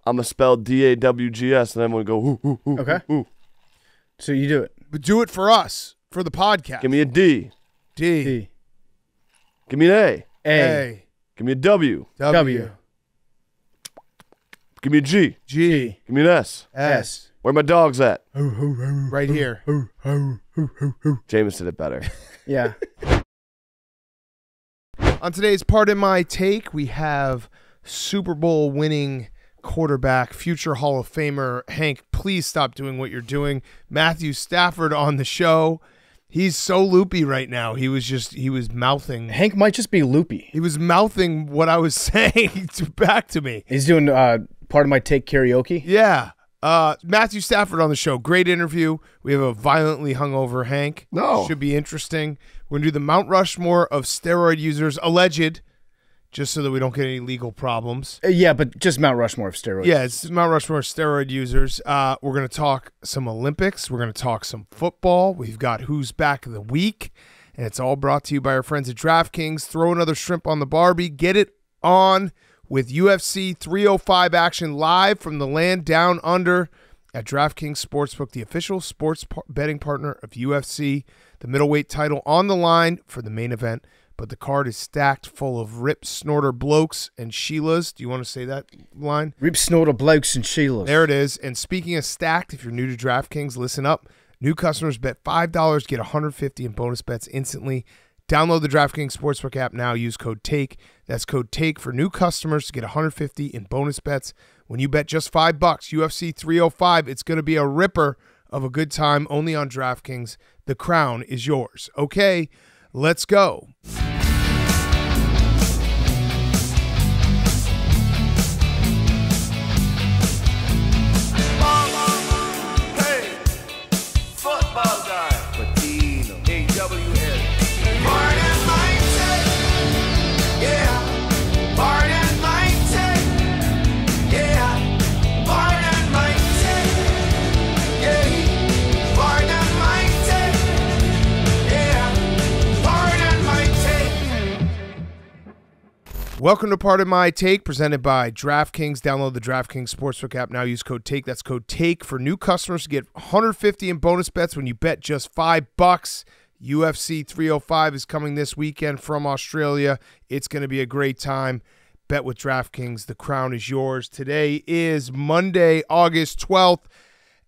I'm going to spell DAWGS, and everyone go, ooh, ooh, Okay. ooh. So you do it. But do it for us, for the podcast. Give me a D. D. Give me an A. A. Give me a W. W. Give me a G. G. Give me an S. S. Where my dogs at? Right here. Jameis did it better. Yeah. On today's Pardon My Take, we have Super Bowl winning quarterback, future Hall of Famer, Hank, please stop doing what you're doing. Matthew Stafford on the show. He's so loopy right now. He was mouthing. Hank might just be loopy. He was mouthing what I was saying back to me. He's doing Pardon My Take karaoke. Yeah. Matthew Stafford on the show. Great interview. We have a violently hungover Hank. No. Should be interesting. We're going to do the Mt Rushmore of steroid users, alleged, just so that we don't get any legal problems. Yeah, but just Mt Rushmore of steroids. Yeah, it's Mt Rushmore of steroid users. We're going to talk some Olympics. We're going to talk some football. We've got Who's Back of the Week, and it's all brought to you by our friends at DraftKings. Throw another shrimp on the Barbie. Get it on with UFC 305 action live from the land down under at DraftKings Sportsbook, the official sports betting partner of UFC. The middleweight title on the line for the main event, but the card is stacked full of rip snorter blokes and Sheilas. Do you want to say that line? Rip snorter blokes and Sheilas. There it is. And speaking of stacked, if you're new to DraftKings, listen up. New customers bet $5, get $150 in bonus bets instantly. Download the DraftKings Sportsbook app now. Use code TAKE. That's code TAKE for new customers to get $150 in bonus bets. When you bet just $5, UFC 305, it's going to be a ripper of a good time only on DraftKings. The crown is yours. Okay, let's go. Welcome to Pardon My Take, presented by DraftKings. Download the DraftKings Sportsbook app now. Use code TAKE. That's code TAKE for new customers to get $150 in bonus bets when you bet just $5. UFC 305 is coming this weekend from Australia. It's going to be a great time. Bet with DraftKings. The crown is yours. Today is Monday, August 12th.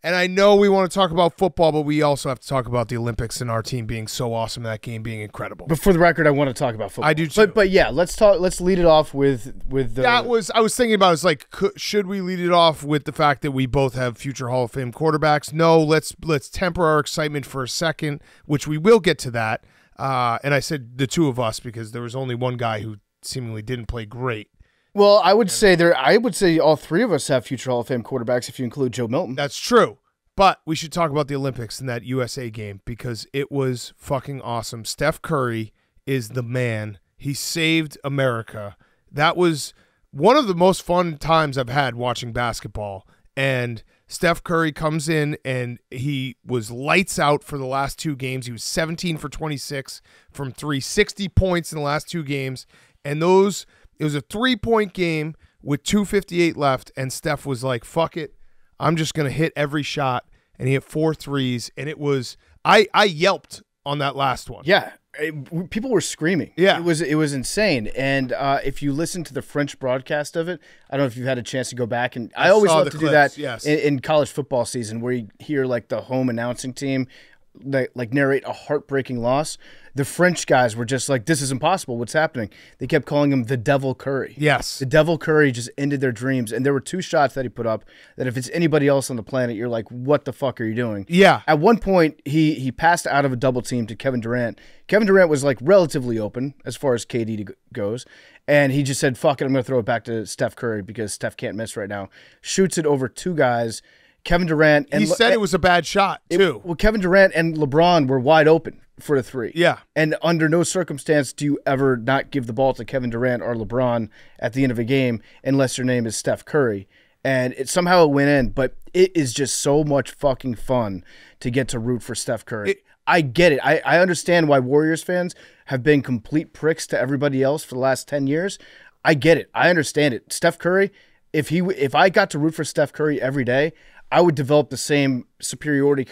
And I know we want to talk about football, but we also have to talk about the Olympics and our team being so awesome, that game being incredible. But for the record, I want to talk about football. I do too. But yeah, let's talk. Let's lead it off with the. I was thinking about it's like, should we lead it off with the fact that we both have future Hall of Fame quarterbacks? No, let's temper our excitement for a second, which we will get to that. And I said the two of us because there was only one guy who seemingly didn't play great. Well, I would say all three of us have future Hall of Fame quarterbacks if you include Joe Milton. That's true. But we should talk about the Olympics and that USA game because it was fucking awesome. Steph Curry is the man. He saved America. That was one of the most fun times I've had watching basketball. And Steph Curry comes in and he was lights out for the last two games. He was 17 for 26 from 360 points in the last two games. And it was a 3-point game with 2:58 left, and Steph was like, fuck it. I'm just going to hit every shot, and he hit 4 threes, and it was I yelped on that last one. Yeah, people were screaming. Yeah. It was insane. And if you listen to the French broadcast of it, I don't know if you've had a chance to go back, and I always love to do that in college football season where you hear like the home announcing team like narrate a heartbreaking loss. The French guys were just like, this is impossible. What's happening? They kept calling him the Devil Curry. Yes. The Devil Curry just ended their dreams. And there were 2 shots that he put up that if it's anybody else on the planet, you're like, what the fuck are you doing? Yeah. At one point, he passed out of a double team to Kevin Durant. Kevin Durant was like relatively open as far as KD goes. And he just said, fuck it, I'm going to throw it back to Steph Curry because Steph can't miss right now. Shoots it over 2 guys. Kevin Durant. And he said it was a bad shot, too. Well, Kevin Durant and LeBron were wide open for a 3. Yeah. And under no circumstance do you ever not give the ball to Kevin Durant or LeBron at the end of a game unless your name is Steph Curry. And somehow it went in, but it is just so much fucking fun to get to root for Steph Curry. I get it. I understand why Warriors fans have been complete pricks to everybody else for the last 10 years. I get it. I understand it. Steph Curry, if I got to root for Steph Curry every day, I would develop the same superiority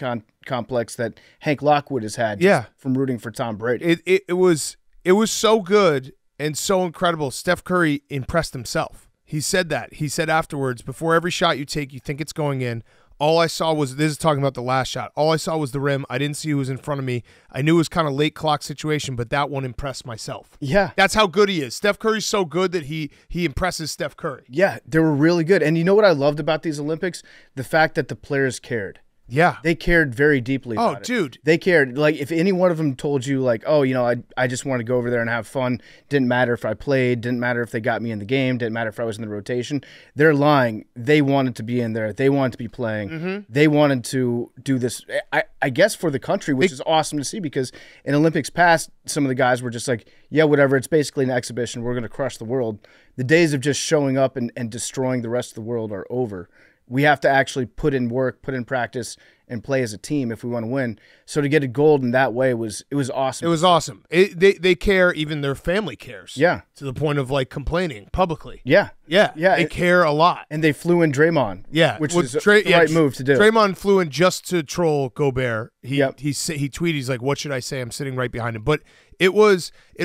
complex that Hank Lockwood has had from rooting for Tom Brady. It was so good and so incredible. Steph Curry impressed himself. He said that. He said afterwards, before every shot you take, you think it's going in. All I saw was, this is talking about the last shot, all I saw was the rim. I didn't see who was in front of me. I knew it was kind of late clock situation, but that one impressed myself. Yeah. That's how good he is. Steph Curry's so good that he impresses Steph Curry. Yeah, they were really good. And you know what I loved about these Olympics? The fact that the players cared. Yeah. They cared very deeply about it. Dude. They cared. Like, if any one of them told you, like, oh, you know, I just want to go over there and have fun. Didn't matter if I played. Didn't matter if they got me in the game. Didn't matter if I was in the rotation. They're lying. They wanted to be in there. They wanted to be playing. They wanted to do this, I guess, for the country, which is awesome to see, because in Olympics past, some of the guys were just like, yeah, whatever. It's basically an exhibition. We're going to crush the world. The days of just showing up and destroying the rest of the world are over. We have to actually put in work, put in practice, and play as a team if we want to win. So to get a gold in that way it was awesome. It was awesome. They care. Even their family cares. Yeah. To the point of like complaining publicly. Yeah. Yeah. They care a lot. And they flew in Draymond. Yeah. Which is the right move to do. Draymond flew in just to troll Gobert. He tweeted, he's like, what should I say? I'm sitting right behind him. But it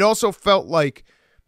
also felt like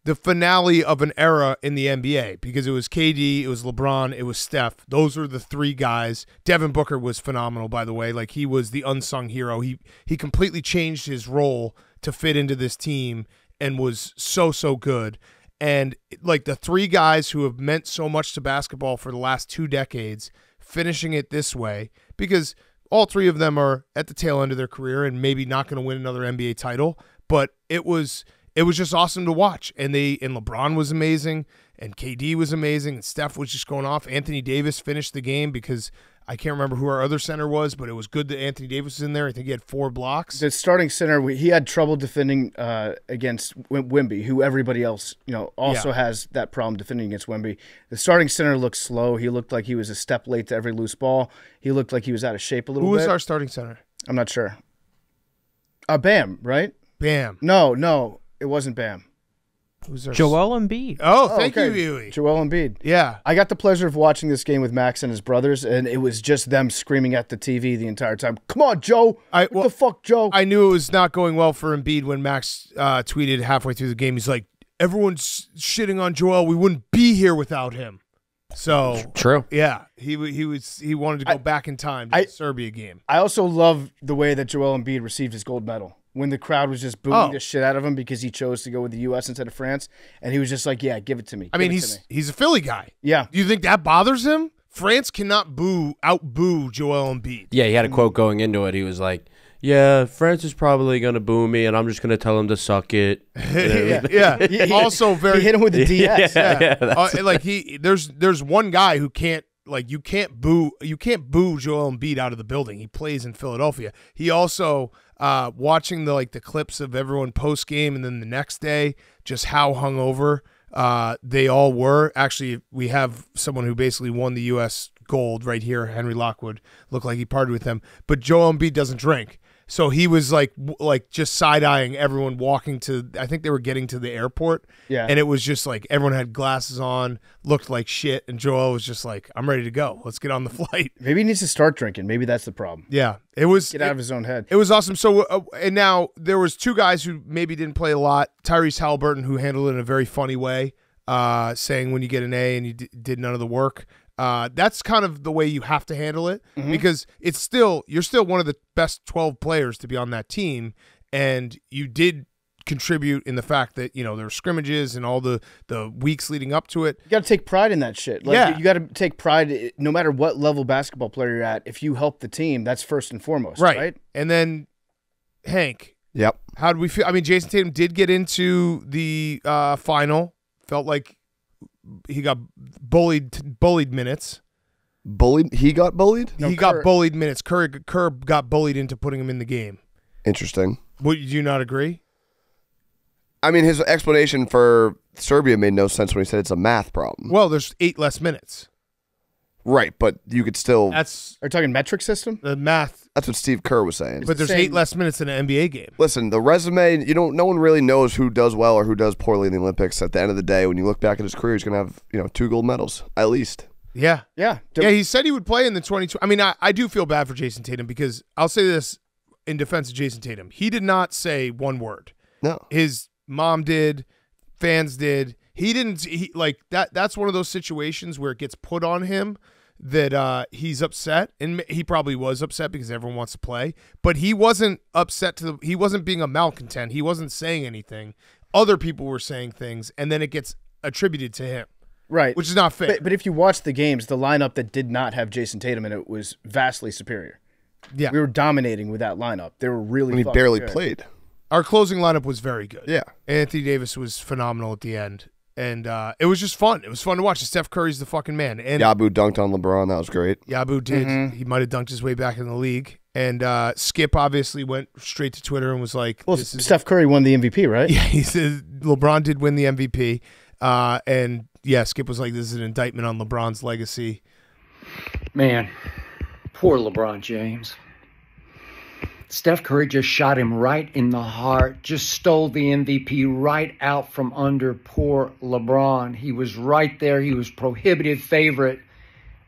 the finale of an era in the NBA, because it was KD, it was LeBron, it was Steph. Those were the three guys. Devin Booker was phenomenal, by the way. Like, he was the unsung hero. He completely changed his role to fit into this team and was so good. And like the three guys who have meant so much to basketball for the last 2 decades, finishing it this way, because all three of them are at the tail end of their career and maybe not going to win another NBA title, but it was just awesome to watch. And LeBron was amazing, and KD was amazing, and Steph was just going off. Anthony Davis finished the game, because I can't remember who our other center was, but it was good that Anthony Davis was in there. I think he had 4 blocks. The starting center, he had trouble defending against Wemby, who everybody else also has that problem defending against Wemby. The starting center looked slow. He looked like he was a step late to every loose ball. He looked like he was out of shape a little bit. Who was our starting center? I'm not sure. Bam, right? Bam. No. It wasn't Bam. Joel Embiid. Oh, thank you, Huey. Joel Embiid. Yeah. I got the pleasure of watching this game with Max and his brothers, and it was just them screaming at the TV the entire time. Come on, Joe. What the fuck, Joe? I knew it was not going well for Embiid when Max tweeted halfway through the game. He's like, everyone's shitting on Joel. We wouldn't be here without him. So true. Yeah. He wanted to go back in time to the Serbia game. I also love the way that Joel Embiid received his gold medal, when the crowd was just booing the shit out of him because he chose to go with the U.S. instead of France, and he was just like, yeah, give it to me. I mean, he's a Philly guy. Yeah. Do you think that bothers him? France cannot out-boo Joel Embiid. Yeah, he had a quote going into it. He was like, yeah, France is probably going to boo me, and I'm just going to tell him to suck it. Yeah. Also very... He hit him with the DS. There's one guy who can't, like, you can't boo Joel Embiid out of the building. He plays in Philadelphia. He also... watching the clips of everyone post game, and then the next day, just how hungover they all were. Actually, we have someone who basically won the U.S. gold right here. Henry Lockwood looked like he partied with them, but Joel Embiid doesn't drink, so he was like just side eyeing everyone walking to. I think they were getting to the airport. Yeah, and it was just like everyone had glasses on, looked like shit, and Joel was just like, "I'm ready to go. Let's get on the flight." Maybe he needs to start drinking. Maybe that's the problem. Yeah, it was get out of his own head. It was awesome. So, and now there was 2 guys who maybe didn't play a lot. Tyrese Halliburton, who handled it in a very funny way, saying when you get an A and you did none of the work. That's kind of the way you have to handle it, because you're still one of the best 12 players to be on that team, and you did contribute in the fact that there were scrimmages and all the weeks leading up to it. You got to take pride in that shit. You got to take pride no matter what level basketball player you're at. If you help the team, that's first and foremost, right? And then Hank, yep. How did we feel? I mean, Jason Tatum did get into the final. Felt like he got bullied minutes. Bullied? He got bullied? No, he got bullied minutes. Kerr got bullied into putting him in the game. Interesting. Would you not agree? I mean, his explanation for Serbia made no sense when he said it's a math problem. Well, there's 8 less minutes. Right, but you could still. Are you talking metric system? The math. That's what Steve Kerr was saying. But there's 8 less minutes in an NBA game. Listen, the resume, no one really knows who does well or who does poorly in the Olympics. At the end of the day, when you look back at his career, he's going to have 2 gold medals, at least. Yeah. Yeah. Yeah, he said he would play in the 2020. I mean, I do feel bad for Jason Tatum because I'll say this in defense of Jason Tatum. He did not say one word. No. His mom did, fans did. He didn't that's one of those situations where it gets put on him that he's upset, and he probably was upset because everyone wants to play, but he wasn't upset he wasn't being a malcontent. He wasn't saying anything. Other people were saying things, and then it gets attributed to him. Right. Which is not fair. But if you watch the games, the lineup that did not have Jason Tatum in it was vastly superior. Yeah. We were dominating with that lineup. They were really And he fucking barely good. played. Our closing lineup was very good. Yeah. Anthony Davis was phenomenal at the end. And it was just fun. It was fun to watch. Steph Curry's the fucking man. And Yabu dunked on LeBron. That was great. Yabu did. He might have dunked his way back in the league. And Skip obviously went straight to Twitter and was like, well, Steph Curry won the MVP, right? Yeah, he said LeBron did win the MVP. And yeah, Skip was like, this is an indictment on LeBron's legacy. Man, poor LeBron James. Steph Curry just shot him right in the heart, just stole the MVP right out from under poor LeBron. He was right there. He was prohibitive favorite.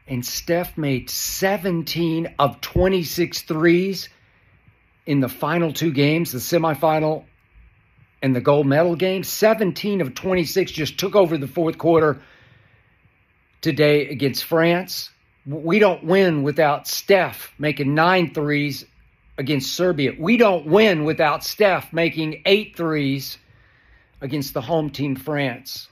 And Steph made 17 of 26 threes in the final 2 games, the semifinal and the gold medal game. 17 of 26, just took over the fourth quarter today against France. We don't win without Steph making 9 threes against Serbia. We don't win without Steph making 8 threes against the home team France.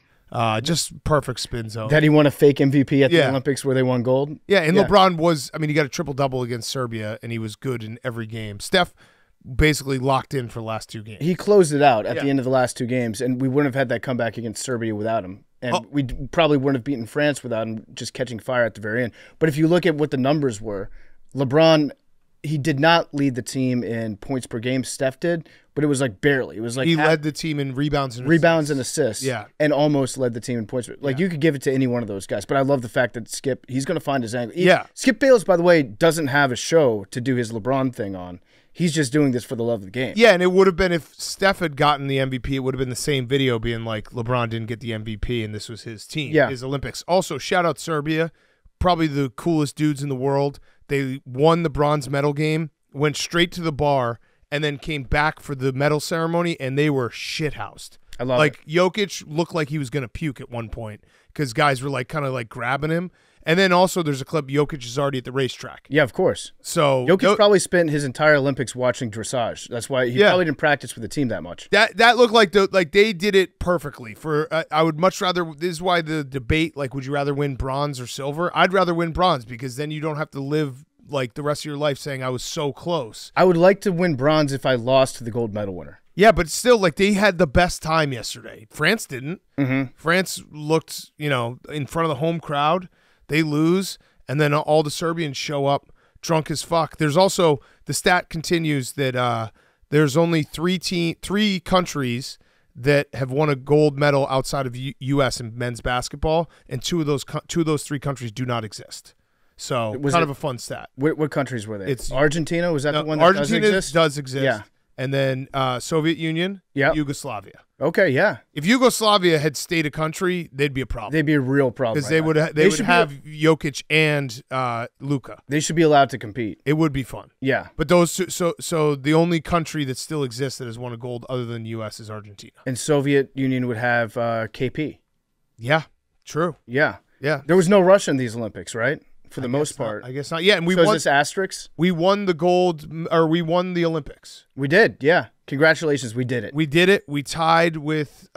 Just perfect spin zone. That he won a fake MVP at the Olympics where they won gold. Yeah, and LeBron was, he got a triple-double against Serbia, and he was good in every game. Steph basically locked in for the last 2 games. He closed it out at the end of the last 2 games, and we wouldn't have had that comeback against Serbia without him. And we probably wouldn't have beaten France without him just catching fire at the very end. But if you look at what the numbers were, LeBron, he did not lead the team in points per game. Steph did, but it was like barely. It was like he led the team in rebounds and assists. Yeah, and almost led the team in points. Like you could give it to any one of those guys. But I love the fact that Skip, he's going to find his angle. Skip Bayless, by the way, doesn't have a show to do his LeBron thing on. He's just doing this for the love of the game. Yeah, and it would have been if Steph had gotten the MVP, it would have been the same video being like LeBron didn't get the MVP and this was his team, his Olympics. Also, shout out Serbia, probably the coolest dudes in the world. They won the bronze medal game, went straight to the bar, and then came back for the medal ceremony, and they were shithoused. I love it. Jokic looked like he was going to puke at one point because guys were kind of grabbing him. And then also there's a clip, Jokic is already at the racetrack. Yeah, of course. So Jokic probably spent his entire Olympics watching dressage. That's why he probably didn't practice with the team that much. That looked like they did it perfectly. I would much rather, this is why the debate, would you rather win bronze or silver? I'd rather win bronze because then you don't have to live the rest of your life saying I was so close. I would like to win bronze if I lost to the gold medal winner. Yeah, but still, they had the best time yesterday. France didn't. Mm-hmm. France looked, in front of the home crowd. They lose, and then all the Serbians show up drunk as fuck. There's also, the stat continues that there's only three countries that have won a gold medal outside of U.S. in men's basketball, and two of those 3 countries do not exist. So kind of a fun stat. What countries were they? It's Argentina? Was that the one that Argentina does exist? Yeah. And then Soviet Union, Yugoslavia. Okay, yeah. If Yugoslavia had stayed a country, they'd be a problem. They'd be a real problem. Because they would have Jokic and Luka. They should be allowed to compete. It would be fun. Yeah. But those so the only country that still exists that has won a gold other than the U.S. is Argentina. And Soviet Union would have KP. Yeah, true. Yeah. Yeah. There was no Russia in these Olympics, right? For the most part. I guess not. Yeah, and we won. Is this asterisks? We won the gold, or we won the Olympics. We did, yeah. Congratulations, we did it. We did it. We tied with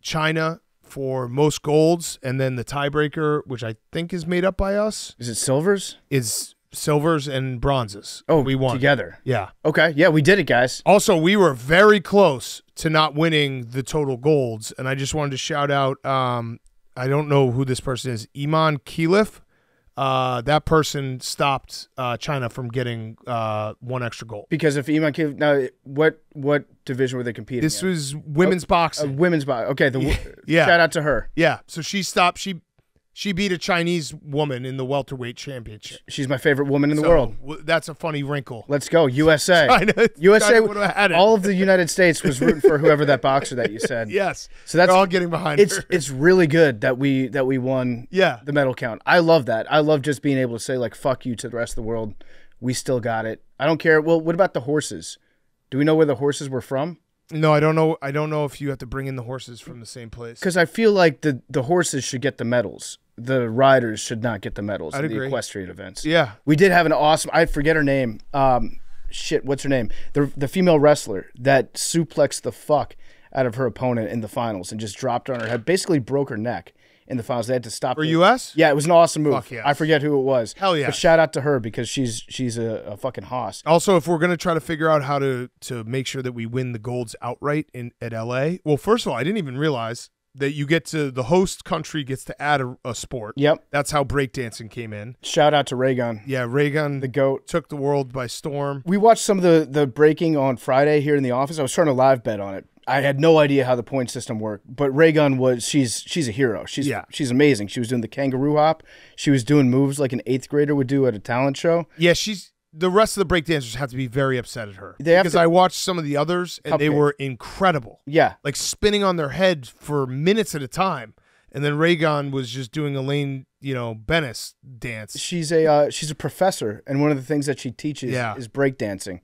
China for most golds, and then the tiebreaker, which I think is made up by us. Is it silvers? Is silvers and bronzes. Oh, we won. Together. Yeah. Okay, yeah, we did it, guys. Also, we were very close to not winning the total golds, and I just wanted to shout out, I don't know who this person is, Iman Khalif. That person stopped China from getting 1 extra gold. Because if Iman Khalif, now what division were they competing This in? was women's boxing. Women's boxing. Okay, yeah. Shout out to her. Yeah, so she stopped. She She beat a Chinese woman in the welterweight championship. She's my favorite woman in the world. That's a funny wrinkle. Let's go, USA. USA. All of the United States was rooting for whoever that boxer that you said. Yes. So that's they're all getting behind her. It's really good that we won the medal count. I love that. I love just being able to say, like, fuck you to the rest of the world. We still got it. I don't care. Well, what about the horses? Do we know where the horses were from? No, I don't know. I don't know if you have to bring in the horses from the same place. Because I feel like the horses should get the medals. The riders should not get the medals in the equestrian events. Yeah. We did have an awesome, I forget her name. What's her name? The female wrestler that suplexed the fuck out of her opponent in the finals and just dropped her on her head, basically broke her neck in the finals. They had to stop for U.S.? Yeah, it was an awesome move. Fuck yes. I forget who it was. Hell yeah. But shout out to her because she's a fucking hoss. Also, if we're going to try to figure out how to make sure that we win the golds outright at L.A., well, first of all, I didn't even realize that you get to, the host country gets to add a sport. Yep. That's how breakdancing came in. Shout out to Raygun. Yeah, Raygun, the GOAT. Took the world by storm. We watched some of the breaking on Friday here in the office. I was trying to live bet on it. I had no idea how the point system worked, but Raygun she's a hero. She's amazing. She was doing the kangaroo hop. She was doing moves like an 8th grader would do at a talent show. Yeah, the rest of the breakdancers have to be very upset at her. Because I watched some of the others, and they were incredible. Yeah. Like spinning on their head for minutes at a time. And then Raygun was just doing Elaine, Bennis dance. She's a professor, and one of the things that she teaches is breakdancing.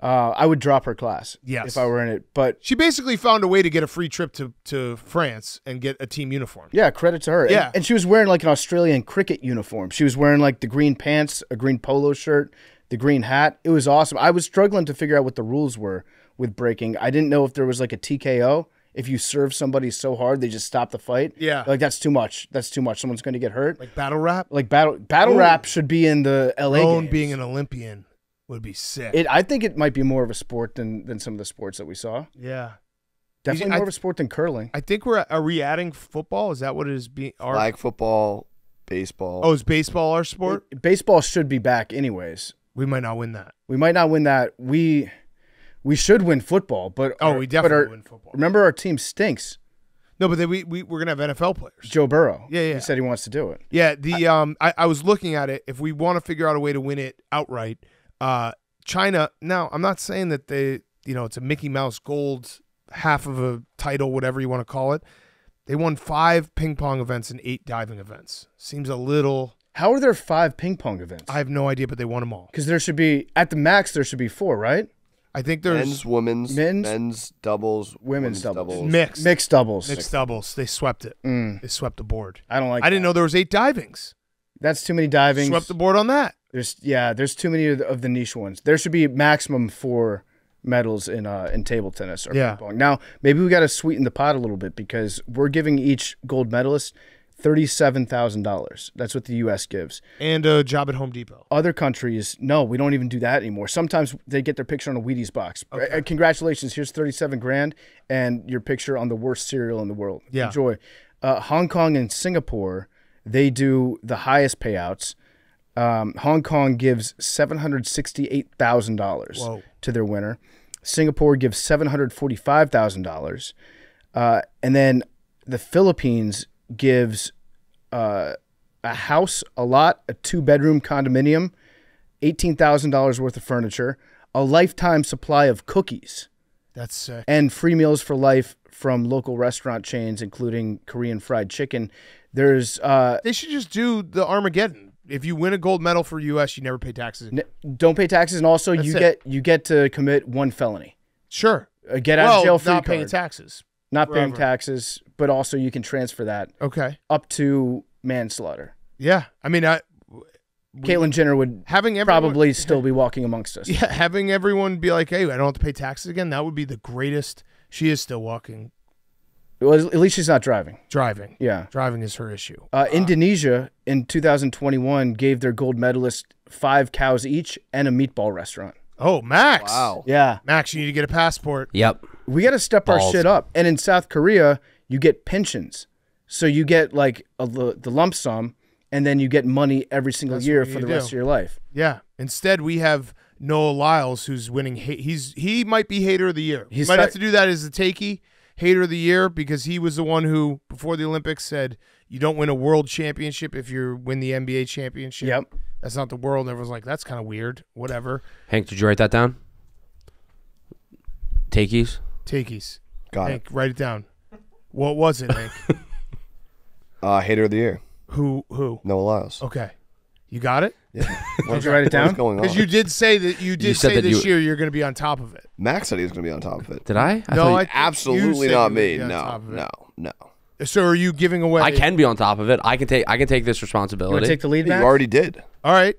I would drop her class if I were in it. But she basically found a way to get a free trip to France and get a team uniform. Yeah, credit to her. Yeah. And she was wearing like an Australian cricket uniform. She was wearing like the green pants, a green polo shirt, the green hat. It was awesome. I was struggling to figure out what the rules were with breaking. I didn't know if there was like a TKO. If you serve somebody so hard, they just stop the fight. Yeah. Like, that's too much. That's too much. Someone's going to get hurt. Like battle rap? Like battle rap should be in the LA games. Being an Olympian would be sick. I think it might be more of a sport than some of the sports that we saw. Yeah. Definitely more of a sport than curling. I think are we adding football? Is that what it is being? Flag football, baseball. Oh, is baseball our sport? Baseball should be back anyways. We might not win that. We might not win that. We should win football, but we definitely win football. Remember, our team stinks. No, but we're gonna have NFL players. Joe Burrow. Yeah. He said he wants to do it. Yeah. I was looking at it. If we want to figure out a way to win it outright, China. Now, I'm not saying that it's a Mickey Mouse gold, half of a title, whatever you want to call it. They won 5 ping pong events and 8 diving events. Seems a little. How are there 5 ping pong events? I have no idea, but they won them all. Because there should be, at the max, there should be 4, right? I think there's men's doubles, women's doubles, mixed doubles. They swept it. They swept the board. I don't like. I didn't know there was 8 divings. That's too many divings. Swept the board on that. There's too many of the niche ones. There should be maximum 4 medals in table tennis or ping pong. Now maybe we got to sweeten the pot a little bit because we're giving each gold medalist $37,000. That's what the U.S. gives. And a job at Home Depot. Other countries, no, we don't even do that anymore. Sometimes they get their picture on a Wheaties box. Okay. Congratulations, here's $37,000 and your picture on the worst cereal in the world. Yeah. Enjoy. Hong Kong and Singapore, they do the highest payouts. Hong Kong gives $768,000 to their winner. Singapore gives $745,000. And then the Philippines gives a house, a lot, a 2-bedroom condominium, $18,000 worth of furniture, a lifetime supply of cookies. That's sick. And free meals for life from local restaurant chains, including Korean fried chicken. There's they should just do the Armageddon. If you win a gold medal for U.S., you never pay taxes. Don't pay taxes, and also you get to commit 1 felony. Sure. Get out of jail free not card. Paying taxes. Not paying taxes, but also you can transfer that. Okay. Up to manslaughter. Yeah. I mean, Caitlyn Jenner would probably still be walking amongst us. Yeah, having everyone be like, hey, I don't have to pay taxes again, that would be the greatest. She is still walking. Well, at least she's not driving. Driving. Yeah. Driving is her issue. Indonesia in 2021 gave their gold medalists 5 cows each and a meatball restaurant. Oh, Max. Wow. Yeah. Max, you need to get a passport. Yep. We got to step our shit up. And in South Korea, you get pensions. So you get like the lump sum, and then you get money every single year for the rest of your life. Yeah. Instead, we have Noah Lyles, who's winning. He might be Hater of the Year. Might have to do that as a takey Hater of the Year because he was the one who, before the Olympics, said, You don't win a world championship if you win the NBA championship. Yep. That's not the world. And everyone's like, that's kind of weird. Whatever. Hank, did you write that down? Takeys? Takeys. Got Hank, write it down. What was it, Hank? Hater of the year. Who? Noah Lyles. Okay. You got it? Yeah. Did you write it down? What's going on? Because you did say that this year you're going to be on top of it. Max said he was going to be on top of it. Did I? Absolutely not me. No. So are you giving away? I can be on top of it. I can take this responsibility. You want to take the lead You back? already did. All right.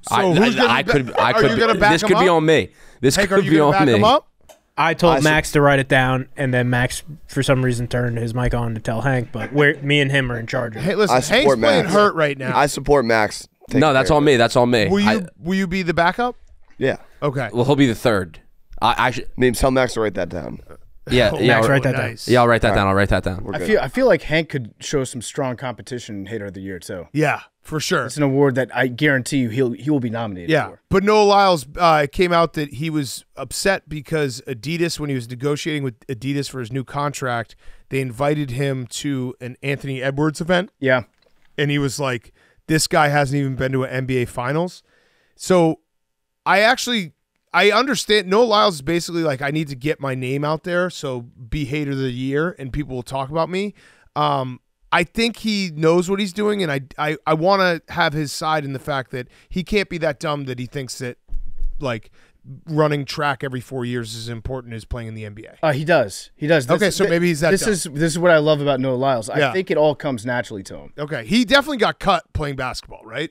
So I could. Are you going to back This him could be up? on me. This Hank, could are you be going to on back him me. up? I told Max to write it down, and then Max, for some reason, turned his mic on to tell Hank. But me and him are in charge of it. Hey, listen, I Hank's support playing Max. hurt right now. I support Max. No, that's on me. That's on me. Will you be the backup? Yeah. Okay. Well, he'll be the third. I should. Tell Max to write that down. Yeah, Max, write that nice. down. Yeah, I'll write that down. I'll write that down. I feel like Hank could show some strong competition in Hater of the Year too. Yeah, for sure. It's an award that I guarantee you he will be nominated for. But Noah Lyles came out that he was upset because Adidas, when he was negotiating with Adidas for his new contract, they invited him to an Anthony Edwards event. Yeah. And he was like, this guy hasn't even been to an NBA Finals. So I understand. Noah Lyles is basically like, I need to get my name out there, so be Hater of the Year, and people will talk about me. I think he knows what he's doing, and I want to have his side in the fact that he can't be that dumb that he thinks that, like, running track every 4 years is as important as playing in the NBA. He does. Okay, so maybe he's that dumb. This is what I love about Noah Lyles. I think it all comes naturally to him. Okay, he definitely got cut playing basketball, right?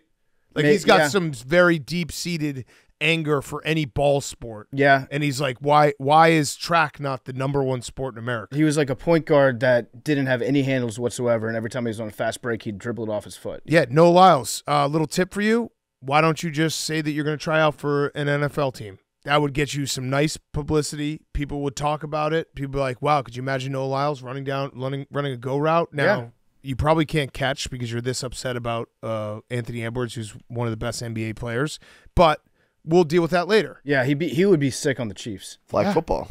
Like, he's got some very deep-seated anger for any ball sport. Yeah. And he's like, why is track not the number one sport in America? He was like a point guard that didn't have any handles whatsoever, and every time he was on a fast break, he'd dribble it off his foot. Yeah, Noah Lyles, little tip for you. Why don't you just say that you're going to try out for an NFL team? That would get you some nice publicity. People would talk about it. People would be like, wow, could you imagine Noah Lyles running a go route? Now, you probably can't catch because you're this upset about Anthony Edwards, who's one of the best NBA players. But we'll deal with that later. Yeah, he would be sick on the Chiefs. Flag football.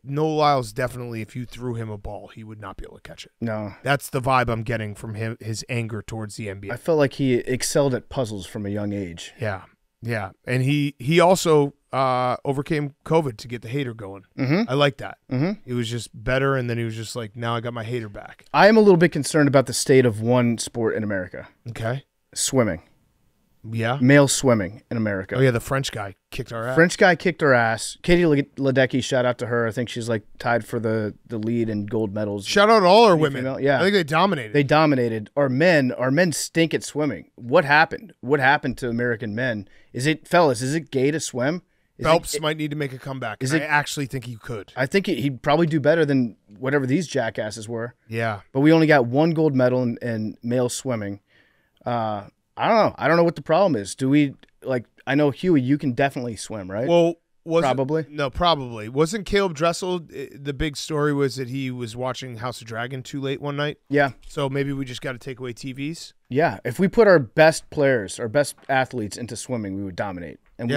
Noah Lyles definitely, if you threw him a ball, he would not be able to catch it. No. That's the vibe I'm getting from him, his anger towards the NBA. I felt like he excelled at puzzles from a young age. Yeah. Yeah. And he also overcame COVID to get the hater going. Mm-hmm. I like that. Mm-hmm. It was just better, and then he was just like, now I got my hater back. I am a little bit concerned about the state of one sport in America. Okay. Swimming. Yeah. Male swimming in America. Oh, yeah, the French guy kicked our ass. French guy kicked our ass. Katie Ledecky, shout out to her. I think she's like tied for the lead in gold medals. Shout out to all our women. Female. Yeah. I think they dominated. They dominated. Our men stink at swimming. What happened? What happened to American men? Is it gay to swim? Phelps might need to make a comeback. I actually think he could. I think he'd probably do better than whatever these jackasses were. Yeah. But we only got one gold medal in male swimming. I don't know. I don't know what the problem is. Do we I know Huey, you can definitely swim, right? Well, probably. Wasn't Caleb Dressel, the big story was that he was watching House of Dragon too late one night? Yeah. So maybe we just got to take away TVs? Yeah. If we put our best players, our best athletes into swimming, we would dominate. And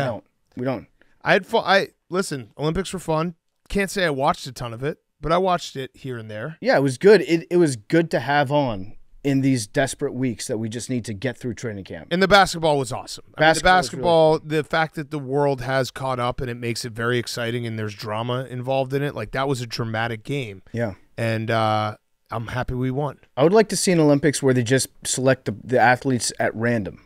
we don't. I had fun. Listen, Olympics were fun. Can't say I watched a ton of it, but I watched it here and there. Yeah, it was good. It was good to have on in these desperate weeks that we just need to get through training camp. And the basketball was awesome. Basketball, really the fact that the world has caught up and it makes it very exciting and there's drama involved in it, like that was a dramatic game. Yeah. And I'm happy we won. I would like to see an Olympics where they just select the athletes at random.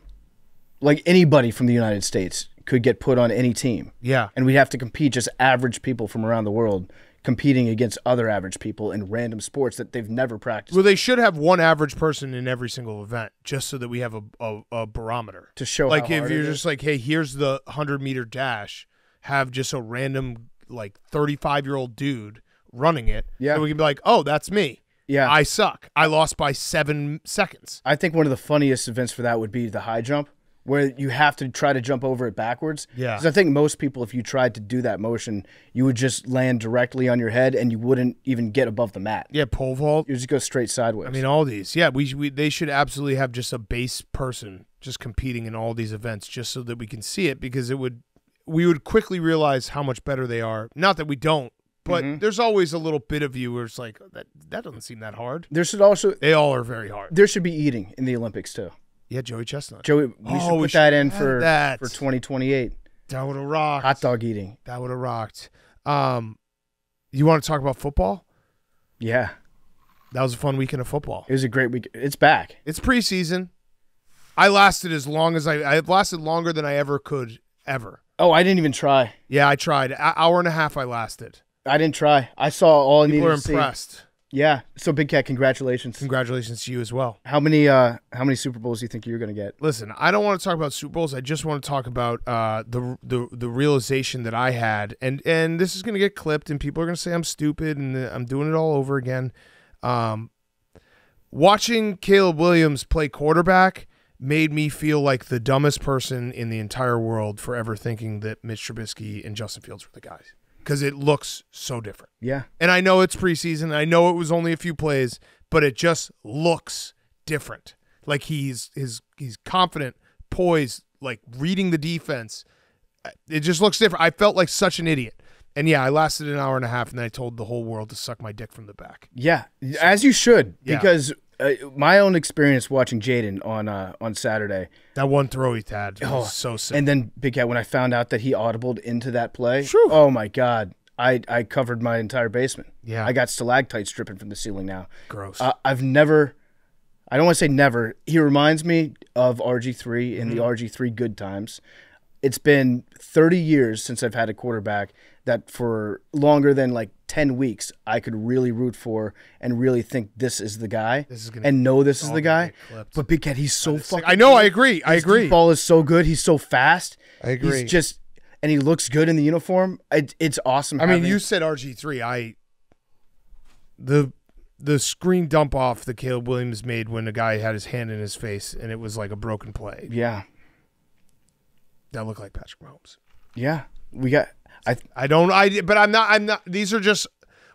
Like anybody from the United States could get put on any team. Yeah. And we'd have to compete just average people from around the world competing against other average people in random sports that they've never practiced. Well, they should have one average person in every single event just so that we have a barometer. To show like how hard if you're it just is. like, hey, here's the 100-meter dash, have just a random like 35-year-old dude running it. Yeah. So we can be like, oh, that's me. Yeah. I suck. I lost by 7 seconds. I think one of the funniest events for that would be the high jump, where you have to try to jump over it backwards. Yeah. Because I think most people, if you tried to do that motion, you would just land directly on your head and you wouldn't even get above the mat. Yeah, pole vault. You just go straight sideways. I mean, all these. Yeah, they should absolutely have just a base person just competing in all these events just so that we can see it, because we would quickly realize how much better they are. Not that we don't, but there's always a little bit of you where it's like, that doesn't seem that hard. They all are very hard. There should be eating in the Olympics too. Yeah, Joey Chestnut. We should put that in for 2028. That would have rocked. Hot dog eating. That would have rocked. You want to talk about football? Yeah. That was a fun weekend of football. It was a great week. It's back. It's preseason. I lasted as long as I lasted longer than I ever could ever. Oh, I didn't even try. Yeah, I tried. An hour and a half I lasted. I didn't try. I saw all I needed to see. People are impressed. Yeah. So, Big Cat, congratulations. Congratulations to you as well. How many Super Bowls do you think you're going to get? Listen, I don't want to talk about Super Bowls. I just want to talk about the realization that I had, and this is going to get clipped, and people are going to say I'm stupid, and I'm doing it all over again. Watching Caleb Williams play quarterback made me feel like the dumbest person in the entire world for ever thinking that Mitch Trubisky and Justin Fields were the guys, because it looks so different. Yeah. And I know it's preseason. I know it was only a few plays, but it just looks different. Like he's confident, poised, like reading the defense. It just looks different. I felt like such an idiot. And yeah, I lasted an hour and a half, and then I told the whole world to suck my dick from the back. Yeah, as you should, Yeah. because my own experience watching Jaden on Saturday. That one throw he had was so sick. And then, Big Cat, when I found out that he audibled into that play, Whew. oh my God, I covered my entire basement. Yeah. I got stalactites dripping from the ceiling now. Gross. I don't want to say never. He reminds me of RG3 in the RG3 good times. It's been 30 years since I've had a quarterback that for longer than like 10 weeks I could really root for and really think this is the guy and know this is the guy. But Big Cat, he's so fucking I know, good. I agree. I agree. His ball is so good. He's so fast. I agree. He's just, and he looks good in the uniform. It's awesome. I mean, you said RG3. The screen dump off that Caleb Williams made when a guy had his hand in his face and it was like a broken play. Yeah. That looked like Patrick Mahomes. Yeah. We got, I'm not, these are just,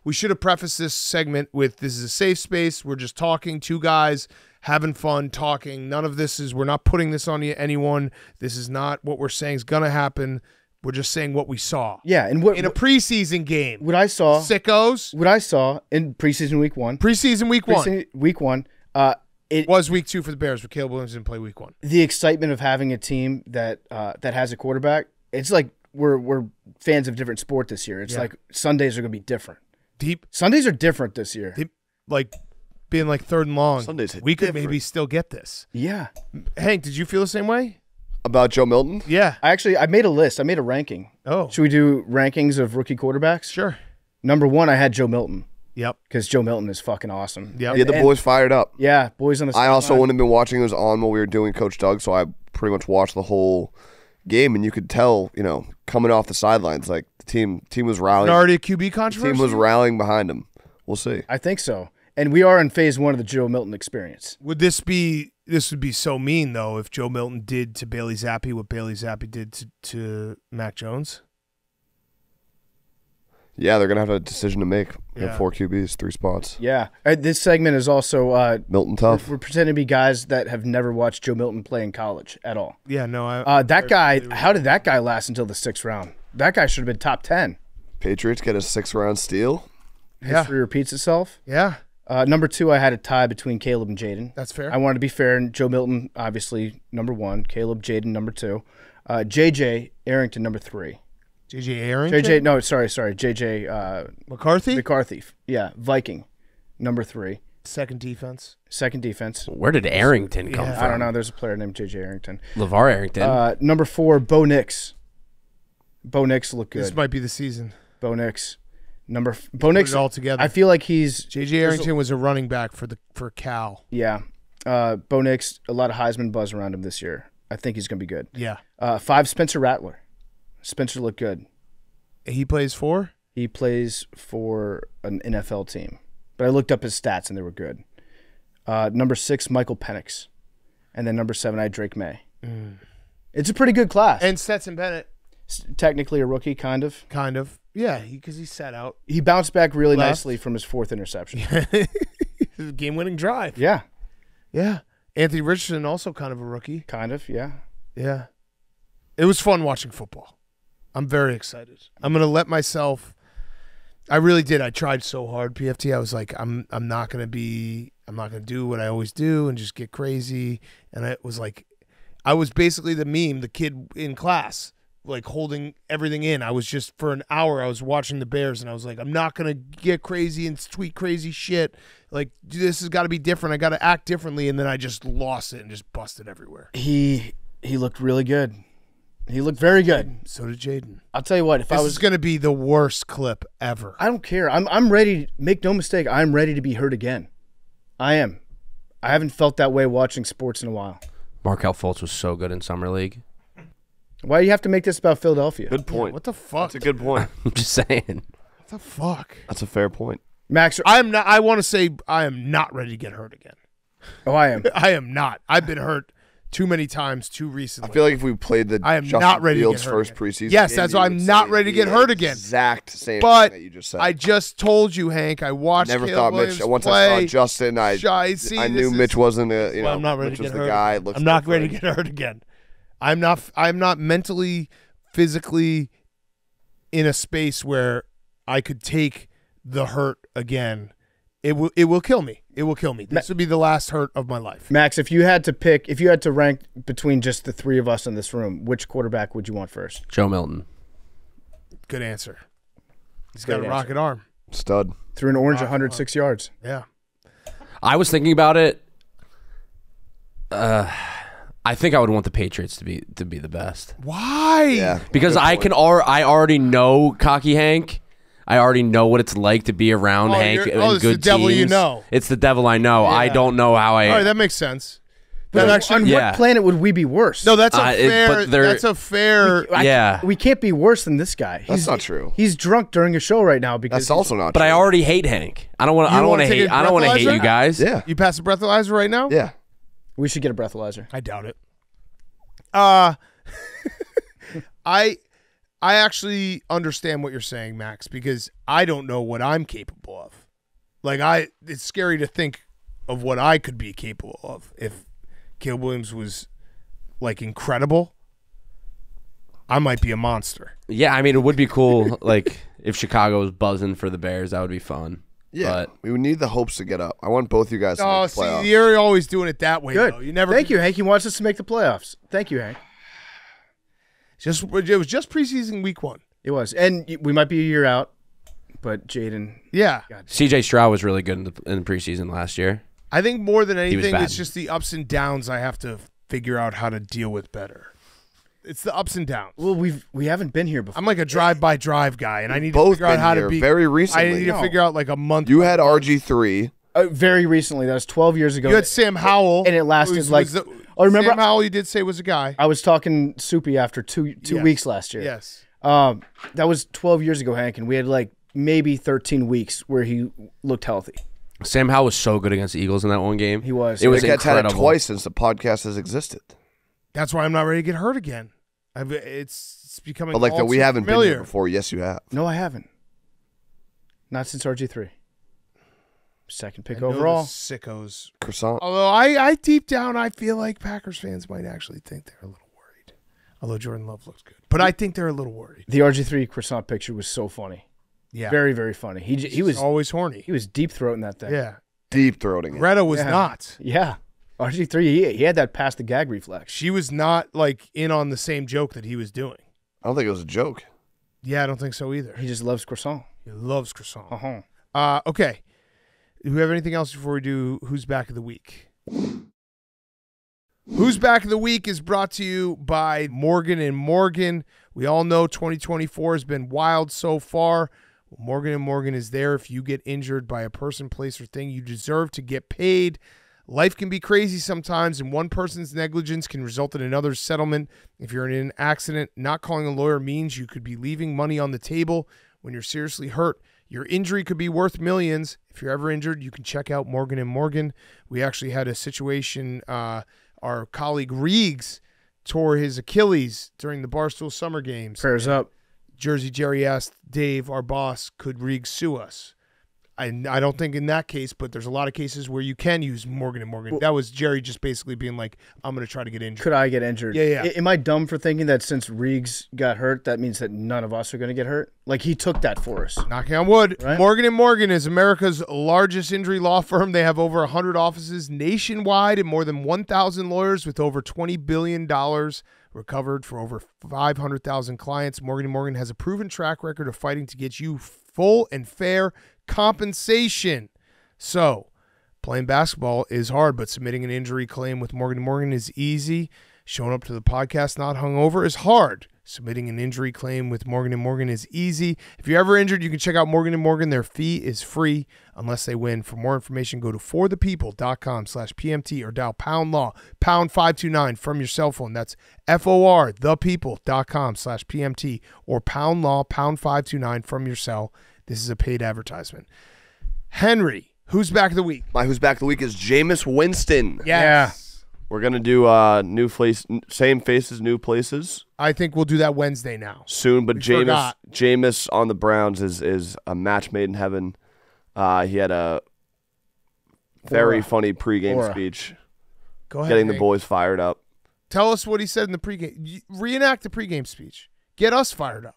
we should have prefaced this segment with, this is a safe space. We're just talking, two guys having fun, talking. None of this is, we're not putting this on anyone. This is not what we're saying is going to happen. We're just saying what we saw. Yeah. And in a preseason game. What I saw. Sickos. What I saw in preseason week one. Week one. It was week 2 for the Bears, but Caleb Williams didn't play week 1. The excitement of having a team that has a quarterback, it's like we're fans of different sport this year. It's like Sundays are going to be different. Sundays are different this year. Like being like 3rd and long. Sundays we could maybe still get this. Yeah. Hank, did you feel the same way? About Joe Milton? Yeah. I made a list. I made a ranking. Oh. Should we do rankings of rookie quarterbacks? Sure. Number 1, I had Joe Milton. Yep. Because Joe Milton is fucking awesome. Yep. Yeah, the boys fired up. Yeah, boys on the I also wouldn't have been watching. It was on while we were doing Coach Doug, so I pretty much watched the whole game, and you could tell, coming off the sidelines, like the team was rallying. Already a QB controversy? The team was rallying behind him. We'll see. I think so. And we are in phase 1 of the Joe Milton experience. This would be so mean, though, if Joe Milton did to Bailey Zappi what Bailey Zappi did to Mac Jones? Yeah, they're going to have a decision to make. We have 4 QBs, 3 spots. Yeah. This segment is also Milton tough. We're pretending to be guys that have never watched Joe Milton play in college at all. Yeah, no. How did that guy last until the 6th round? That guy should have been top 10. Patriots get a 6th-round steal. History repeats itself. Yeah. Number 2, I had a tie between Caleb and Jaden. That's fair. I wanted to be fair, and Joe Milton, obviously, number 1. Caleb, Jaden, number 2. JJ Arrington, number 3. JJ Arrington? JJ McCarthy. Yeah, Viking, number 3. Second defense. Where did Arrington come from? I don't know. There's a player named JJ Arrington. LeVar Arrington. Number 4, Bo Nix. Bo Nix looked good. This might be the season. Bo Nix. Bo Nix. Put it all together. I feel like JJ Arrington was a running back for Cal. Yeah. Bo Nix, a lot of Heisman buzz around him this year. I think he's going to be good. Yeah. 5, Spencer Rattler. Spencer looked good. He plays for? He plays for an NFL team. But I looked up his stats, and they were good. Number 6, Michael Penix. And then number 7, I had Drake May. It's a pretty good class. And Stetson Bennett. Technically a rookie, kind of. Kind of. Yeah, because he sat out. He bounced back really nicely from his 4th interception. Game-winning drive. Yeah. Yeah. Anthony Richardson, also kind of a rookie. Kind of, yeah. Yeah. It was fun watching football. I'm very excited. I'm going to let myself I really did. I tried so hard, PFT. I was like, I'm not gonna do what I always do and just get crazy. And it was like, I was basically the meme, the kid in class, like holding everything in. I was just, for an hour, I was watching the Bears, and I was like, I'm not gonna get crazy and tweet crazy shit. Like, this has got to be different. I got to act differently. And then I just lost it and just busted everywhere. He looked really good. He looked very good. So did Jaden. I'll tell you what. This is going to be the worst clip ever. I don't care. I'm ready. Make no mistake. I'm ready to be hurt again. I am. I haven't felt that way watching sports in a while. Markelle Fultz was so good in Summer League. Why do you have to make this about Philadelphia? Good point. Yeah, what the fuck? That's a good point. I'm just saying. What the fuck? That's a fair point. Max, I want to say I am not ready to get hurt again. Oh, I am. I am not. I've been hurt too many times too recently. I feel like if we played the I am Justin not ready Fields to get hurt first again. preseason Yes, game, that's you why would I'm not say ready to get the hurt again. Exact same But thing that you just said. I just told you, Hank. I watched. Never Caleb thought Williams Mitch. Once play. I saw Justin, I knew Mitch wasn't a. You know, I'm not ready Mitch to was get the hurt. guy. Again. Looks I'm not different. ready to get hurt again. I'm not mentally, physically in a space where I could take the hurt again. It will kill me. It will kill me. This would be the last hurt of my life. Max, if you had to rank between just the three of us in this room, which quarterback would you want first? Joe Milton. Good answer. He's got a rocket arm. Stud. Threw an orange 106 yards. Yeah. I was thinking about it. I think I would want the Patriots to be the best. Why? Yeah. Because I already know Cocky Hank. I already know what it's like to be around Hank and it's good the devil teams. you know. It's the devil I know. Yeah. I don't know how I. All right, that makes sense. But That actually, on yeah. what planet would we be worse? no, that's a but fair. That's a fair. Yeah. We can't be worse than this guy. That's not true. He's drunk during a show right now because That's also not But true. I already hate Hank. I don't want to take hate. a I don't want to hate breathalyzer? you guys. Yeah. You pass a breathalyzer right now? Yeah. we should get a breathalyzer. I doubt it. I actually understand what you're saying, Max, because I don't know what I'm capable of. Like it's scary to think of what I could be capable of if Caleb Williams was like incredible. I might be a monster. Yeah, I mean it would be cool. Like if Chicago was buzzing for the Bears, that would be fun. Yeah. But We would need the hopes to get up. I want both you guys to Oh, make the see, playoffs. you're always doing it that way. Good. Though. You never. Thank you, Hank. He wants us to make the playoffs. Thank you, Hank. It was just preseason week 1. It was, and we might be a year out, but Jaden. Yeah. CJ Stroud was really good in the preseason last year. I think more than anything, bad. it's just the ups and downs I have to figure out how to deal with better. It's the ups and downs. Well, we haven't been here before. I'm like a drive-by-drive guy, and I need to Both figure out been how here to be. very recently. I need to figure out like a month. You had RG3. Very recently. That was 12 years ago. You had Sam Howell, and it lasted remember? Sam Howell, you did say was a guy. I was talking Soupy after two Yes. weeks last year. Yes. That was 12 years ago, Hank, and we had like maybe 13 weeks where he looked healthy. Sam Howell was so good against the Eagles in that one game. He was. It was Nick had it incredible. twice since the podcast has existed. That's why I'm not ready to get hurt again. It's becoming. But like all that, we too haven't been familiar. here before. Yes, you have. No, I haven't. Not since RG3. Second pick I know the overall. sickos. Croissant. Although I deep down I feel like Packers fans might actually think they're a little worried. Although Jordan Love looks good, but I think they're a little worried. The RG3 croissant picture was so funny. Yeah, Very, very funny. He was always horny. he was deep throating that thing. Yeah, Deep throating it. Greta was Yeah. not. Yeah. RG3, he had that past the gag reflex. She was not like in on the same joke that he was doing. I don't think it was a joke. Yeah, I don't think so either. He just loves croissant. He loves croissant. Uh-huh. Okay. Do we have anything else before we do Who's Back of the Week? Who's Back of the Week is brought to you by Morgan & Morgan. We all know 2024 has been wild so far. Well, Morgan & Morgan is there if you get injured by a person, place, or thing. You deserve to get paid. Life can be crazy sometimes, and one person's negligence can result in another's settlement. If you're in an accident, not calling a lawyer means you could be leaving money on the table when you're seriously hurt. Your injury could be worth millions. If you're ever injured, you can check out Morgan & Morgan. We actually had a situation, our colleague Reegs tore his Achilles during the Barstool Summer Games. Prayers up. Jersey Jerry asked Dave, our boss, could Reegs sue us? I don't think in that case, but there's a lot of cases where you can use Morgan & Morgan. That was Jerry just basically being like, I'm going to try to get injured. Could I get injured? Yeah. Am I dumb for thinking that since Reegs got hurt, that means that none of us are going to get hurt? Like, he took that for us. Knocking on wood. Right? Morgan & Morgan is America's largest injury law firm. They have over 100 offices nationwide and more than 1,000 lawyers with over $20 billion recovered for over 500,000 clients. Morgan & Morgan has a proven track record of fighting to get you full and fair compensation. So, playing basketball is hard, but submitting an injury claim with Morgan & Morgan is easy. Showing up to the podcast not hungover is hard. Submitting an injury claim with Morgan & Morgan is easy. If you're ever injured, you can check out Morgan & Morgan. Their fee is free unless they win. For more information, go to forthepeople.com/PMT or dial #law, #529 from your cell phone. That's FOR, thepeople.com/PMT or #law, #529 from your cell. This is a paid advertisement. Henry, who's back of the week? My who's back of the week is Jameis Winston. Yes. We're going to do same faces, new places. I think we'll do that Wednesday now. Soon, but Jameis on the Browns is a match made in heaven. He had a very funny pregame speech. Go ahead, getting the boys fired up. Tell us what he said in the pregame. Reenact the pregame speech. Get us fired up.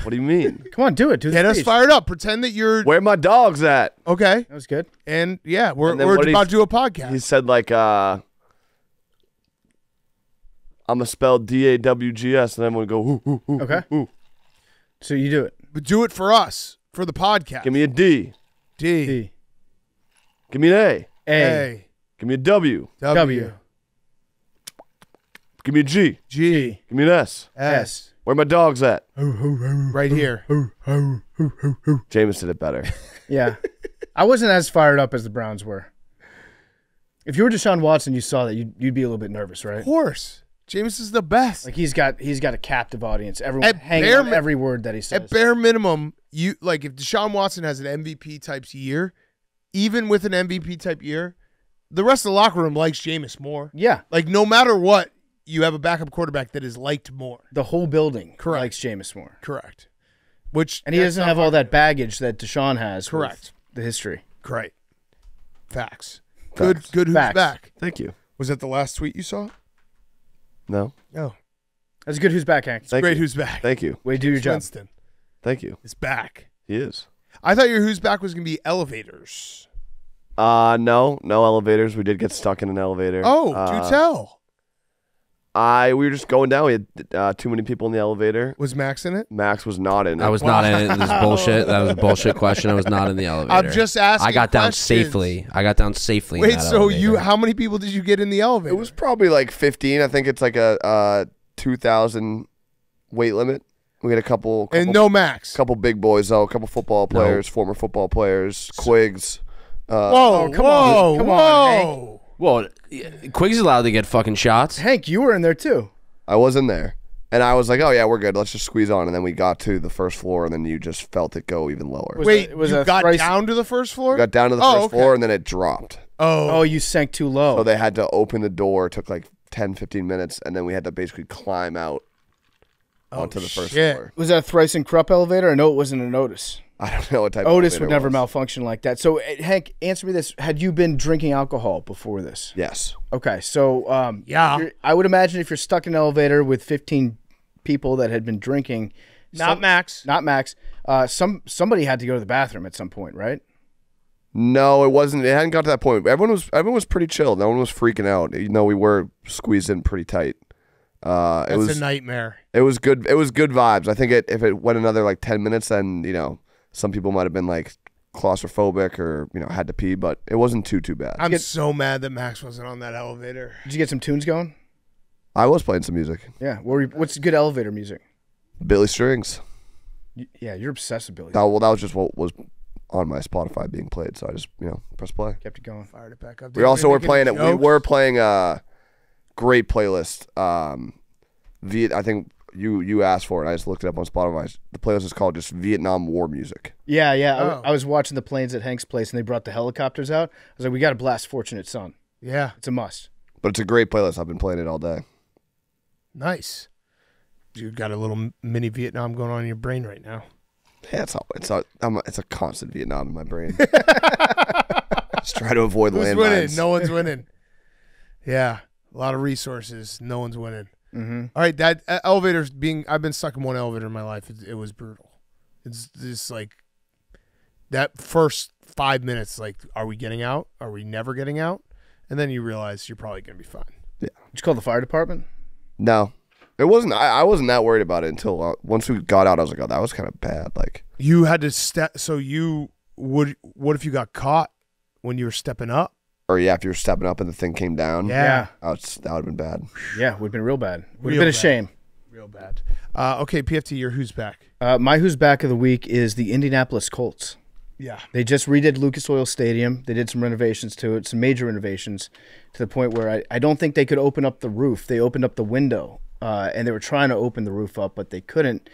What do you mean? Come on, do it. Get us fired up. Pretend that you're... Where my dogs at? Okay. That was good. And, yeah, we're about to do a podcast. He said, like, I'm going to spell DAWGS, and everyone go, ooh. Okay. Ooh. So you do it. But do it for us, for the podcast. Give me a D. D. Give me an A. A. Give me a W. W. Give me a G. G. Give me an S. S. Where my dogs at? Right here. Jameis did it better. Yeah. I wasn't as fired up as the Browns were. If you were Deshaun Watson, you saw that you'd be a little bit nervous, right? Of course. Jameis is the best. Like he's got a captive audience. Everyone hanging on every word that he says. At bare minimum, if Deshaun Watson has an MVP type year, even with an MVP type year, the rest of the locker room likes Jameis more. Yeah. Like no matter what, you have a backup quarterback that is liked more. The whole building likes Jameis more. Correct. And he doesn't have all that baggage that Deshaun has. Correct. With the history. Great. Facts. Good who's back. Thank you. Was that the last tweet you saw? No. Oh. That's a good who's back, Hank. It's great who's back. Thank you. Way to do your job. Winston. Thank you. It's back. He is. I thought your who's back was going to be elevators. No elevators. We did get stuck in an elevator. Oh, do tell. We were just going down. We had too many people in the elevator. Was Max in it? Max was not in it. I was not in it. This is bullshit. That was a bullshit question. I was not in the elevator. I'm just asking. I got down questions. safely. Wait, so how many people did you get in the elevator? It was probably like 15. I think it's like a 2,000 weight limit. We had a couple and no Max. Couple big boys though. A couple football players, former football players, Quiggs. Whoa, come on, Hank. Well, Quiggs is allowed to get fucking shots. Hank, you were in there too. I was in there. And I was like, oh, yeah, we're good. Let's just squeeze on. And then we got to the first floor, and then you just felt it go even lower. Wait, you got down to the first floor? We got down to the first floor, and then it dropped. Oh, you sank too low. So they had to open the door. It took like 10, 15 minutes, and then we had to basically climb out onto the first floor. Was that a Thrice and Krupp elevator? I know it wasn't an Otis. I don't know what type of Otis would never malfunction like that. So, Hank, answer me this. Had you been drinking alcohol before this? Yes. Okay, so yeah. I would imagine if you're stuck in an elevator with 15 people that had been drinking. Not Max. Somebody had to go to the bathroom at some point, right? No, it wasn't. It hadn't got to that point. Everyone was pretty chill. No one was freaking out. You know, we were squeezed in pretty tight. It was a nightmare. It was good. It was good vibes. I think if it went another like 10 minutes, then some people might have been like claustrophobic or had to pee, but it wasn't too bad. I'm so mad that Max wasn't on that elevator. Did you get some tunes going? I was playing some music. Yeah. What's good elevator music? Billy Strings. Yeah, you're obsessed with Billy. That was just what was on my Spotify being played, so I just press play. Kept it going. Fired it back up. We also were playing it. We were playing a great playlist. I think you asked for it. I just looked it up on Spotify. The playlist is called just Vietnam War music. Yeah. Oh. I was watching the planes at Hank's place, and they brought the helicopters out. I was like, we got to blast Fortunate Son. Yeah. It's a must. But it's a great playlist. I've been playing it all day. Nice. You've got a little mini Vietnam going on in your brain right now. Yeah, it's a constant Vietnam in my brain. Just try to avoid Who's landmines. winning? No one's winning. Yeah, a lot of resources. No one's winning. Mm-hmm. All right, that elevator's I've been stuck in one elevator in my life. It was brutal. It's just like that first 5 minutes. Like, are we getting out? Are we never getting out? And then you realize you're probably gonna be fine. Yeah. Did you call the fire department? No, it wasn't. I wasn't that worried about it until once we got out. I was like, oh, that was kind of bad. Like, you had to step. So you would. What if you got caught when you were stepping up? Or yeah, if you were stepping up and the thing came down. Yeah. That would have been bad. Yeah, would have been real bad. Would have been a shame. Real bad. Okay, PFT, your who's back? My who's back of the week is the Indianapolis Colts. Yeah. They just redid Lucas Oil Stadium. They did some renovations to it, some major renovations, to the point where I don't think they could open up the roof. They opened up the window, and they were trying to open the roof up, but they couldn't.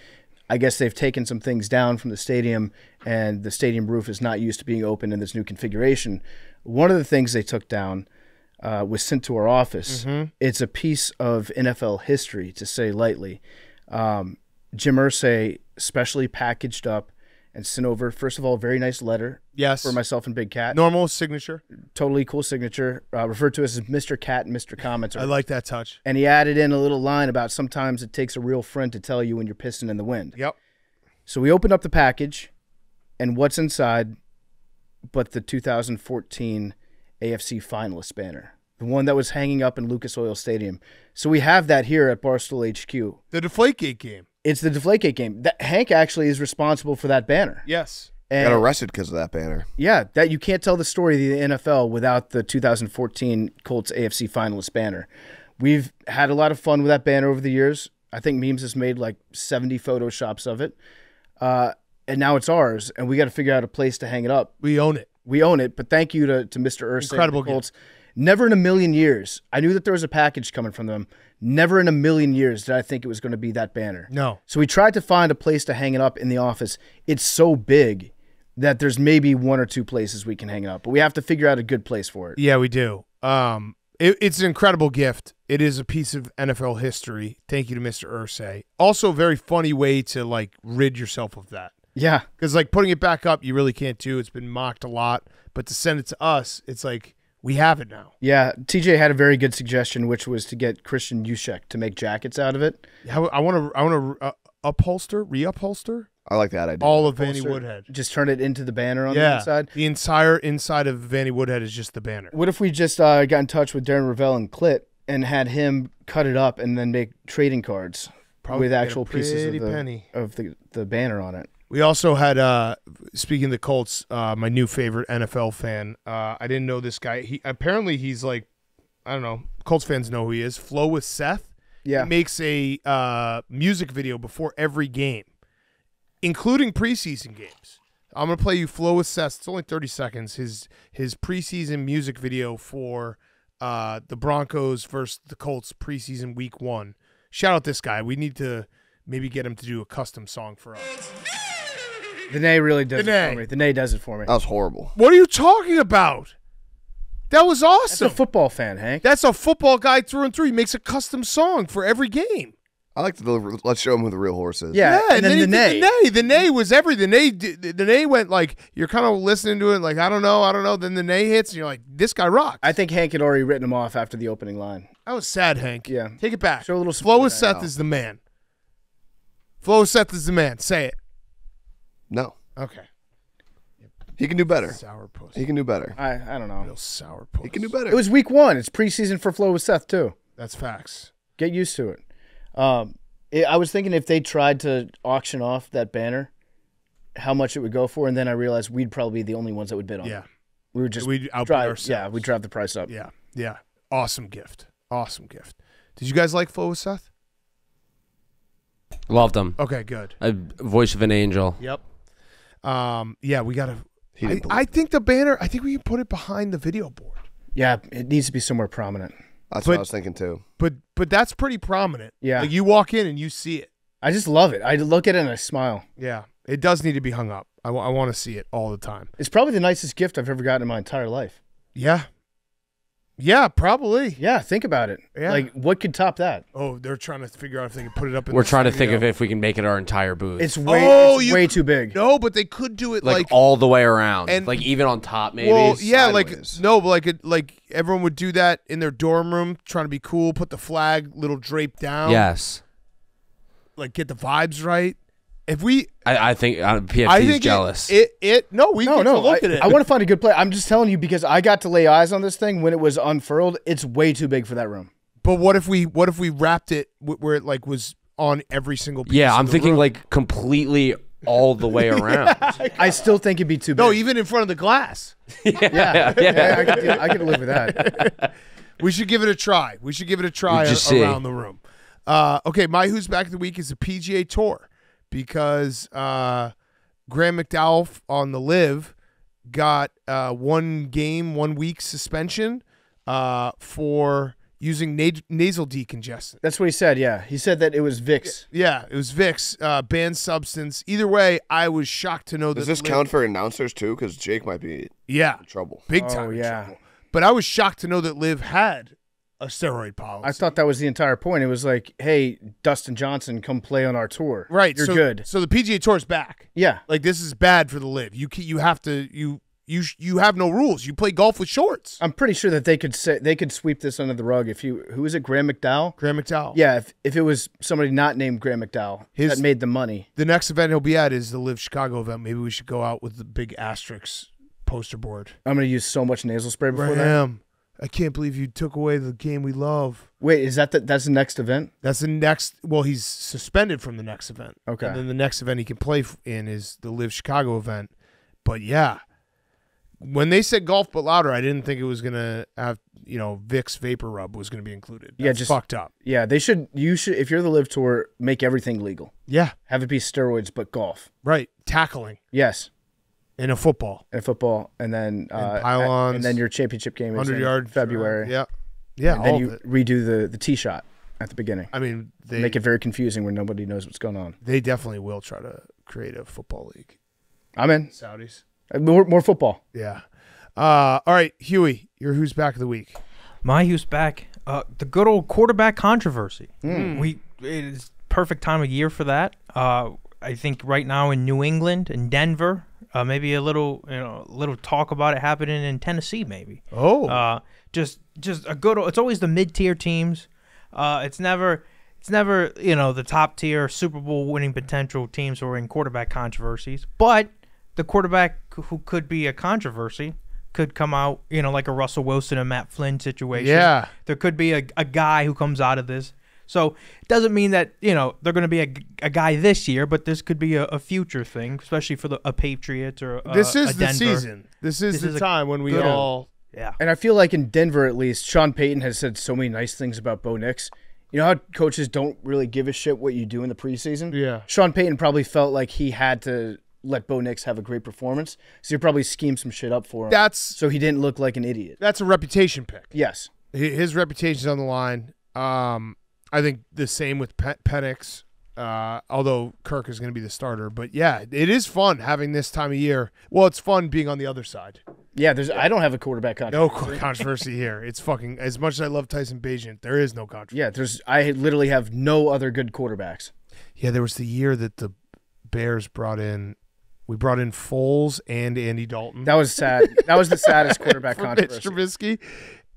I guess they've taken some things down from the stadium, and the stadium roof is not used to being open in this new configuration. One of the things they took down was sent to our office. Mm-hmm. It's a piece of NFL history, to say lightly. Jim Irsay specially packaged up and sent over, first of all, a very nice letter for myself and Big Cat. Normal signature. Totally cool signature. Referred to us as Mr. Cat and Mr. Comments. I like that touch. And he added in a little line about sometimes it takes a real friend to tell you when you're pissing in the wind. Yep. So we opened up the package, and what's inside but the 2014 AFC finalist banner, the one that was hanging up in Lucas Oil Stadium. So we have that here at Barstool HQ. The Deflategate game. It's the Deflategate game. Hank actually is responsible for that banner. Yes. And got arrested because of that banner. Yeah, that you can't tell the story of the NFL without the 2014 Colts AFC finalist banner. We've had a lot of fun with that banner over the years. I think Memes has made like 70 photoshops of it. And now it's ours, and we got to figure out a place to hang it up. We own it. We own it, but thank you to Mr. Irsay. Incredible Colts. Never in a million years. I knew that there was a package coming from them. Never in a million years did I think it was going to be that banner. No. So we tried to find a place to hang it up in the office. It's so big that there's maybe one or two places we can hang it up, but we have to figure out a good place for it. Yeah, we do. It's an incredible gift. It is a piece of NFL history. Thank you to Mr. Irsay. Also, a very funny way to like rid yourself of that. Yeah. Because like putting it back up, you really can't do. It's been mocked a lot. But to send it to us, it's like we have it now. Yeah. TJ had a very good suggestion, which was to get Christian Juszczyk to make jackets out of it. I want to reupholster. I like that idea. All of Vanny Woodhead. Just turn it into the banner on the inside. The entire inside of Vanny Woodhead is just the banner. What if we just got in touch with Darren Ravel and Clit and had him cut it up and then make trading cards with actual pieces of the banner on it? We also had, speaking of the Colts, my new favorite NFL fan. I didn't know this guy. Apparently he's like, I don't know, Colts fans know who he is. Flow with Seth. Yeah. He makes a music video before every game, including preseason games. I'm going to play you Flow with Seth. It's only 30 seconds. His preseason music video for the Broncos versus the Colts preseason week 1. Shout out this guy. We need to maybe get him to do a custom song for us. The Nay really does it for me. The Nay does it for me. That was horrible. What are you talking about? That was awesome. That's a football fan, Hank. That's a football guy through and through. He makes a custom song for every game. I like to let's show him who the real horse is. Yeah, and then the Nay. The Nay was everything. The Nay went like, you're kind of listening to it like, I don't know. Then the Nay hits and you're like, this guy rocks. I think Hank had already written him off after the opening line. That was sad, Hank. Yeah. Take it back. Show a little Flow with Seth is the man. Flow with Seth is the man. Say it. No. Okay. He can do better. Sour pussy. He can do better. I don't know. Real sour pussy. He can do better. It was week 1. It's preseason for Flow with Seth, too. That's facts. Get used to it. I was thinking if they tried to auction off that banner, how much it would go for, and then I realized we'd probably be the only ones that would bid on it. We would just outbid ourselves. Yeah, we'd drive the price up. Yeah. Awesome gift. Did you guys like Flow with Seth? Loved him. Okay, good. A voice of an angel. Yep. Yeah, we got to. I think the banner, I think we can put it behind the video board. Yeah, it needs to be somewhere prominent. That's what I was thinking too. But that's pretty prominent. Yeah. Like you walk in and you see it. I just love it. I look at it and I smile. Yeah. It does need to be hung up. I want to see it all the time. It's probably the nicest gift I've ever gotten in my entire life. Yeah. Yeah, probably. Yeah, think about it. Yeah. Like, what could top that? Oh, they're trying to figure out if they can put it up in We're the trying to think studio. of if we can make it our entire booth. It's way too big. No, but they could do it like all the way around, and like even on top, maybe. Well, yeah, sideways. like everyone would do that in their dorm room, trying to be cool, put the flag little draped down. Yes. Like get the vibes right. If we, I think PFT's jealous. We get to look at it. I want to find a good play. I'm just telling you because I got to lay eyes on this thing when it was unfurled. It's way too big for that room. But what if we wrapped it where it like was on every single piece? Yeah, I'm of the thinking room? like completely all the way around. I still think it'd be too big. No, even in front of the glass. Yeah, I could live with that. We should give it a try. Around the room. Okay, my Who's Back of the Week is the PGA Tour because Graham McDowell on the Live got 1 week suspension for using nasal decongestant. That's what he said, yeah. He said that it was Vicks. Yeah, it was Vicks, banned substance. Either way, I was shocked to know that. Does this count for announcers too? Because Jake might be in trouble. Big time in yeah. trouble. But I was shocked to know that Liv had a steroid policy. I thought that was the entire point. It was like, hey, Dustin Johnson, come play on our tour. Right. You're good. So the PGA Tour's back. Yeah. Like this is bad for the Liv. You have to you have no rules. You play golf with shorts. I'm pretty sure that they could sweep this under the rug who is it, Graham McDowell? Graham McDowell. Yeah, if it was somebody not named Graham McDowell that made the money. The next event he'll be at is the Live Chicago event. Maybe we should go out with the big asterisk poster board. I'm going to use so much nasal spray before that. I can't believe you took away the game we love. Wait, is that's the next event? That's the next. Well, he's suspended from the next event. Okay. And then the next event he can play in is the Live Chicago event. But yeah, when they said golf but louder, I didn't think it was gonna have Vicks Vapor Rub was gonna be included. That's just fucked up. Yeah, they should. You should if you're the Live Tour, make everything legal. Yeah. Have it be steroids but golf. Right. Tackling. Yes. In a football, and then pylons, and then your championship game is 100-yard February. Yeah. And then you redo the tee shot at the beginning. I mean, they make it very confusing where nobody knows what's going on. They definitely will try to create a football league. I'm in. Saudis. More football. Yeah. All right, Huey, your Who's Back of the Week. My Who's Back, the good old quarterback controversy. It is perfect time of year for that. I think right now in New England and Denver, maybe a little talk about it happening in Tennessee, maybe. Oh, just a good. It's always the mid-tier teams. It's never the top tier Super Bowl winning potential teams who are in quarterback controversies. But the quarterback who could be a controversy could come out, like a Russell Wilson and Matt Flynn situation. Yeah, there could be a guy who comes out of this. So it doesn't mean that they're going to be a guy this year, but this could be a future thing, especially for a Patriots or this is a the Denver. Season. This is the time when we all. Yeah. And I feel like in Denver, at least, Sean Payton has said so many nice things about Bo Nix. You know how coaches don't really give a shit what you do in the preseason? Yeah. Sean Payton probably felt like he had to let Bo Nix have a great performance, so he probably schemed some shit up for him. So he didn't look like an idiot. That's a reputation pick. Yes. His reputation's on the line. I think the same with Penix, although Kirk is going to be the starter. But, yeah, it is fun having this time of year. Well, it's fun being on the other side. Yeah, I don't have a quarterback controversy. No controversy here. It's fucking, as much as I love Tyson Bagent, there is no controversy. Yeah, I literally have no other good quarterbacks. Yeah, there was the year that the Bears brought in Foles and Andy Dalton. That was sad. That was the saddest quarterback controversy. Mitch Trubisky.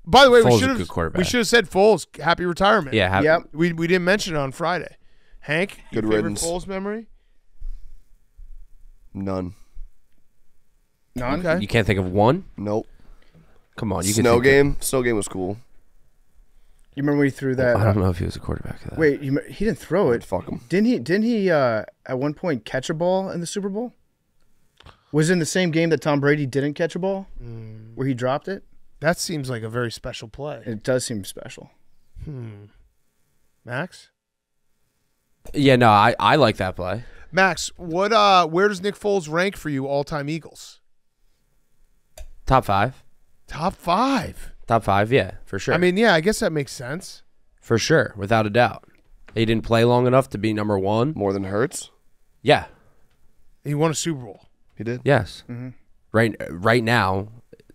By the way, we should have said Foles, happy retirement. Yeah, yep. We didn't mention it on Friday. Hank, good your favorite riddance. Foles memory? None. Okay. You can't think of one? Nope. Come on, Snow game. Snow game was cool. You remember when he threw that? I don't know if he was a quarterback of that. Wait, he didn't throw it. Fuck him. Didn't he at one point catch a ball in the Super Bowl? Was it in the same game that Tom Brady didn't catch a ball, where he dropped it? That seems like a very special play. It does seem special. Max? Yeah, no, I like that play. Max, where does Nick Foles rank for you all-time Eagles? Top 5. Top 5? Top 5, yeah, for sure. I mean, yeah, I guess that makes sense. For sure, without a doubt. He didn't play long enough to be number 1. More than Hurts? Yeah. He won a Super Bowl. He did? Yes. Mm-hmm. Right now,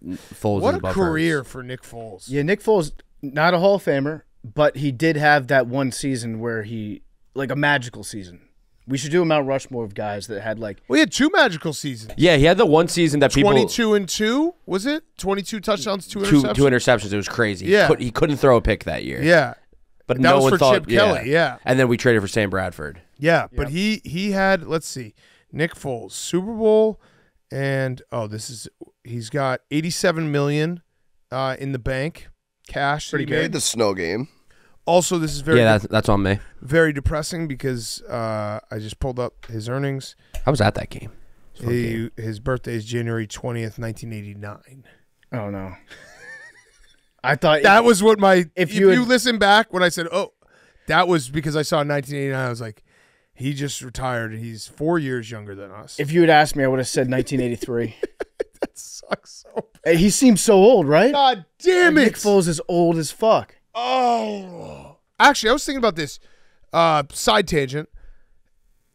Foles. What is above a career hers. for Nick Foles. Yeah, Nick Foles, not a Hall of Famer, but he did have that one season where he, like a magical season. We should do a Mount Rushmore of guys that had like. We had 2 magical seasons. Yeah, he had the one season that 22-2, was it? 22 touchdowns, 2 interceptions. 2 interceptions. It was crazy. Yeah. He couldn't throw a pick that year. Yeah. But that no was one for thought, Chip Kelly, yeah. And then we traded for Sam Bradford. Yeah, but he had, let's see, Nick Foles, Super Bowl, and he's got $87 million in the bank, cash. Pretty good. The snow game. Also, this is very that's on me. Very depressing because I just pulled up his earnings. I was at that game. His birthday is January 20th, 1989. Oh no. I thought that was what my. If you listen back when I said, "Oh," that was because I saw 1989. I was like, he just retired. He's 4 years younger than us. If you had asked me, I would have said 1983. That sucks so bad. He seems so old, right? God damn it! Nick Foles is old as fuck. Oh, actually, I was thinking about this. Side tangent.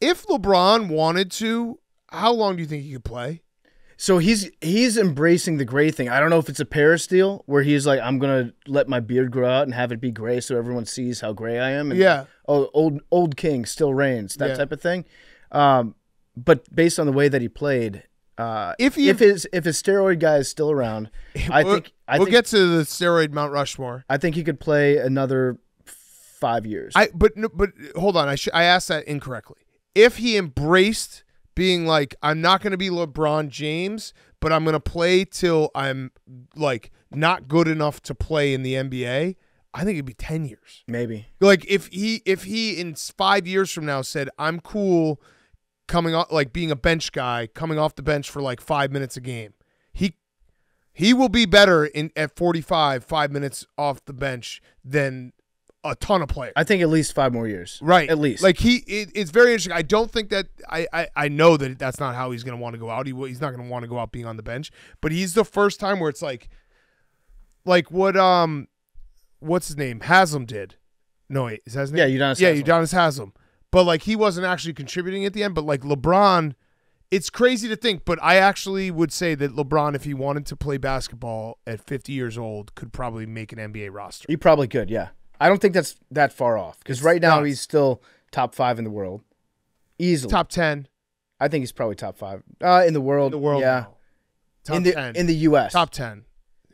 If LeBron wanted to, how long do you think he could play? So he's embracing the gray thing. I don't know if it's a Paris deal where he's like, I'm gonna let my beard grow out and have it be gray so everyone sees how gray I am. And, yeah. Oh, old king still reigns. That type of thing. But based on the way that he played, if his steroid guy is still around, we'll get to the steroid Mt Rushmore. I think he could play another 5 years. But hold on, I asked that incorrectly. If he embraced being like, I'm not going to be LeBron James, but I'm going to play till I'm like not good enough to play in the NBA, I think it'd be 10 years. Maybe. Like if he in 5 years from now said, I'm cool coming off, like being a bench guy, coming off the bench for like 5 minutes a game, he will be better at 5 minutes off the bench than a ton of players. I think at least 5 more years. Right. At least. Like it's very interesting. I don't think that I know that that's not how he's going to want to go out. He's not going to want to go out being on the bench, but he's the first time where it's like what what's his name? Haslam did. No, wait, is that his name? Yeah, Udonis Haslem. Yeah, Udonis Haslem. But like he wasn't actually contributing at the end, but like LeBron, it's crazy to think, but I actually would say that LeBron, if he wanted to play basketball at 50 years old, could probably make an NBA roster. He probably could, yeah. I don't think that's that far off because right now he's still top 5 in the world, easily. Top 10. I think he's probably top 5 in the world. In the world, yeah. no. Top 10 in the U.S. Top 10.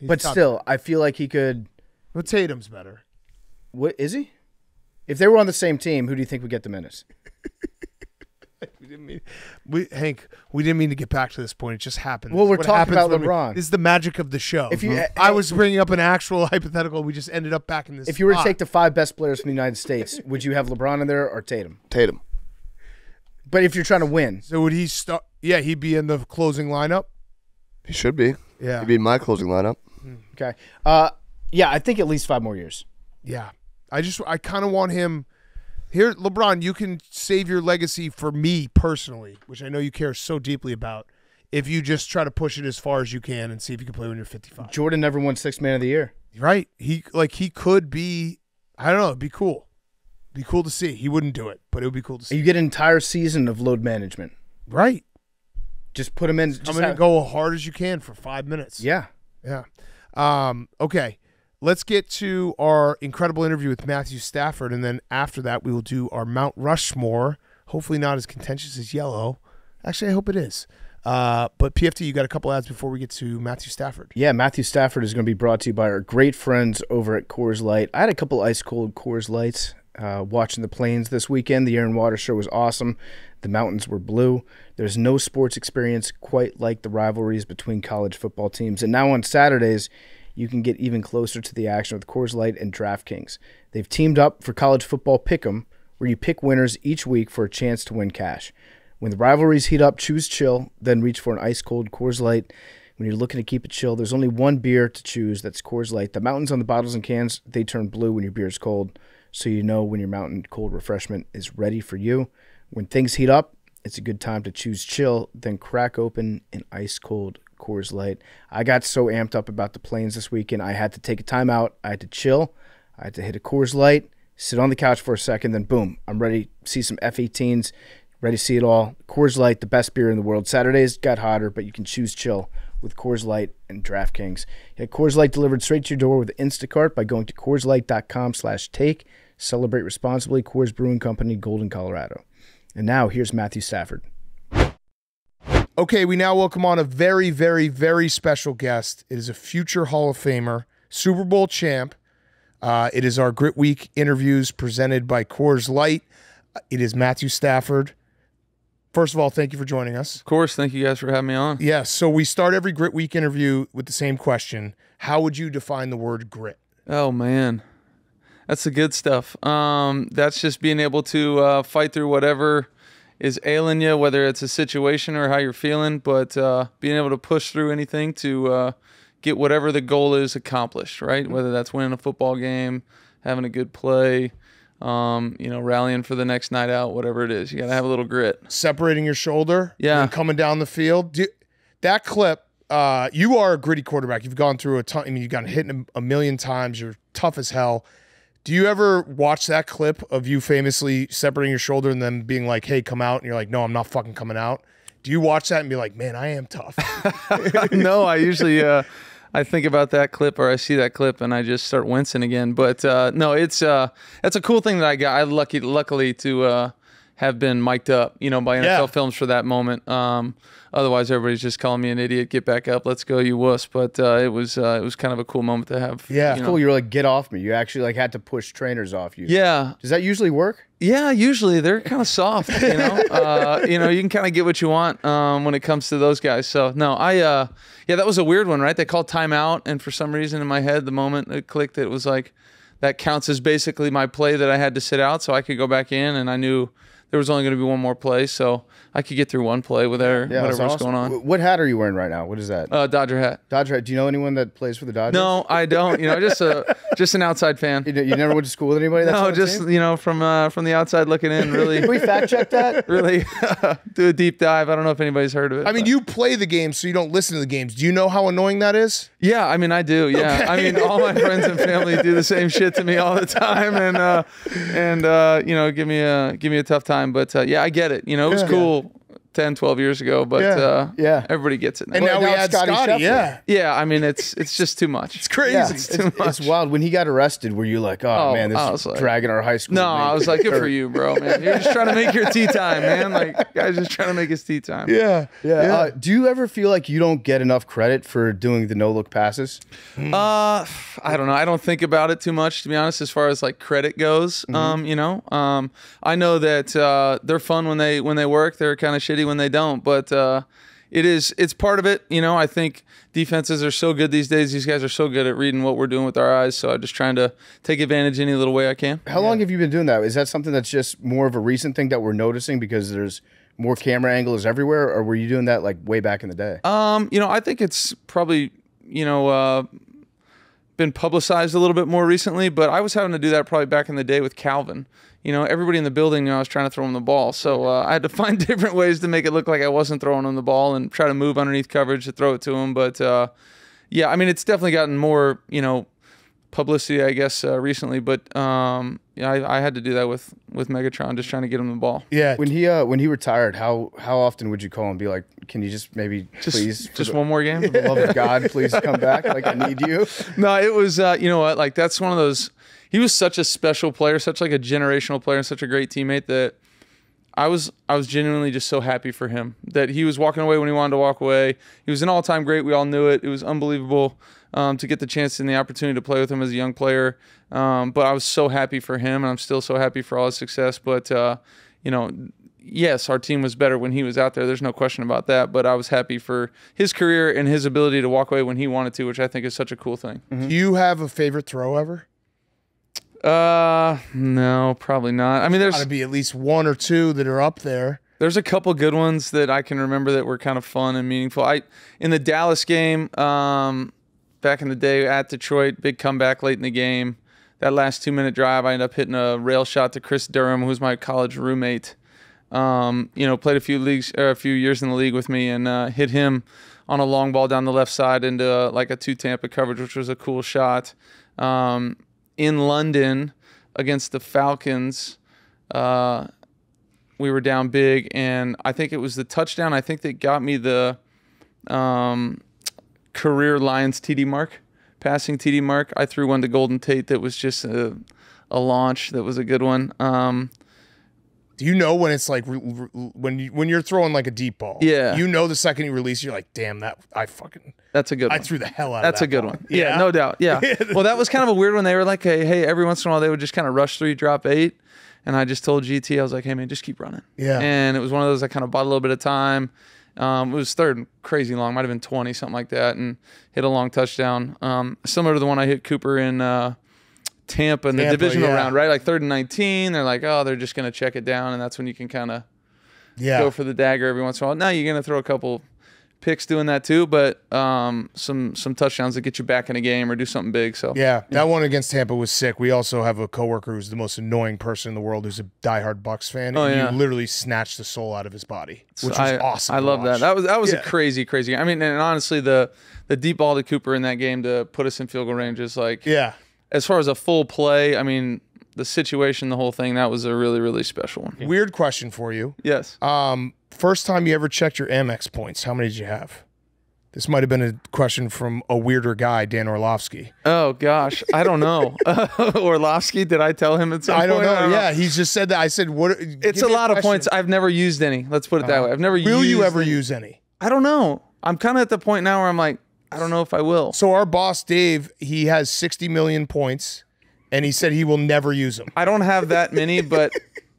But still, 10. I feel like he could. But Tatum's better. What is he? If they were on the same team, who do you think would get the minutes? Hank, we didn't mean to get back to this point. It just happened. Well, we're talking about LeBron. This is the magic of the show. I was bringing up an actual hypothetical. We just ended up back in this. If you were to take the 5 best players from the United States, would you have LeBron in there or Tatum? Tatum. But if you're trying to win. So would he start? Yeah, he'd be in the closing lineup. He should be. Yeah. He'd be in my closing lineup. Okay. Yeah, I think at least 5 more years. Yeah. I kind of want him. Here, LeBron, you can save your legacy for me personally, which I know you care so deeply about, if you just try to push it as far as you can and see if you can play when you're 55. Jordan never won 6th Man of the Year. Right. He could be, I don't know, it'd be cool. Be cool to see. He wouldn't do it, but it would be cool to see. You get an entire season of load management. Right. Just put him in. Come in and go as hard as you can for 5 minutes. Yeah. Yeah. Okay. Let's get to our incredible interview with Matthew Stafford, and then after that, we will do our Mt Rushmore. Hopefully not as contentious as yellow. Actually, I hope it is. But PFT, you got a couple ads before we get to Matthew Stafford. Yeah, Matthew Stafford is going to be brought to you by our great friends over at Coors Light. I had a couple ice-cold Coors Lights watching the Plains this weekend. The Air and Water Show was awesome. The mountains were blue. There's no sports experience quite like the rivalries between college football teams. And now on Saturdays, you can get even closer to the action with Coors Light and DraftKings. They've teamed up for college football pick'em, where you pick winners each week for a chance to win cash. When the rivalries heat up, choose chill, then reach for an ice-cold Coors Light. When you're looking to keep it chill, there's only one beer to choose. That's Coors Light. The mountains on the bottles and cans, they turn blue when your beer is cold, so you know when your mountain cold refreshment is ready for you. When things heat up, it's a good time to choose chill, then crack open an ice-cold Coors Light. I got so amped up about the Plains this weekend, I had to take a time out. I had to chill. I had to hit a Coors Light, sit on the couch for a second, then boom, I'm ready to see some F-18s, ready to see it all. Coors Light, the best beer in the world. Saturdays got hotter, but you can choose chill with Coors Light and DraftKings. Get Coors Light delivered straight to your door with Instacart by going to CoorsLight.com/take. Celebrate responsibly. Coors Brewing Company, Golden, Colorado. And now here's Matthew Stafford. Okay, we now welcome on a very, very, very special guest. It is a future Hall of Famer, Super Bowl champ. It is our Grit Week interviews presented by Coors Light. It is Matthew Stafford. First of all, thank you for joining us. Of course. Thank you guys for having me on. Yes, so we start every Grit Week interview with the same question. How would you define the word grit? Oh, man. That's the good stuff. That's just being able to fight through whatever is ailing you, whether it's a situation or how you're feeling, but being able to push through anything to get whatever the goal is accomplished, right? Whether that's winning a football game, having a good play, rallying for the next night out, whatever it is. You got to have a little grit. Separating your shoulder, yeah, and coming down the field. That clip, you are a gritty quarterback. You've gone through a ton. I mean, you've gotten hit a million times. You're tough as hell. Do you ever watch that clip of you famously separating your shoulder and then being like, hey, come out? And you're like, no, I'm not fucking coming out. Do you watch that and be like, man, I am tough? No, I usually I think about that clip or I see that clip and I just start wincing again. But no, that's a cool thing that I got. I luckily to have been mic'd up, by NFL Films for that moment. Otherwise, everybody's just calling me an idiot. Get back up. Let's go, you wuss. But it was kind of a cool moment to have. Yeah, cool. You were like, get off me. You actually had to push trainers off you. Yeah. Does that usually work? Yeah, usually they're kind of soft. You can kind of get what you want when it comes to those guys. So no, that was a weird one, right? They called timeout, and for some reason in my head, the moment it clicked, it was like that counts as basically my play that I had to sit out, so I could go back in, and I knew there was only going to be one more play, so I could get through one play with whatever was going on. What hat are you wearing right now? What is that? Dodger hat. Dodger hat. Do you know anyone that plays for the Dodgers? No, I don't. Just an outside fan. You never went to school with anybody? That's no, just from the outside looking in. Really. Can we fact check that? Really do a deep dive. I don't know if anybody's heard of it. I mean, you play the games, so you don't listen to the games. Do you know how annoying that is? Yeah, I mean, I do. Yeah, okay. I mean, all my friends and family do the same shit to me all the time, and give me a tough time. But I get it. It was cool 10, 12 years ago, but everybody gets it now. And now we had Scotty. Yeah. I mean, it's just too much. It's crazy. Yeah, it's too much. It's wild. When he got arrested, were you like, oh man, this is dragging our high school? No, I was like, good for you, bro, man. You're just trying to make your tea time, man. Like, guy's just trying to make his tea time. Yeah. Do you ever feel like you don't get enough credit for doing the no-look passes? I don't know. I don't think about it too much, to be honest, as far as like credit goes. I know that they're fun when they work. They're kind of shitty when they don't, but it's part of it. I think defenses are so good these days. These guys are so good at reading what we're doing with our eyes. So I'm just trying to take advantage any little way I can. How long have you been doing that? Is that something that's just more of a recent thing that we're noticing because there's more camera angles everywhere, or were you doing that like way back in the day? I think it's probably, been publicized a little bit more recently, but I was having to do that probably back in the day with Calvin. Everybody in the building knew I was trying to throw him the ball. So I had to find different ways to make it look like I wasn't throwing him the ball and try to move underneath coverage to throw it to him. But, I mean, it's definitely gotten more, publicity, I guess, recently. But, I had to do that with Megatron, just trying to get him the ball. Yeah. When he retired, how often would you call and be like, can you just maybe please just one more game? For the love of God, please come back. Like, I need you. No, it was you know what? Like, that's one of those. He was such a special player, such like a generational player, and such a great teammate that I was genuinely just so happy for him that he was walking away when he wanted to walk away. He was an all-time great. We all knew it. It was unbelievable to get the chance and the opportunity to play with him as a young player. But I was so happy for him, and I'm still so happy for all his success. But yes, our team was better when he was out there. There's no question about that. But I was happy for his career and his ability to walk away when he wanted to, which I think is such a cool thing. Mm-hmm. Do you have a favorite throw ever? No, probably not. I mean, there's got to be at least one or two that are up there. There's a couple good ones that I can remember that were kind of fun and meaningful. In the Dallas game, back in the day at Detroit, big comeback late in the game. That last 2-minute drive, I ended up hitting a rail shot to Chris Durham, who was my college roommate. Played a few years in the league with me, and hit him on a long ball down the left side into like a 2 Tampa coverage, which was a cool shot. In London against the Falcons, we were down big, and I think it was the touchdown. I think that got me the career Lions TD mark, passing TD mark. I threw one to Golden Tate that was just a launch. That was a good one. Do you know when it's like when you're throwing like a deep ball? Yeah. You know the second you release, you're like, damn, that's a good one. I threw the hell out That's of that a good ball. one. Yeah, no doubt. Yeah. Well, that was kind of a weird one. They were like, hey, every once in a while they would just kind of rush 3, drop 8. And I just told GT, I was like, hey, man, just keep running. Yeah. And it was one of those I kind of bought a little bit of time. It was third and crazy long. Might have been 20, something like that, and hit a long touchdown. Similar to the one I hit Cooper in Tampa in the divisional round, right? Like 3rd and 19. They're like, oh, they're just going to check it down, and that's when you can kind of go for the dagger every once in a while. Now you're going to throw a couple picks doing that too, but some touchdowns that get you back in a game or do something big. So that one against Tampa was sick. We also have a coworker who's the most annoying person in the world, who's a diehard Bucks fan. Oh, and you literally snatched the soul out of his body, which was awesome. I love that. That was a crazy. I mean, and honestly, the deep ball to Cooper in that game to put us in field goal range is like, as far as a full play, I mean, the situation, the whole thing, that was a really, really special one. Weird question for you. Yes. First time you ever checked your Amex points, how many did you have? This might have been a question from a weirder guy, Dan Orlovsky. Oh, gosh. I don't know. Orlovsky, did I tell him at some point? I don't know. Yeah, he just said that. I said, "What?" It's a lot of points. I've never used any. Let's put it that way. I've never used any. Will you ever use any? I don't know. I'm kind of at the point now where I'm like, I don't know if I will. So our boss, Dave, he has 60 million points, and he said he will never use them. I don't have that many, but...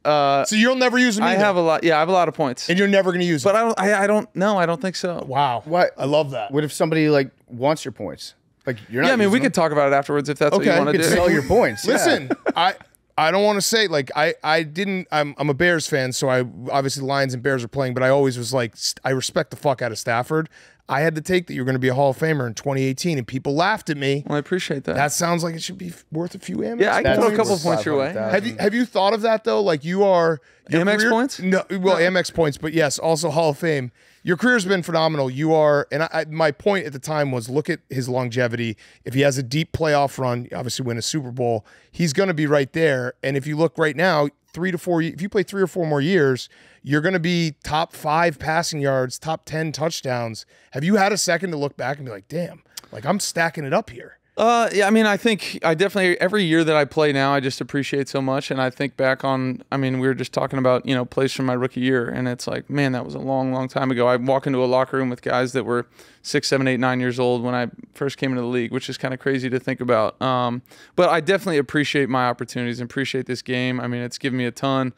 so you'll never use them either? I have a lot. Yeah, I have a lot of points. And you're never going to use them? But I don't know. I don't think so. Wow. What? I love that. What if somebody like wants your points? Like you're not. Yeah, I mean, we them. could talk about it afterwards if that's what you want to do. Sell your points. Listen, I don't want to say, like, I didn't, I'm a Bears fan, so obviously the Lions and Bears are playing, but I always was like, I respect the fuck out of Stafford. I had to take that you're going to be a Hall of Famer in 2018, and people laughed at me. Well, I appreciate that. That sounds like it should be worth a few Amex. Yeah, I can throw a couple points your way. Have you thought of that, though? Like, you are... Amex points? No, well, Amex points, but yes, also Hall of Fame. Your career's been phenomenal. You are, and my point at the time was, look at his longevity. If he has a deep playoff run, obviously win a Super Bowl, he's going to be right there. And if you look right now, 3 to 4, if you play 3 or 4 more years, you're going to be top 5 passing yards, top 10 touchdowns. Have you had a second to look back and be like, damn, like I'm stacking it up here? Yeah, I mean, I think I definitely, every year that I play now, I just appreciate so much. And I think back on, I mean, we were just talking about, plays from my rookie year. And it's like, man, that was a long, long time ago. I walk into a locker room with guys that were 6, 7, 8, 9 years old when I first came into the league, which is kind of crazy to think about. But I definitely appreciate my opportunities and appreciate this game. I mean, it's given me a ton.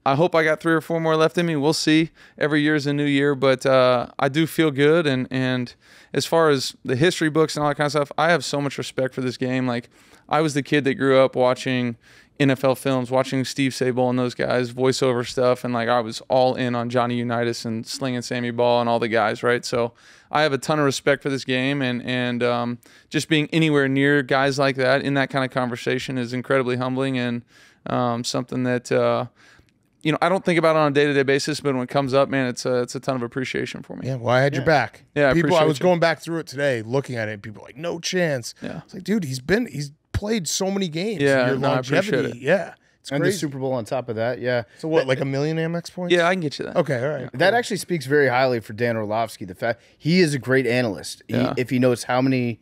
I hope I got 3 or 4 more left in me. We'll see. Every year is a new year, but I do feel good. And as far as the history books and all that kind of stuff, I have so much respect for this game. Like, I was the kid that grew up watching NFL films, watching Steve Sabol and those guys, voiceover stuff, and like I was all in on Johnny Unitas and Sling and Sammy Ball and all the guys, right? So I have a ton of respect for this game, and just being anywhere near guys like that in that kind of conversation is incredibly humbling and something that I don't think about it on a day-to-day basis, but when it comes up, man, it's a ton of appreciation for me. Yeah, well, I had your back. Yeah, I was going back through it today, looking at it, and people were like, no chance. Yeah. It's like, dude, he's played so many games. Yeah, your longevity. I appreciate it. Yeah. It's and crazy. the Super Bowl on top of that, yeah. So what, like 1 million Amex points? Yeah, I can get you that. Okay, all right. Cool. That actually speaks very highly for Dan Orlovsky. The fact he is a great analyst. If he knows how many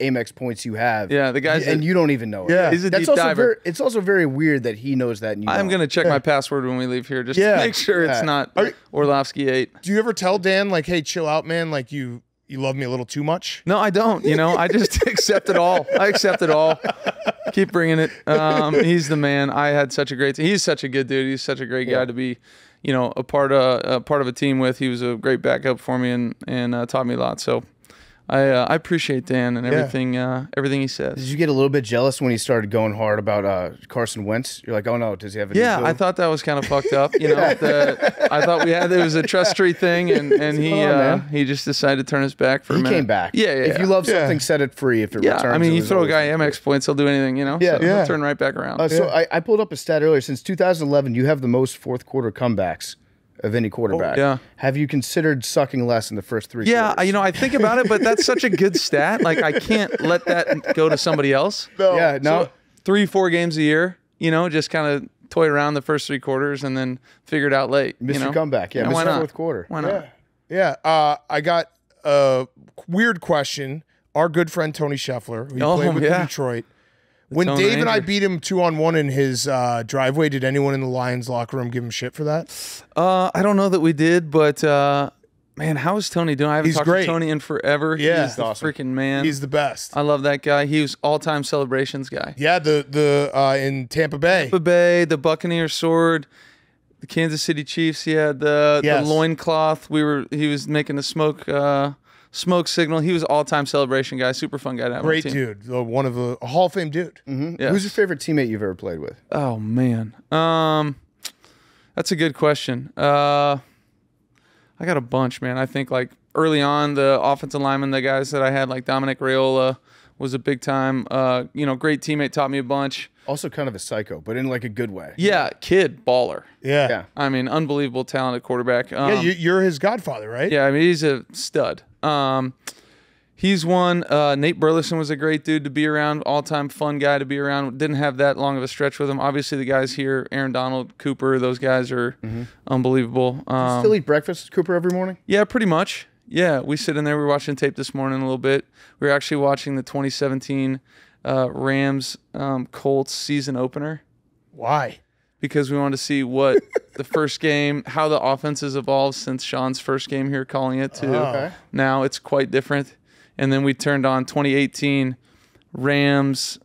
Amex points you have. Yeah, the guys and you don't even know it. Yeah, he's a deep diver. It's also very weird that he knows that. And you I'm going to check my password when we leave here just to make sure it's not Orlovsky 8. Do you ever tell Dan, like, hey, chill out, man, like you love me a little too much? No, I don't. I just accept it all. I accept it all. Keep bringing it. He's the man. I had such a great he's such a good dude. He's such a great guy to be, a part of a team with. He was a great backup for me and taught me a lot. So I appreciate Dan and everything he says. Did you get a little bit jealous when he started going hard about Carson Wentz? You're like, oh no, does he have a Yeah, I thought that was kind of fucked up. I thought it was a trust tree thing, and he just decided to turn his back for a minute. He came back. Yeah. If you love something, set it free. If it returns, I mean, you throw a guy Amex points, he'll do anything. So he'll turn right back around. So I pulled up a stat earlier. Since 2011, you have the most fourth quarter comebacks of any quarterback. Oh, yeah. Have you considered sucking less in the first 3 quarters? Yeah, I think about it, but that's such a good stat. Like, I can't let that go to somebody else. No. Yeah, no. So 3-4 games a year, just kind of toy around the first 3 quarters and then figure it out late. Mr. Comeback. Yeah, why Mr. not? Fourth quarter. Why not? Yeah. I got a weird question. Our good friend Tony Scheffler, who played with Detroit. When Dave and I beat him 2-on-1 in his driveway, did anyone in the Lions locker room give him shit for that? I don't know that we did, but man, how is Tony doing? I haven't talked to Tony in forever. Yeah, he's awesome. Freaking man. He's the best. I love that guy. He was all-time celebrations guy. Yeah, the in Tampa Bay. Tampa Bay, the Buccaneer sword, the Kansas City Chiefs. He had the loincloth. He was making the smoke signal. He was all-time celebration guy. Super fun guy to have. Great dude. One of a Hall of Fame dude. Mm-hmm. Yes. Who's your favorite teammate you've ever played with? Oh man, that's a good question. I got a bunch, man. I think like early on, the offensive linemen, the guys that I had, like Dominic Raiola was a big time, great teammate, taught me a bunch. Also kind of a psycho, but in like a good way. Yeah, kid, baller. Yeah. I mean, unbelievable talented quarterback. You're his godfather, right? Yeah, I mean, he's a stud. He's one. Nate Burleson was a great dude to be around, all-time fun guy to be around. Didn't have that long of a stretch with him. Obviously, the guys here, Aaron Donald, Cooper, those guys are unbelievable. Do you still eat breakfast with Cooper every morning? Yeah, pretty much. Yeah, we sit in there. We were watching tape this morning a little bit. We were actually watching the 2017 Rams Colts season opener. Why? Because we wanted to see what the first game, how the offense has evolved since Sean's first game here calling it to now. It's quite different. And then we turned on 2018 Rams,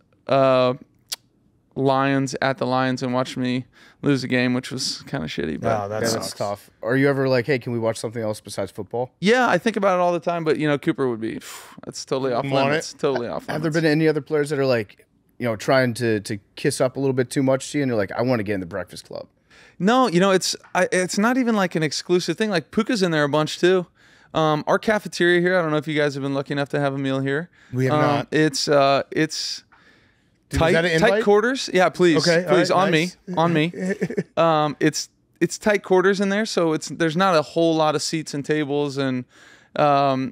Lions at the Lions and watched me lose a game, which was kind of shitty. But that's tough. Are you ever like, hey, can we watch something else besides football? Yeah, I think about it all the time. But, Cooper would be, that's totally off limits. Totally off limits. Have there been any other players that are like, trying to kiss up a little bit too much to you and you're like, I want to get in the Breakfast Club? No, it's not even like an exclusive thing. Like Puka's in there a bunch too. Our cafeteria here, I don't know if you guys have been lucky enough to have a meal here. We have not. It's Dude, tight quarters. Yeah, please. Okay, please, right, on me. It's tight quarters in there, so there's not a whole lot of seats and tables, and we're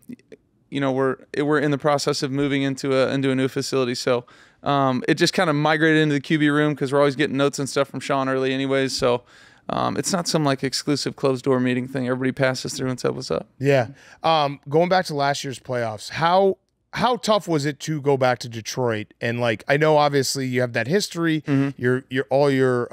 in the process of moving into a new facility. So it just kind of migrated into the QB room because we're always getting notes and stuff from Sean early anyways. So it's not some like exclusive closed door meeting thing. Everybody passes through and says what's up. Yeah. Going back to last year's playoffs, how tough was it to go back to Detroit? And like, I know obviously you have that history. Mm-hmm. All your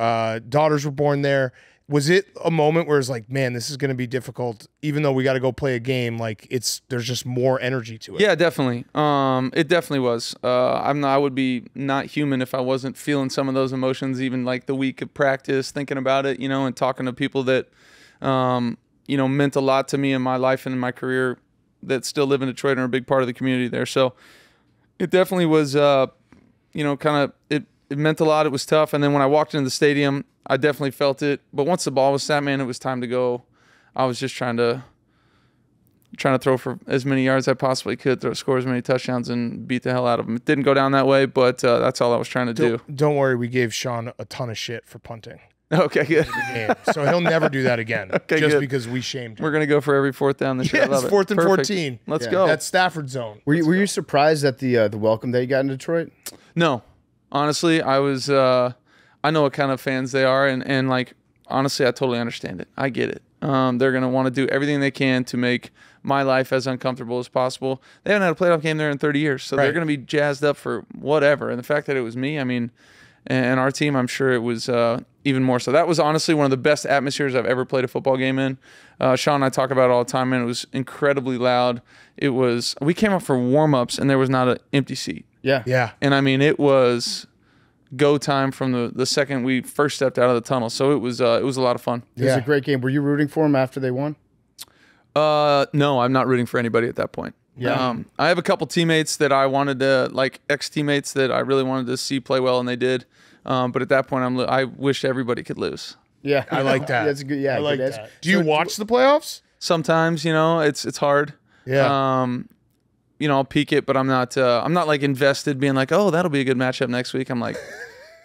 daughters were born there. Was it a moment where it's like, man, this is going to be difficult, even though we got to go play a game? Like there's just more energy to it. Yeah, definitely. It definitely was. I would be not human if I wasn't feeling some of those emotions, even like the week of practice, thinking about it, and talking to people that, meant a lot to me in my life and in my career that still live in Detroit and are a big part of the community there. So it definitely was, it meant a lot. It was tough. And then when I walked into the stadium, I definitely felt it. But once the ball was set, man, it was time to go. I was just trying to throw for as many yards as I possibly could, score as many touchdowns, and beat the hell out of them. It didn't go down that way, but that's all I was trying to do. Don't worry, we gave Sean a ton of shit for punting. Okay, good. So he'll never do that again. Okay, just good. Because we shamed him. We're gonna go for every fourth down this year. It's 4th and 14. Let's go. That's Stafford zone. Were you surprised at the welcome that you got in Detroit? No, honestly, I was. I know what kind of fans they are, and like honestly, I totally understand it. I get it. They're gonna want to do everything they can to make my life as uncomfortable as possible. They haven't had a playoff game there in 30 years, so they're gonna be jazzed up for whatever. And the fact that it was me, I mean, and our team, I'm sure it was even more so. That was honestly one of the best atmospheres I've ever played a football game in. Sean and I talk about it all the time, and it was incredibly loud. We came up for warm-ups, and there was not an empty seat. Yeah. And I mean, it was go time from the second we first stepped out of the tunnel. So it was a lot of fun. It was a great game. Were you rooting for them after they won? No, I'm not rooting for anybody at that point. Yeah. I have a couple teammates that I wanted to, like ex-teammates that I really wanted to see play well, and they did. But at that point, I wish everybody could lose. Yeah, I like that. That's good. Yeah, I like that. Do you watch the playoffs? Sometimes, it's hard. Yeah. I'll peek it, but I'm not like invested, being like, oh, that'll be a good matchup next week. I'm like,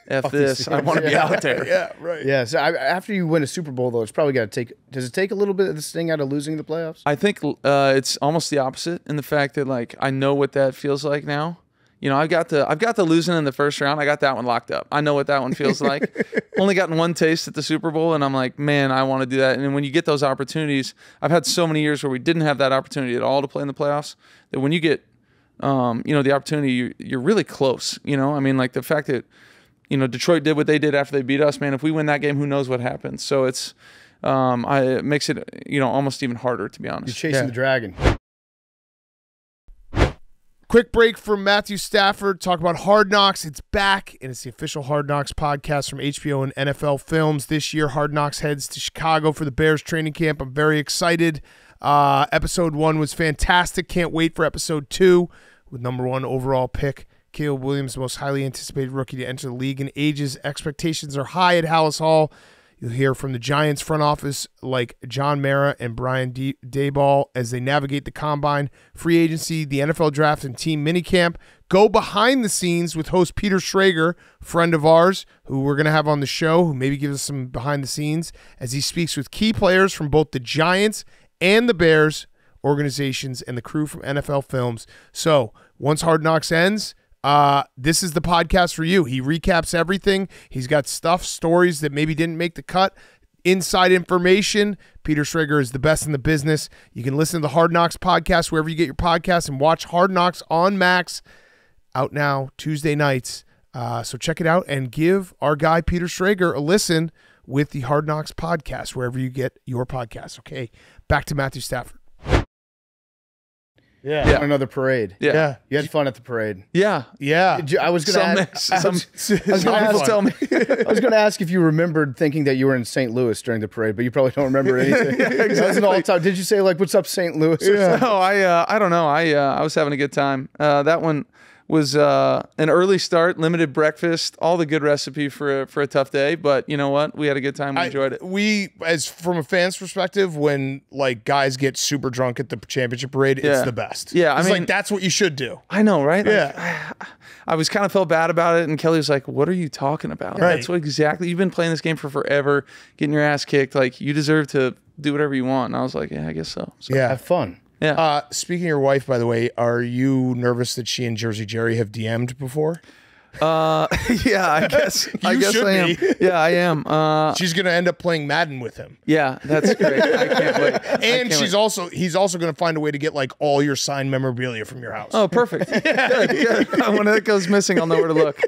F this. I want to be out there. Yeah, right. Yeah. So after you win a Super Bowl, though, it's probably got to take. Does it take a little bit of the sting out of losing the playoffs? I think it's almost the opposite in the fact that like I know what that feels like now, I've got the losing in the first round. I got that one locked up. I know what that one feels like. Only gotten one taste at the Super Bowl, and I'm like, man, I want to do that. And then when you get those opportunities, I've had so many years where we didn't have that opportunity at all to play in the playoffs, that when you get, the opportunity, you're really close. I mean, like the fact that, Detroit did what they did after they beat us, man. If we win that game, who knows what happens? So it's, it makes it, almost even harder, to be honest. You're chasing the dragon. Quick break from Matthew Stafford. Talk about Hard Knocks. It's back, and it's the official Hard Knocks podcast from HBO and NFL Films. This year, Hard Knocks heads to Chicago for the Bears training camp. I'm very excited. Episode 1 was fantastic. Can't wait for episode 2 with number 1 overall pick, Caleb Williams, the most highly anticipated rookie to enter the league in ages. Expectations are high at Hallis Hall. You'll hear from the Giants front office like John Mara and Brian Daboll as they navigate the combine, free agency, the NFL draft, and team minicamp. Go behind the scenes with host Peter Schrager, friend of ours, who we're going to have on the show, who maybe gives us some behind the scenes as he speaks with key players from both the Giants and the Bears organizations and the crew from NFL Films. So once Hard Knocks ends, this is the podcast for you. He recaps everything. He's got stories that maybe didn't make the cut, inside information. Peter Schrager is the best in the business. You can listen to the Hard Knocks podcast wherever you get your podcasts and watch Hard Knocks on Max, out now Tuesday nights. So check it out and give our guy Peter Schrager a listen with the Hard Knocks podcast wherever you get your podcasts. Okay, back to Matthew Stafford. Yeah. Another parade. Yeah. You had fun at the parade. Yeah. I was going to ask. Some people tell me. I was going to ask if you remembered thinking that you were in St. Louis during the parade, but you probably don't remember anything. Exactly. All the time. Did you say like, "What's up, St. Louis"? No, I don't know. I was having a good time. That one was an early start, limited breakfast, all the good recipe for a tough day. But you know what? We had a good time. We enjoyed it. As from a fan's perspective, when like guys get super drunk at the championship parade, it's the best. Yeah, I mean, like that's what you should do. I know, right? Yeah. Like, I was kind of felt bad about it, and Kelly was like, "What are you talking about? Right. That's what exactly. You've been playing this game for forever, getting your ass kicked. Like you deserve to do whatever you want." And I was like, "Yeah, I guess so." Have fun. Yeah. Speaking of your wife, by the way, are you nervous that she and Jersey Jerry have DM'd before? Yeah, I guess. I guess should I am. be. Yeah, I am. She's gonna end up playing Madden with him. Yeah, that's great. I can't wait. And he's also gonna find a way to get like all your signed memorabilia from your house. Oh, perfect. Good. When that goes missing, I'll know where to look.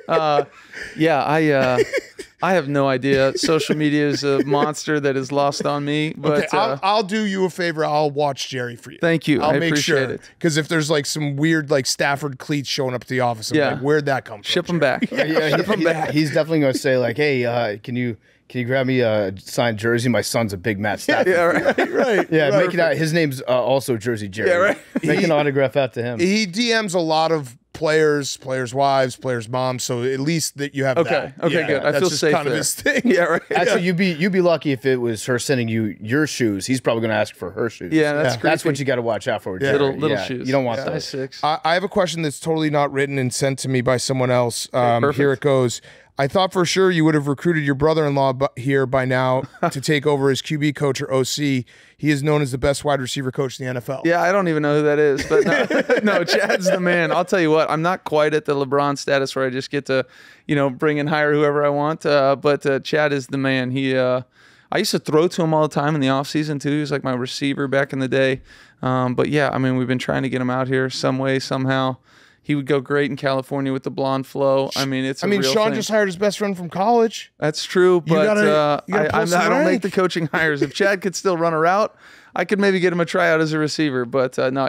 I have no idea. Social media is a monster that is lost on me. But okay, I'll do you a favor. I'll watch Jerry for you. Thank you. I'll I make appreciate sure. it. Because if there's like some weird like Stafford cleats showing up at the office, I'm like, where'd that come from? Ship them back. Ship them back. He's definitely going to say like, "Hey, can you grab me a signed jersey? My son's a big Matt Stafford." Yeah, right. Yeah, make it out. His name's also Jersey Jerry. Yeah, right. Make an autograph out to him. He DMs a lot of players' wives, players' moms. So at least that you have that. Okay, good. I that's feel just safe kind there. of his thing. Yeah, right. Actually, you'd be lucky if it was her sending you your shoes. He's probably going to ask for her shoes. Yeah, that's That's what you got to watch out for. Jerry. Little shoes. You don't want size those. 6. I have a question that's totally not written and sent to me by someone else. Here it goes. I thought for sure you would have recruited your brother-in-law here by now to take over as QB coach or OC. He is known as the best wide receiver coach in the NFL. Yeah, I don't even know who that is, but no, Chad's the man. I'll tell you what, I'm not quite at the LeBron status where I just get to, bring and hire whoever I want. But Chad is the man. I used to throw to him all the time in the offseason too. He was like my receiver back in the day. But yeah, I mean, we've been trying to get him out here some way, somehow. He would go great in California with the blonde flow. I mean, it's a real Sean thing. just hired his best friend from college. That's true, but I don't make the coaching hires. If Chad could still run a route, I could maybe get him a tryout as a receiver. But no,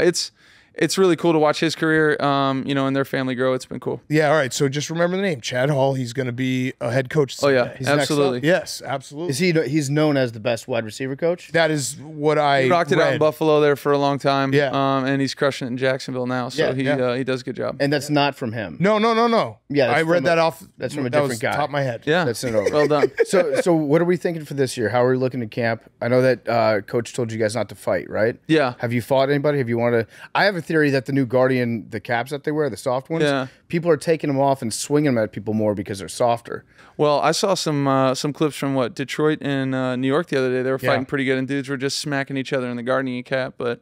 it's really cool to watch his career, and their family grow. It's been cool. Yeah, all right. So just remember the name, Chad Hall. He's going to be a head coach someday. Oh yeah, He's absolutely. Yes, absolutely. Is he's known as the best wide receiver coach? That is what I He rocked it out in Buffalo there for a long time. Yeah. And he's crushing it in Jacksonville now. So he does a good job. And that's not from him. No. Yeah, I read that off. That's from a that different was guy. Top of my head. Yeah, That's it over. Well done. So what are we thinking for this year? How are we looking at camp? I know that coach told you guys not to fight, right? Yeah. Have you fought anybody? Have you wanted to? I have a theory that the new Guardian, the caps that they wear, the soft ones, people are taking them off and swinging them at people more because they're softer. Well, I saw some clips from Detroit and New York the other day. They were fighting pretty good, and dudes were just smacking each other in the Guardian cap. But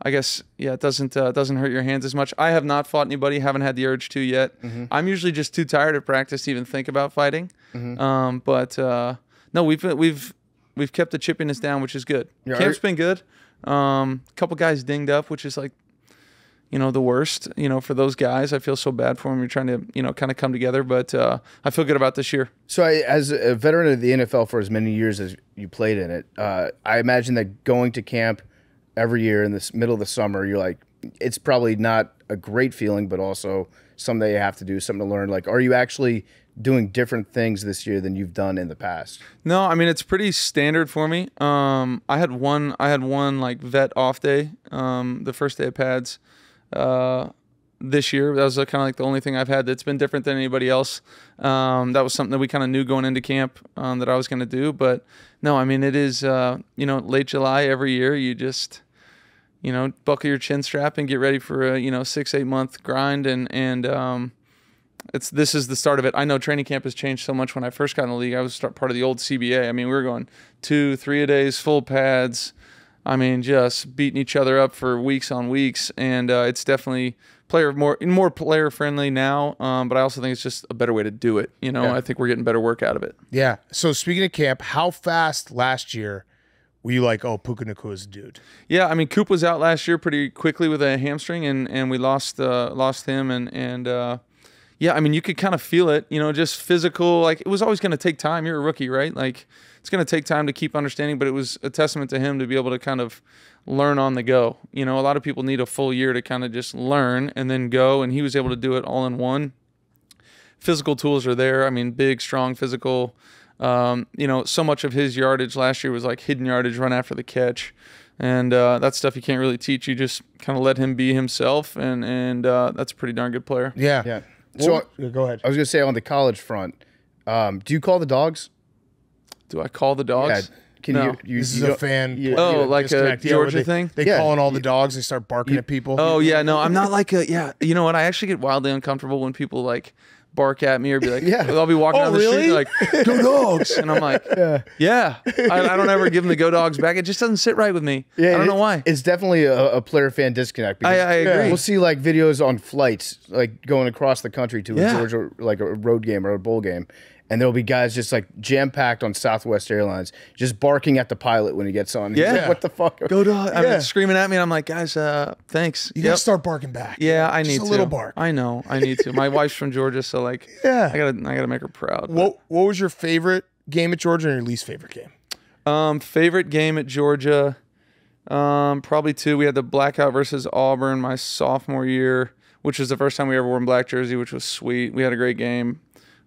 I guess, yeah, it doesn't hurt your hands as much. I have not fought anybody, haven't had the urge to yet. I'm usually just too tired of practice to even think about fighting. But no, we've kept the chippiness down, which is good. Yeah, Camp's been good. Couple guys dinged up, which is like, the worst, for those guys. I feel so bad for them. You're trying to, kind of come together, but I feel good about this year. So as a veteran of the NFL for as many years as you played in it, I imagine that going to camp every year in the middle of the summer, you're like, it's probably not a great feeling, but also something you have to do, something to learn. Like, are you actually doing different things this year than you've done in the past? No, I mean, it's pretty standard for me. I had one like vet off day, the first day of pads, this year. That was kind of like the only thing I've had that's been different than anybody else. That was something that we kind of knew going into camp, that I was going to do. But no, I mean, it is, late July every year. You just, buckle your chin strap and get ready for a, 6-8 month grind. And this is the start of it. I know training camp has changed so much. When I first got in the league, I was part of the old CBA. I mean, we were going 2-3 a days, full pads. I mean, just beating each other up for weeks on weeks. And it's definitely more player friendly now. But I also think it's just a better way to do it. I think we're getting better work out of it. Yeah. So speaking of camp, how fast last year were you like, oh, Puka Nakua's a dude? Yeah, I mean, Coop was out last year pretty quickly with a hamstring, and we lost him, and yeah, I mean, you could kind of feel it, just physical. Like, it was always going to take time. You're a rookie, right? Like, it's going to take time to keep understanding, but it was a testament to him to be able to kind of learn on the go. A lot of people need a full year to kind of just learn and then go, and he was able to do it all in one. Physical tools are there. I mean, big, strong, physical. So much of his yardage last year was like hidden yardage, run after the catch. And that stuff you can't really teach. You just kind of let him be himself, and that's a pretty darn good player. Yeah. Yeah. So go ahead. I was going to say, on the college front, do you call the dogs? Do I call the dogs? Yeah. Can No. you This is a fan. like a disconnect. Georgia where thing? They call in all the dogs. They start barking at people. Oh, yeah. No, I'm not like a, yeah. You know what? I actually get wildly uncomfortable when people like bark at me or be like, I'll be walking down the street like, go dogs. And I'm like, yeah. I don't ever give them the go dogs back. It just doesn't sit right with me. I don't know why. It's definitely a player-fan disconnect. Because I agree. We'll see like videos on flights, like going across the country to a Georgia, like a road game or a bowl game. And there'll be guys just like jam-packed on Southwest Airlines, just barking at the pilot when he gets on. He's like, what the fuck? Go dog. I mean, screaming at me, and I'm like, guys, thanks. You gotta start barking back. Yeah, I need just to. a little bark. I know, I need to. My wife's from Georgia, so like, I gotta make her proud. What was your favorite game at Georgia and your least favorite game? Favorite game at Georgia, probably two. We had the blackout versus Auburn my sophomore year, which was the first time we ever wore a black jersey, which was sweet. We had a great game.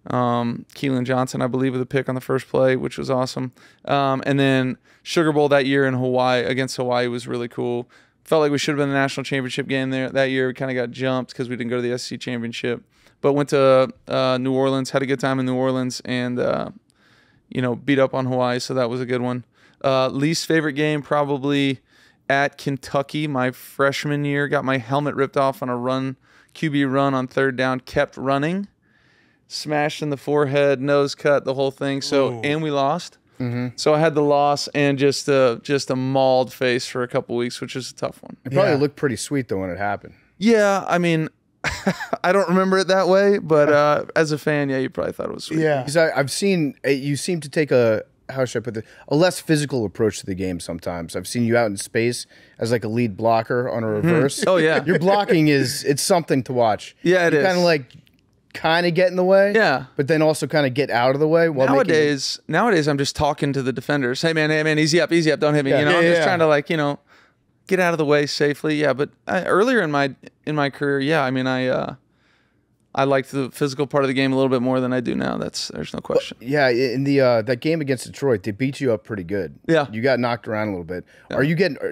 Keelan Johnson, I believe, with a pick on the first play, which was awesome. And then Sugar Bowl that year in Hawaii against Hawaii was really cool. Felt like we should have been in the national championship game there that year. We kind of got jumped because we didn't go to the SEC championship, but went to New Orleans, had a good time in New Orleans, and beat up on Hawaii. So that was a good one. Least favorite game, probably at Kentucky, my freshman year. Got my helmet ripped off on a QB run on third down. Kept running. Smashed in the forehead, nose cut, the whole thing. So, and we lost. So I had the loss and just a mauled face for a couple weeks, which is a tough one. It probably looked pretty sweet though when it happened. Yeah, I mean, I don't remember it that way, but as a fan, you probably thought it was sweet. Yeah, because I've seen you seem to take a less physical approach to the game sometimes. I've seen you out in space as like a lead blocker on a reverse. Oh yeah, your blocking it's something to watch. Yeah, it is. Kind of get in the way, but then also kind of get out of the way. While nowadays, I'm just talking to the defenders. Hey man, easy up, don't hit me. I'm just trying to get out of the way safely. Yeah, but earlier in my career, I mean, I liked the physical part of the game a little bit more than I do now. There's no question. But, in the that game against Detroit, they beat you up pretty good. Yeah, you got knocked around a little bit. Yeah.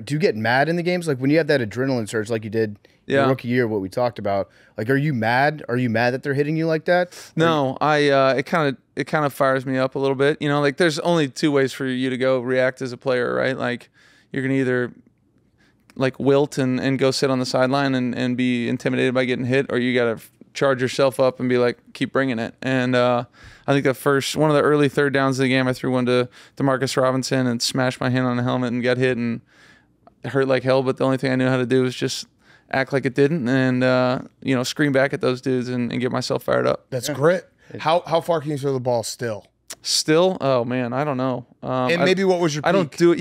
Do you get mad in the games, like when you have that adrenaline surge, like you did? Your rookie year, what we talked about. Like, are you mad? Are you mad that they're hitting you like that? No, it kind of fires me up a little bit. Like there's only two ways for you to go react as a player, right? Like you're gonna either like wilt and go sit on the sideline and be intimidated by getting hit, or you gotta charge yourself up and be like, keep bringing it. And I think one of the early third downs of the game, I threw one to Demarcus Robinson and smashed my hand on the helmet and got hit, and It hurt like hell, but the only thing I knew how to do was just act like it didn't and, scream back at those dudes and get myself fired up. That's grit. How far can you throw the ball still? Still? Oh, man, I don't know. And maybe what was your peak?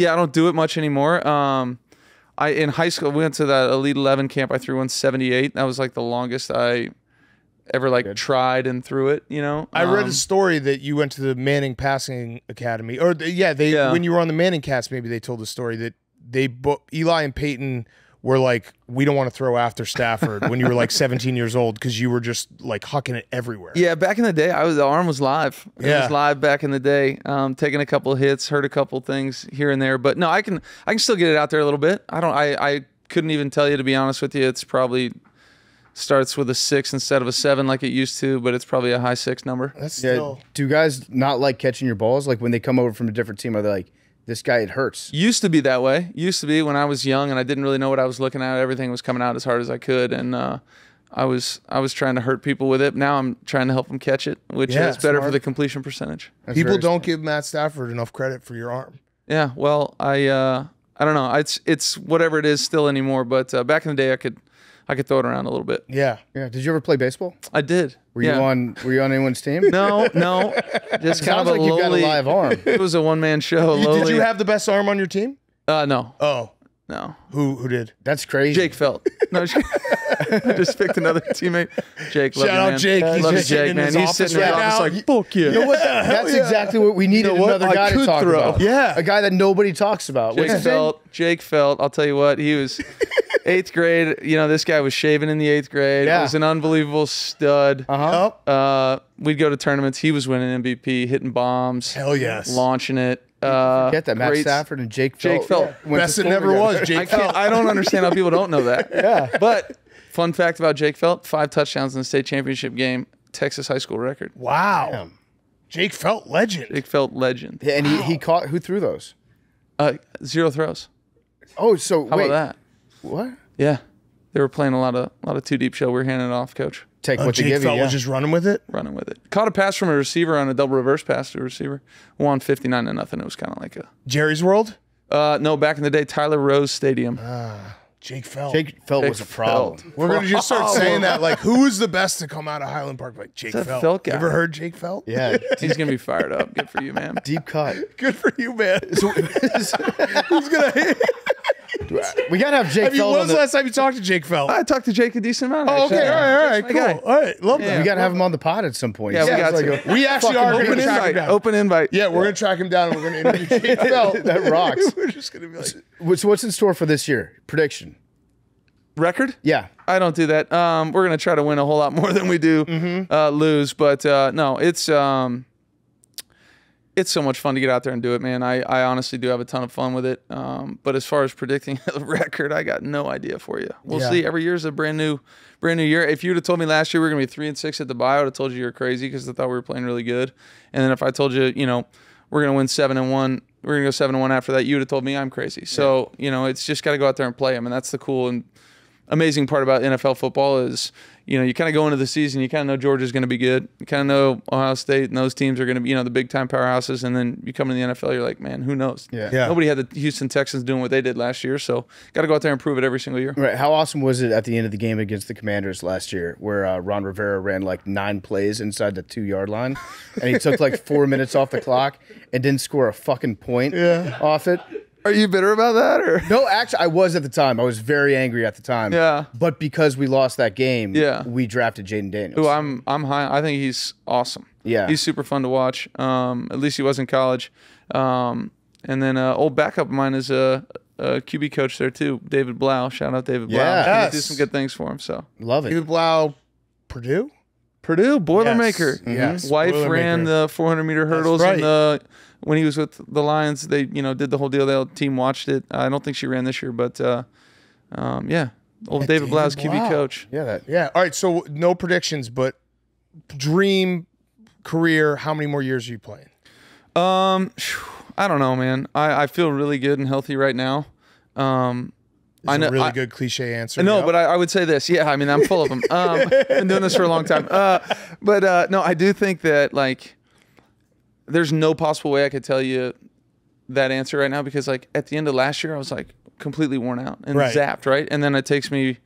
I don't do it much anymore. In high school, we went to that Elite 11 camp. I threw 178. That was like the longest I ever tried and threw it, I read a story that you went to the Manning Passing Academy. When you were on the Manning cast, maybe they told the story that Eli and Peyton were like, we don't want to throw after Stafford when you were like 17 years old because you were just like hucking it everywhere. Yeah, back in the day, the arm was live. It was live back in the day. Taking a couple of hits, hurt a couple of things here and there, but no, I can still get it out there a little bit. I couldn't even tell you, to be honest with you. It's probably starts with a 6 instead of a 7 like it used to, but it's probably a high 6 number. That's still. Do guys not like catching your balls? Like when they come over from a different team, are they like, this guy, it hurts? Used to be that way. Used to be when I was young and I didn't really know what I was looking at. Everything was coming out as hard as I could, and I was trying to hurt people with it. Now I'm trying to help them catch it, which is better for the completion percentage. People don't give Matt Stafford enough credit for your arm. Yeah, well, I don't know. It's whatever it is still anymore, but back in the day I could throw it around a little bit. Yeah. Did you ever play baseball? I did. Were you on anyone's team? No. Just kind of like you've got a live arm. It was a one-man show. Did you have the best arm on your team? No. Oh. No. Who did? That's crazy. Jake Felt. No, I just picked another teammate. Jake, love Shout you, out man. Jake. He's love just Jake, in man. his He's office sitting in his right office now. like, fuck yeah. You know what? That's exactly what we needed. Another guy to talk about. Yeah. A guy that nobody talks about. Jake Felt. I'll tell you what. He was 8th grade. This guy was shaving in the 8th grade. Yeah. He was an unbelievable stud. We'd go to tournaments. He was winning MVP, hitting bombs. Hell yes. Launching it. Forget that. Matt Stafford and Jake Felt. Jake Felt. Best it never was. Jake Felt. I don't understand how people don't know that. Yeah. But fun fact about Jake Felt, 5 touchdowns in the state championship game, Texas high school record. Wow. Damn. Jake Felt legend. Jake Felt legend. Yeah, and he caught, who threw those? 0 throws. Oh, so How wait. about that? What? Yeah. They were playing a lot of 2 deep show. We were handing it off, coach. Take what they Jake give you. Felt was just running with it? Running with it. Caught a pass from a receiver on a double reverse pass to a receiver. Won 59-0. It was kind of like a... Jerry's World? No, back in the day, Tyler Rose Stadium. Jake Felt. Jake Felt was a problem. We're going to just start saying that. Like, who is the best to come out of Highland Park? Like, Jake That Felt. Felt guy. You ever heard Jake Felt? Yeah. He's going to be fired up. Good for you, man. Deep cut. Good for you, man. Who's going to... We got to have Jake Felt. When was the last time you talked to Jake Felt? I talked to Jake a decent amount. Oh, okay. All right. Cool. Guy. All right. Love that. We got to have him on the pod at some point. Yeah, we got to. We actually are going to track him down. Open invite. Yeah, we're going to track him down and we're going to interview Jake Felt. That rocks. We're just going to be like... So what's in store for this year? Prediction. Record? Yeah. I don't do that. We're going to try to win a whole lot more than we do lose. But no, it's so much fun to get out there and do it, man. I honestly do have a ton of fun with it. But as far as predicting a record, I got no idea for you. We'll see. Every year is a brand new year. If you would have told me last year we were going to be 3-6 at the bye, I would have told you you're crazy because I thought we were playing really good. And then if I told you, we're going to win 7-1, we're going to go 7-1 after that, you would have told me I'm crazy. So, it's just got to go out there and play them. And that's the cool and amazing part about NFL football is, you kind of go into the season, you kind of know Georgia's going to be good. You kind of know Ohio State and those teams are going to be, the big-time powerhouses. And then you come in the NFL, you're like, man, who knows? Yeah. Nobody had the Houston Texans doing what they did last year, so got to go out there and prove it every single year. Right. How awesome was it at the end of the game against the Commanders last year where Ron Rivera ran like 9 plays inside the 2-yard line, and he took like 4 minutes off the clock and didn't score a fucking point off it? Are you bitter about that? Or No, actually, I was at the time. I was very angry at the time. Yeah. But because we lost that game, we drafted Jaden Daniels. Who I'm high. I think he's awesome. Yeah. He's super fun to watch. At least he was in college. And then old backup of mine is a QB coach there too, David Blau. Shout out David Blau. Yeah. He did some good things for him. So Love it. David Blau, Purdue, Boilermaker. Yes. Yes. Wife Boilermaker. ran the 400-meter hurdles. That's right. And when he was with the Lions, they did the whole deal. The team watched it. I don't think she ran this year, but David Blau's QB coach. Yeah. All right. So no predictions, but dream career. How many more years are you playing? I don't know, man. I feel really good and healthy right now. I know a really good cliche answer. No, but I would say this. Yeah, I mean, I'm full of them. Been doing this for a long time. But no, I do think that like there's no possible way I could tell you that answer right now because like at the end of last year, I was like, completely worn out and zapped, right? And then it takes me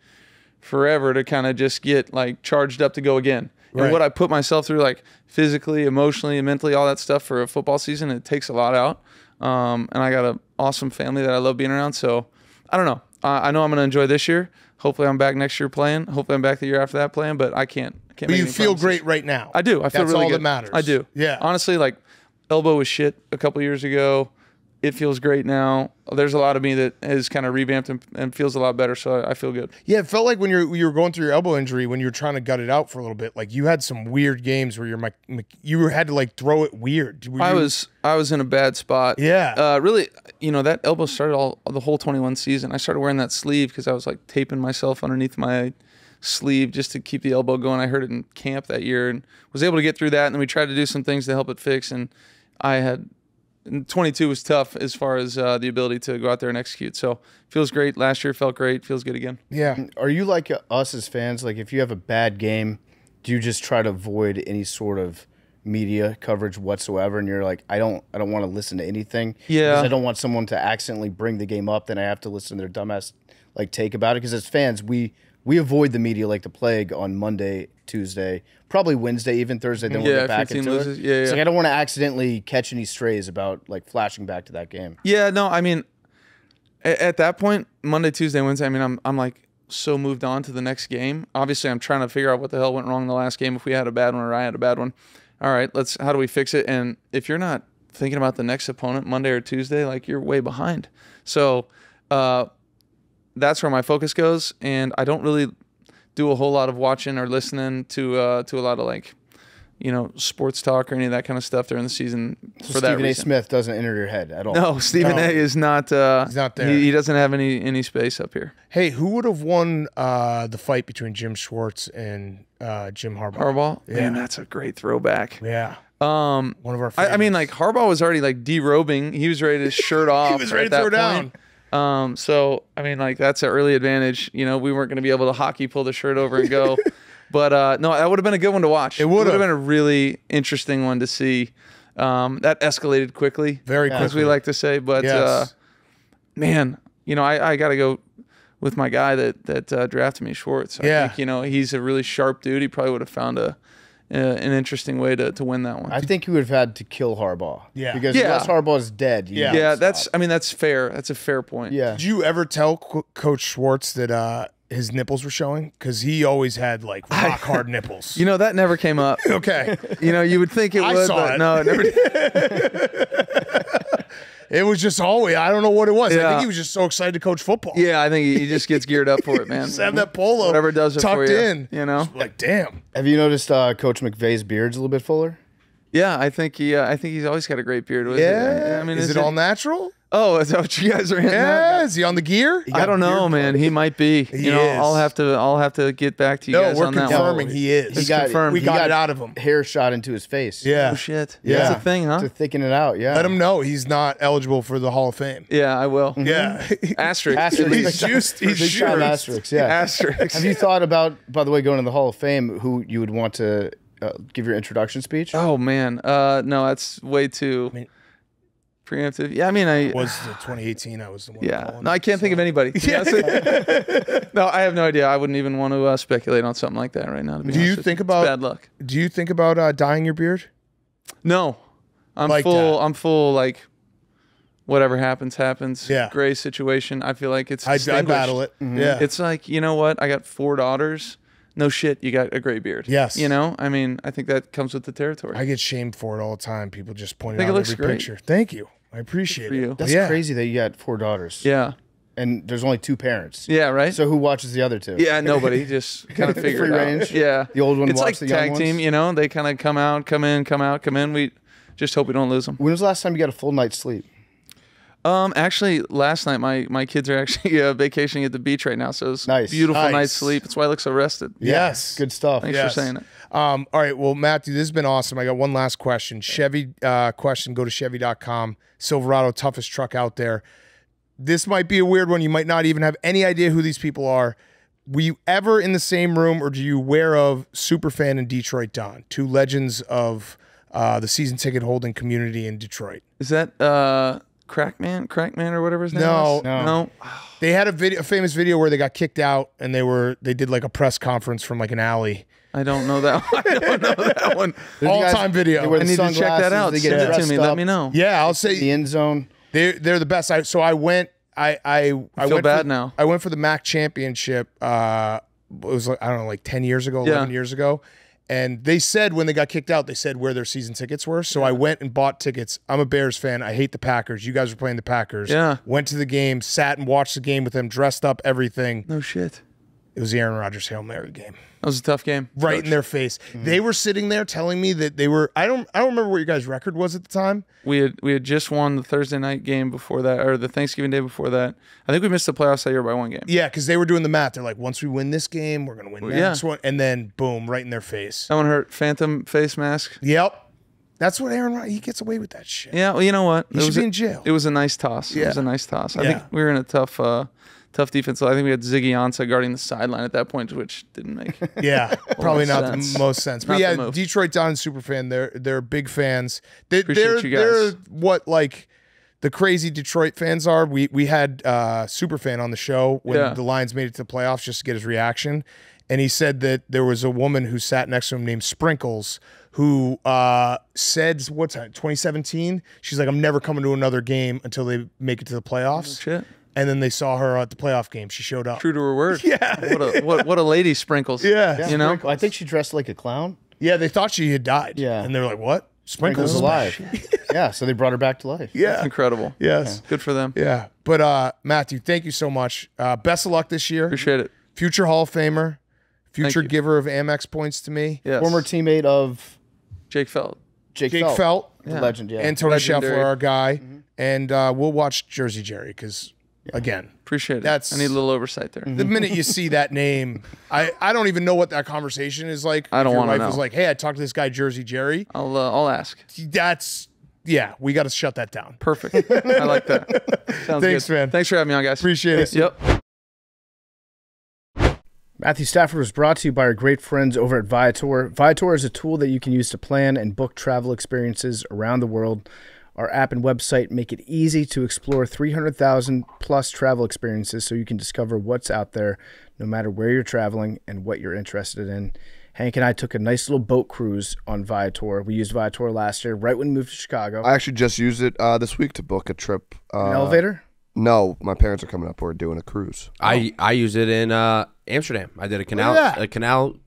forever to kind of just get like charged up to go again. And what I put myself through, like physically, emotionally, and mentally, all that stuff for a football season, it takes a lot out. And I got an awesome family that I love being around. So I don't know. I know I'm going to enjoy this year. Hopefully I'm back next year playing. Hopefully I'm back the year after that playing, but I can't. But you feel great right now. I do. I feel That's really all good. that matters. I do. Yeah. Honestly, like elbow was shit a couple years ago. It feels great now. There's a lot of me that has kind of revamped and feels a lot better, so I feel good. Yeah, it felt like when you were going through your elbow injury, when you were trying to gut it out for a little bit, like you had some weird games where you had to like throw it weird. I was in a bad spot. Yeah. Really, that elbow started the whole 21 season. I started wearing that sleeve because I was like taping myself underneath my sleeve just to keep the elbow going. I heard it in camp that year and was able to get through that, and then we tried to do some things to help it fix, and 22 was tough as far as the ability to go out there and execute. So feels great. Last year felt great. Feels good again. Yeah. Are you like us as fans? Like if you have a bad game, do you just try to avoid any sort of media coverage whatsoever? And you're like, I don't want to listen to anything. Yeah. Because I don't want someone to accidentally bring the game up. Then I have to listen to their dumbass like take about it. Because as fans, we avoid the media like the plague on Monday, Tuesday, probably Wednesday, even Thursday. Then we'll get back into it. Yeah. It's like I don't want to accidentally catch any strays about like flashing back to that game. Yeah, no, I mean, at that point, Monday, Tuesday, Wednesday, I mean, I'm like so moved on to the next game. Obviously, I'm trying to figure out what the hell went wrong in the last game. If we had a bad one or I had a bad one, all right, how do we fix it? And if you're not thinking about the next opponent Monday or Tuesday, like you're way behind. So that's where my focus goes, and I don't really do a whole lot of watching or listening to a lot of like, sports talk or any of that kind of stuff during the season. So for that Stephen A. reason. Smith doesn't enter your head at all. No, Stephen A. is not. He's not there. He doesn't have any space up here. Hey, who would have won the fight between Jim Schwartz and Jim Harbaugh? Harbaugh? Yeah. Man, that's a great throwback. Yeah. One of our I mean, like Harbaugh was already like derobing. He was ready to shirt off. He was ready to throw down. So I mean, like that's an early advantage. We weren't going to be able to hockey pull the shirt over and go. But no, that would have been a good one to watch. It would have been a really interesting one to see. That escalated quickly, very quickly, as we like to say. But yes. Man, I got to go with my guy that drafted me, Schwartz. I think he's a really sharp dude. He probably would have found an interesting way to win that one. I think he would have had to kill Harbaugh. Yeah. Because unless Harbaugh is dead. That's fair. That's a fair point. Yeah. Did you ever tell Coach Schwartz that his nipples were showing? Because he always had like rock hard nipples. That never came up. Okay. You would think it would, but no, it never did. It was just always, I don't know what it was. I think he was just so excited to coach football. Yeah, I think he just gets geared up for it, man. Just have that polo whatever does it tucked for you, in. Like, damn. Have you noticed Coach McVay's beard's a little bit fuller? Yeah, I think he's always got a great beard. I mean, is it all natural? Oh, is that what you guys are in? Yeah, is he on the gear? I don't know, man. He might be. He is. I'll have to get back to you guys on that one. No, we're confirming he is. We got it out of him. Hair shot into his face. Yeah. Oh shit. Yeah. That's a thing, huh? To thicken it out. Yeah. Let him know he's not eligible for the Hall of Fame. Yeah, I will. Yeah. Asterisk. He's juiced. He's Big time juiced. asterisks. Yeah. Asterisk. Have you thought about, by the way, going to the Hall of Fame, who you would want to give your introduction speech? Oh man, no, that's way too preemptive. Yeah, I mean, was the 2018. I was the one. Yeah, no, I can't think of anybody. No, I have no idea. I wouldn't even want to speculate on something like that right now. Do you think about bad luck? Do you think about dyeing your beard? No, I'm like full. that. I'm full. Like whatever happens. Yeah. Gray situation. I feel like it's. I battle it. Mm-hmm. Yeah. It's like, you know what? I got 4 daughters. No shit, you got a gray beard. Yes. I mean, I think that comes with the territory. I get shamed for it all the time. People just point I it think out it looks every great. picture. Thank you. I appreciate Good for it. you. That's crazy that you got 4 daughters. Yeah. And there's only 2 parents. Yeah, right? So who watches the other 2? Yeah, nobody. Just kind of figure Free it out. range? Yeah. The old one It's watch like the young tag ones? team, they kind of come out, come in, come out, come in. We just hope we don't lose them. When was the last time you got a full night's sleep? Actually, last night my kids are actually vacationing at the beach right now, so it's Nice. beautiful Nice. night's sleep. That's why I look so rested. Yes. Good stuff. Thanks Yes. for saying it. All right. Well, Matthew, this has been awesome. I got one last question. Chevy question. Go to Chevy.com. Silverado, toughest truck out there. This might be a weird one. You might not even have any idea who these people are. Were you ever in the same room, or do you aware of Superfan and Detroit Don, 2 legends of the season ticket holding community in Detroit? Is that Crackman or whatever his name No. is? No. They had a famous video where they got kicked out and they did like a press conference from like an alley. I don't know that one. I don't know that one. All-time video. They wear I the need to check that out. They Send get it to me. dressed Let up, me know. Yeah, I'll say the end zone. they're the best. So I went. I feel bad now. I went for the MAC championship. It was like, I don't know, like 10 years ago, 11 years ago. And they said when they got kicked out, they said where their season tickets were. So I went and bought tickets. I'm a Bears fan. I hate the Packers. You guys were playing the Packers. Yeah. Went to the game, sat and watched the game with them, dressed up, everything. No shit. It was the Aaron Rodgers Hail Mary game. That was a tough game. Right in their face. They were sitting there telling me that they were. I don't remember what your guys' record was at the time. We had just won the Thursday night game before that, or the Thanksgiving day before that. I think we missed the playoffs that year by 1 game. Yeah, because they were doing the math. They're like, once we win this game, we're gonna win the next one, and then boom, right in their face. That one hurt. Phantom face mask. Yep, that's what Aaron Rodgers. He gets away with that shit. Yeah, well, you know what? He should be in jail. It was a nice toss. Yeah. It was a nice toss. I think we were in a tough defense. I think we had Ziggy Ansah guarding the sideline at that point, which didn't make. Yeah, probably not sense. the most sense. But Not yeah, the move. Detroit Don super fan. They're big fans. Appreciate you guys. They're what like the crazy Detroit fans are. We had super fan on the show when the Lions made it to the playoffs just to get his reaction, and he said that there was a woman who sat next to him named Sprinkles who said, what's that, 2017? She's like, I'm never coming to another game until they make it to the playoffs. Oh, shit. And then they saw her at the playoff game. She showed up. True to her word. Yeah. What a lady, Sprinkles. Yeah. You know? I think she dressed like a clown. Yeah, they thought she had died. Yeah. And they were like, what? Sprinkles Sprinkles alive. Yeah, so they brought her back to life. Yeah. That's incredible. Yes. Good for them. Yeah. But Matthew, thank you so much. Best of luck this year. Appreciate it. Future Hall of Famer. Future you. giver of Amex points to me. Yes. Former teammate of Jake Felt. Jake Jake Felt. The legend, yeah. And Tony Legendary. Scheffler, our guy. And we'll watch Jersey Jerry because, again, Appreciate it. That's- I need a little oversight there. the minute you see that name, I don't even know what that conversation is like. I don't If your wanna wife know. was like, hey, I talked to this guy, Jersey Jerry. I'll ask. That's, yeah, we got to shut that down. Perfect. I like that. Sounds Thanks, good. man. Thanks for having me on, guys. Appreciate it. Yep. Matthew Stafford was brought to you by our great friends over at Viator. Viator is a tool that you can use to plan and book travel experiences around the world. Our app and website make it easy to explore 300,000 plus travel experiences so you can discover what's out there no matter where you're traveling and what you're interested in. Hank and I took a nice little boat cruise on Viator. We used Viator last year, right when we moved to Chicago. I actually just used it this week to book a trip. An elevator? No, my parents are coming up. We're doing a cruise. I use it in Amsterdam. I did a canal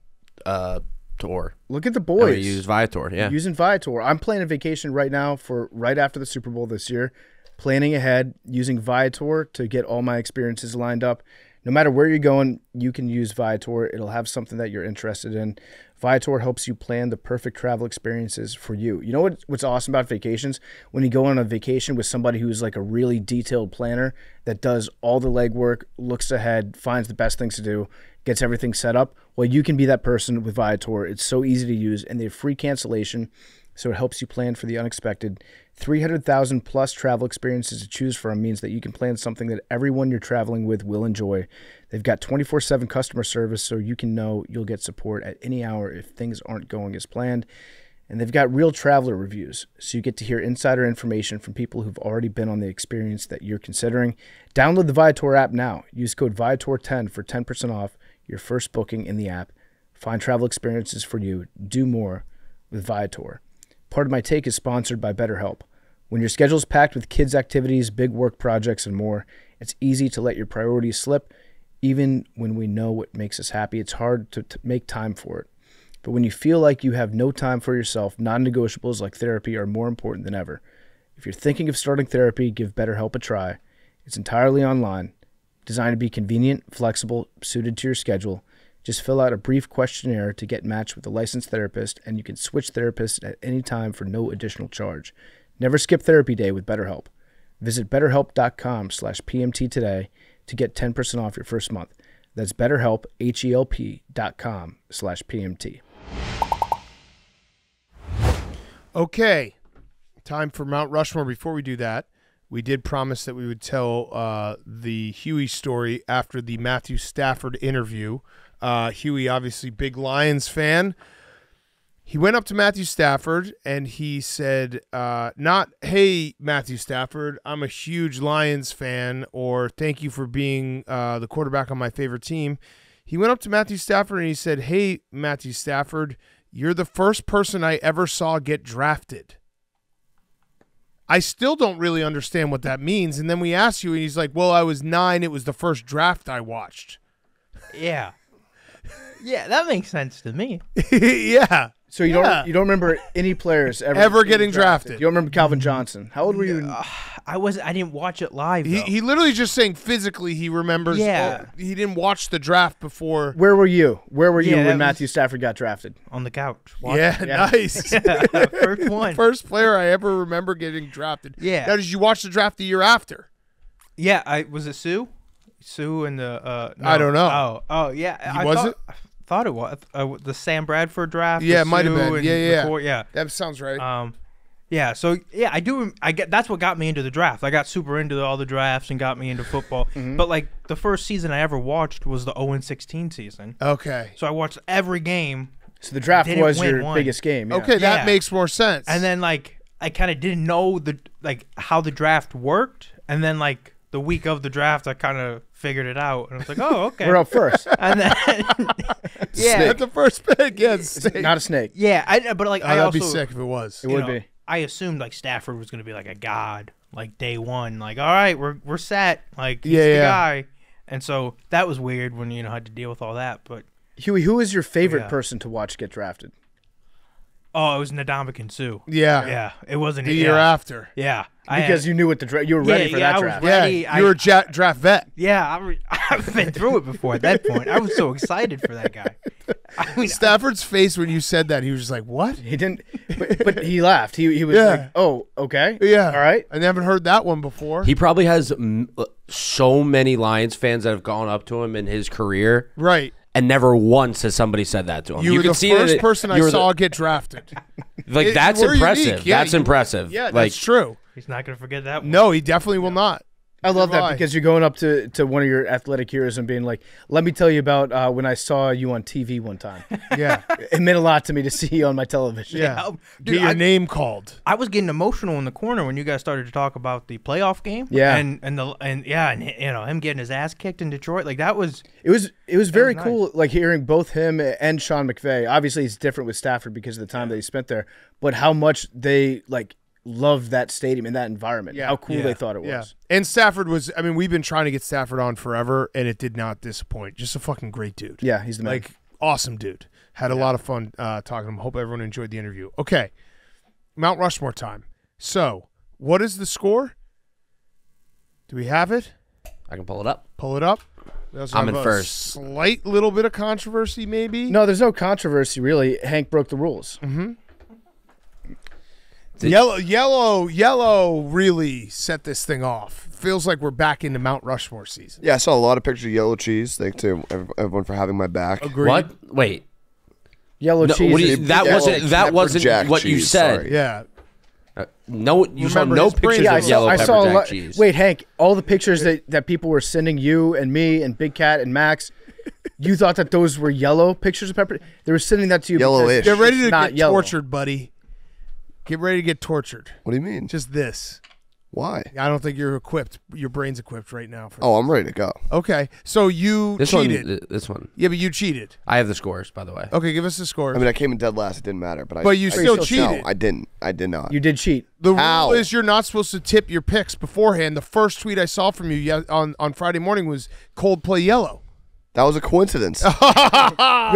tour. Look at the And boys. we use Viator. Yeah. Using Viator. I'm planning a vacation right now for right after the Super Bowl this year. Planning ahead, using Viator to get all my experiences lined up. No matter where you're going, you can use Viator. It'll have something that you're interested in. Viator helps you plan the perfect travel experiences for you. You know what's awesome about vacations? When you go on a vacation with somebody who's like a really detailed planner that does all the legwork, looks ahead, finds the best things to do, gets everything set up. Well, you can be that person with Viator. It's so easy to use, and they have free cancellation, so it helps you plan for the unexpected. 300,000 plus travel experiences to choose from means that you can plan something that everyone you're traveling with will enjoy. They've got 24/7 customer service, so you can know you'll get support at any hour if things aren't going as planned. And they've got real traveler reviews, so you get to hear insider information from people who've already been on the experience that you're considering. Download the Viator app now. Use code Viator10 for 10% off your first booking in the app. Find travel experiences for you. Do more with Viator. Part of My Take is sponsored by BetterHelp. When your schedule's packed with kids' activities, big work projects, and more, it's easy to let your priorities slip. Even when we know what makes us happy, it's hard to make time for it. But when you feel like you have no time for yourself, non-negotiables like therapy are more important than ever. If you're thinking of starting therapy, give BetterHelp a try. It's entirely online, designed to be convenient, flexible, suited to your schedule. Just fill out a brief questionnaire to get matched with a licensed therapist, and you can switch therapists at any time for no additional charge. Never skip therapy day with BetterHelp. Visit BetterHelp.com/PMT today to get 10% off your first month. That's BetterHelp, HELP.com/PMT. Okay, time for Mount Rushmore. Before we do that, we did promise that we would tell the Huey story after the Matthew Stafford interview. Huey, obviously big Lions fan. He went up to Matthew Stafford and he said, not, hey, Matthew Stafford, I'm a huge Lions fan, or thank you for being the quarterback on my favorite team. He went up to Matthew Stafford and he said, hey, Matthew Stafford, you're the first person I ever saw get drafted. I still don't really understand what that means. And then we asked you, and he's like, well, I was 9. It was the first draft I watched. Yeah. Yeah, that makes sense to me. Yeah. So you don't remember any players ever getting drafted. You don't remember Calvin Johnson? How old were you? I didn't watch it live. He literally just saying physically he remembers. Yeah. He didn't watch the draft before. Where were you? Where were you when Matthew Stafford got drafted? On the couch. Yeah, nice. First one. First player I ever remember getting drafted. Yeah. Now, did you watch the draft the year after? Yeah. Was it Sue? Sue and the. No. I don't know. Oh yeah. Was it? I thought it was the Sam Bradford draft. Yeah, it might have been. Yeah. That sounds right. Yeah. So yeah, I do. That's what got me into the draft. I got super into all the drafts and got me into football. But like the first season I ever watched was the 0-16 season. Okay. So I watched every game. So the draft was your biggest game. Yeah. Okay, that makes more sense. And then like I kind of didn't know how the draft worked, and then like the week of the draft I kind of figured it out, and I was like, oh, okay. We're up first. And then at the first pick, yes. Not a snake. Yeah, but like that'd be sick if it was. It would be. I assumed like Stafford was going to be like a god, like day one, like all right, we're set, like he's the guy, and so that was weird when I had to deal with all that. But Huey, who was your favorite person to watch get drafted? Oh, it was Ndamukong Suh. Yeah, it wasn't the year after. Yeah, because you knew what you were ready for that draft. Ready. Yeah, you were a draft vet. Yeah, I've been through it before. At that point, I was so excited for that guy. I mean, Stafford's face when you said that, he was just like, "What?" He didn't, but he laughed. He was like, "Oh, okay, yeah, all right." I never heard that one before. He probably has so many Lions fans that have gone up to him in his career, right? And never once has somebody said that to him. You were the first person I saw get drafted. Like that's impressive. Yeah, that's impressive. Yeah, like, that's true. He's not going to forget that one. No, he definitely will not. I love that because you're going up to one of your athletic heroes and being like, let me tell you about when I saw you on TV one time. Yeah. It meant a lot to me to see you on my television. Yeah. Dude, get your name called. I was getting emotional in the corner when you guys started to talk about the playoff game. Yeah. And him getting his ass kicked in Detroit. Like that was It was very cool, nice. Like hearing both him and Sean McVay. Obviously he's different with Stafford because of the time that he spent there, but how much they loved that stadium and that environment. Yeah. How cool they thought it was. Yeah. And Stafford was, I mean, we've been trying to get Stafford on forever, and it did not disappoint. Just a fucking great dude. Yeah, he's the man. Awesome dude. Had a lot of fun talking to him. Hope everyone enjoyed the interview. Okay. Mount Rushmore time. So, what is the score? Do we have it? I can pull it up. Pull it up. I'm in first. Slight little bit of controversy, maybe? No, there's no controversy, really. Hank broke the rules. Mm-hmm. Yellow really set this thing off. Feels like we're back into Mount Rushmore season. Yeah, I saw a lot of pictures of yellow cheese. Thanks to everyone for having my back. Agreed. What? Wait. Yellow cheese. That wasn't what you said. Sorry. Yeah. No, you saw no pictures of yellow pepper jack cheese. Wait, Hank, all the pictures that people were sending you and me and Big Cat and Max, you thought that those were yellow pictures of pepper? They were sending that to you. Yellowish. Get ready to get yellow. tortured, buddy. Get ready to get tortured. What do you mean? Just this. Why? I don't think you're equipped. Your brain's equipped right now. Oh, I'm ready to go. Okay. So you cheated. This one. Yeah, but you cheated. I have the scores, by the way. Okay, give us the scores. I mean, I came in dead last. It didn't matter. But you still cheated. No, I didn't. I did not. You did cheat. The rule is you're not supposed to tip your picks beforehand. The first tweet I saw from you on Friday morning was Coldplay Yellow. That was a coincidence. You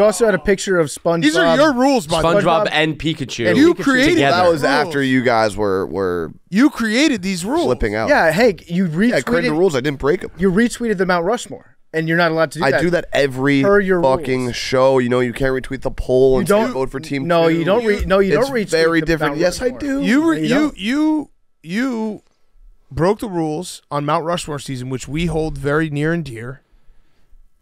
also had a picture of SpongeBob. These are your rules, by the way. SpongeBob and Pikachu. And you created together. That was after you guys were You created these rules. flipping out. Yeah, Hank, you retweeted. I created the rules. I didn't break them. You retweeted the Mount Rushmore, and you're not allowed to do that. I do that every fucking show. You know, you can't retweet the poll and say vote for team. No, 2. you don't. You don't retweet. It's very the different. Mount Yes, I Rushmore. do. You broke the rules on Mount Rushmore season, which we hold very near and dear.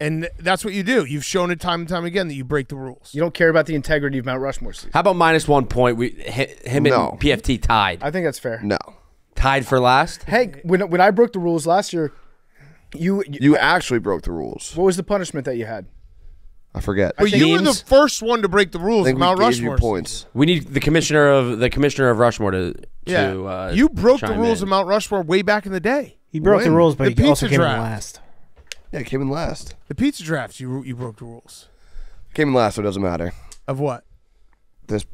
And that's what you do. You've shown it time and time again that you break the rules. You don't care about the integrity of Mount Rushmore season. How about -1 point? Him and PFT tied. I think that's fair. No. Tied for last? Hank, when I broke the rules last year, you actually broke the rules. What was the punishment that you had? I forget. But you were the first one to break the rules of Mount Rushmore. Points. We need the commissioner of Rushmore to. You broke the rules of Mount Rushmore way back in the day. He broke the rules, but he also came in last. Yeah, he came in last. The pizza draft, you broke the rules. Came in last, so it doesn't matter. Of what? This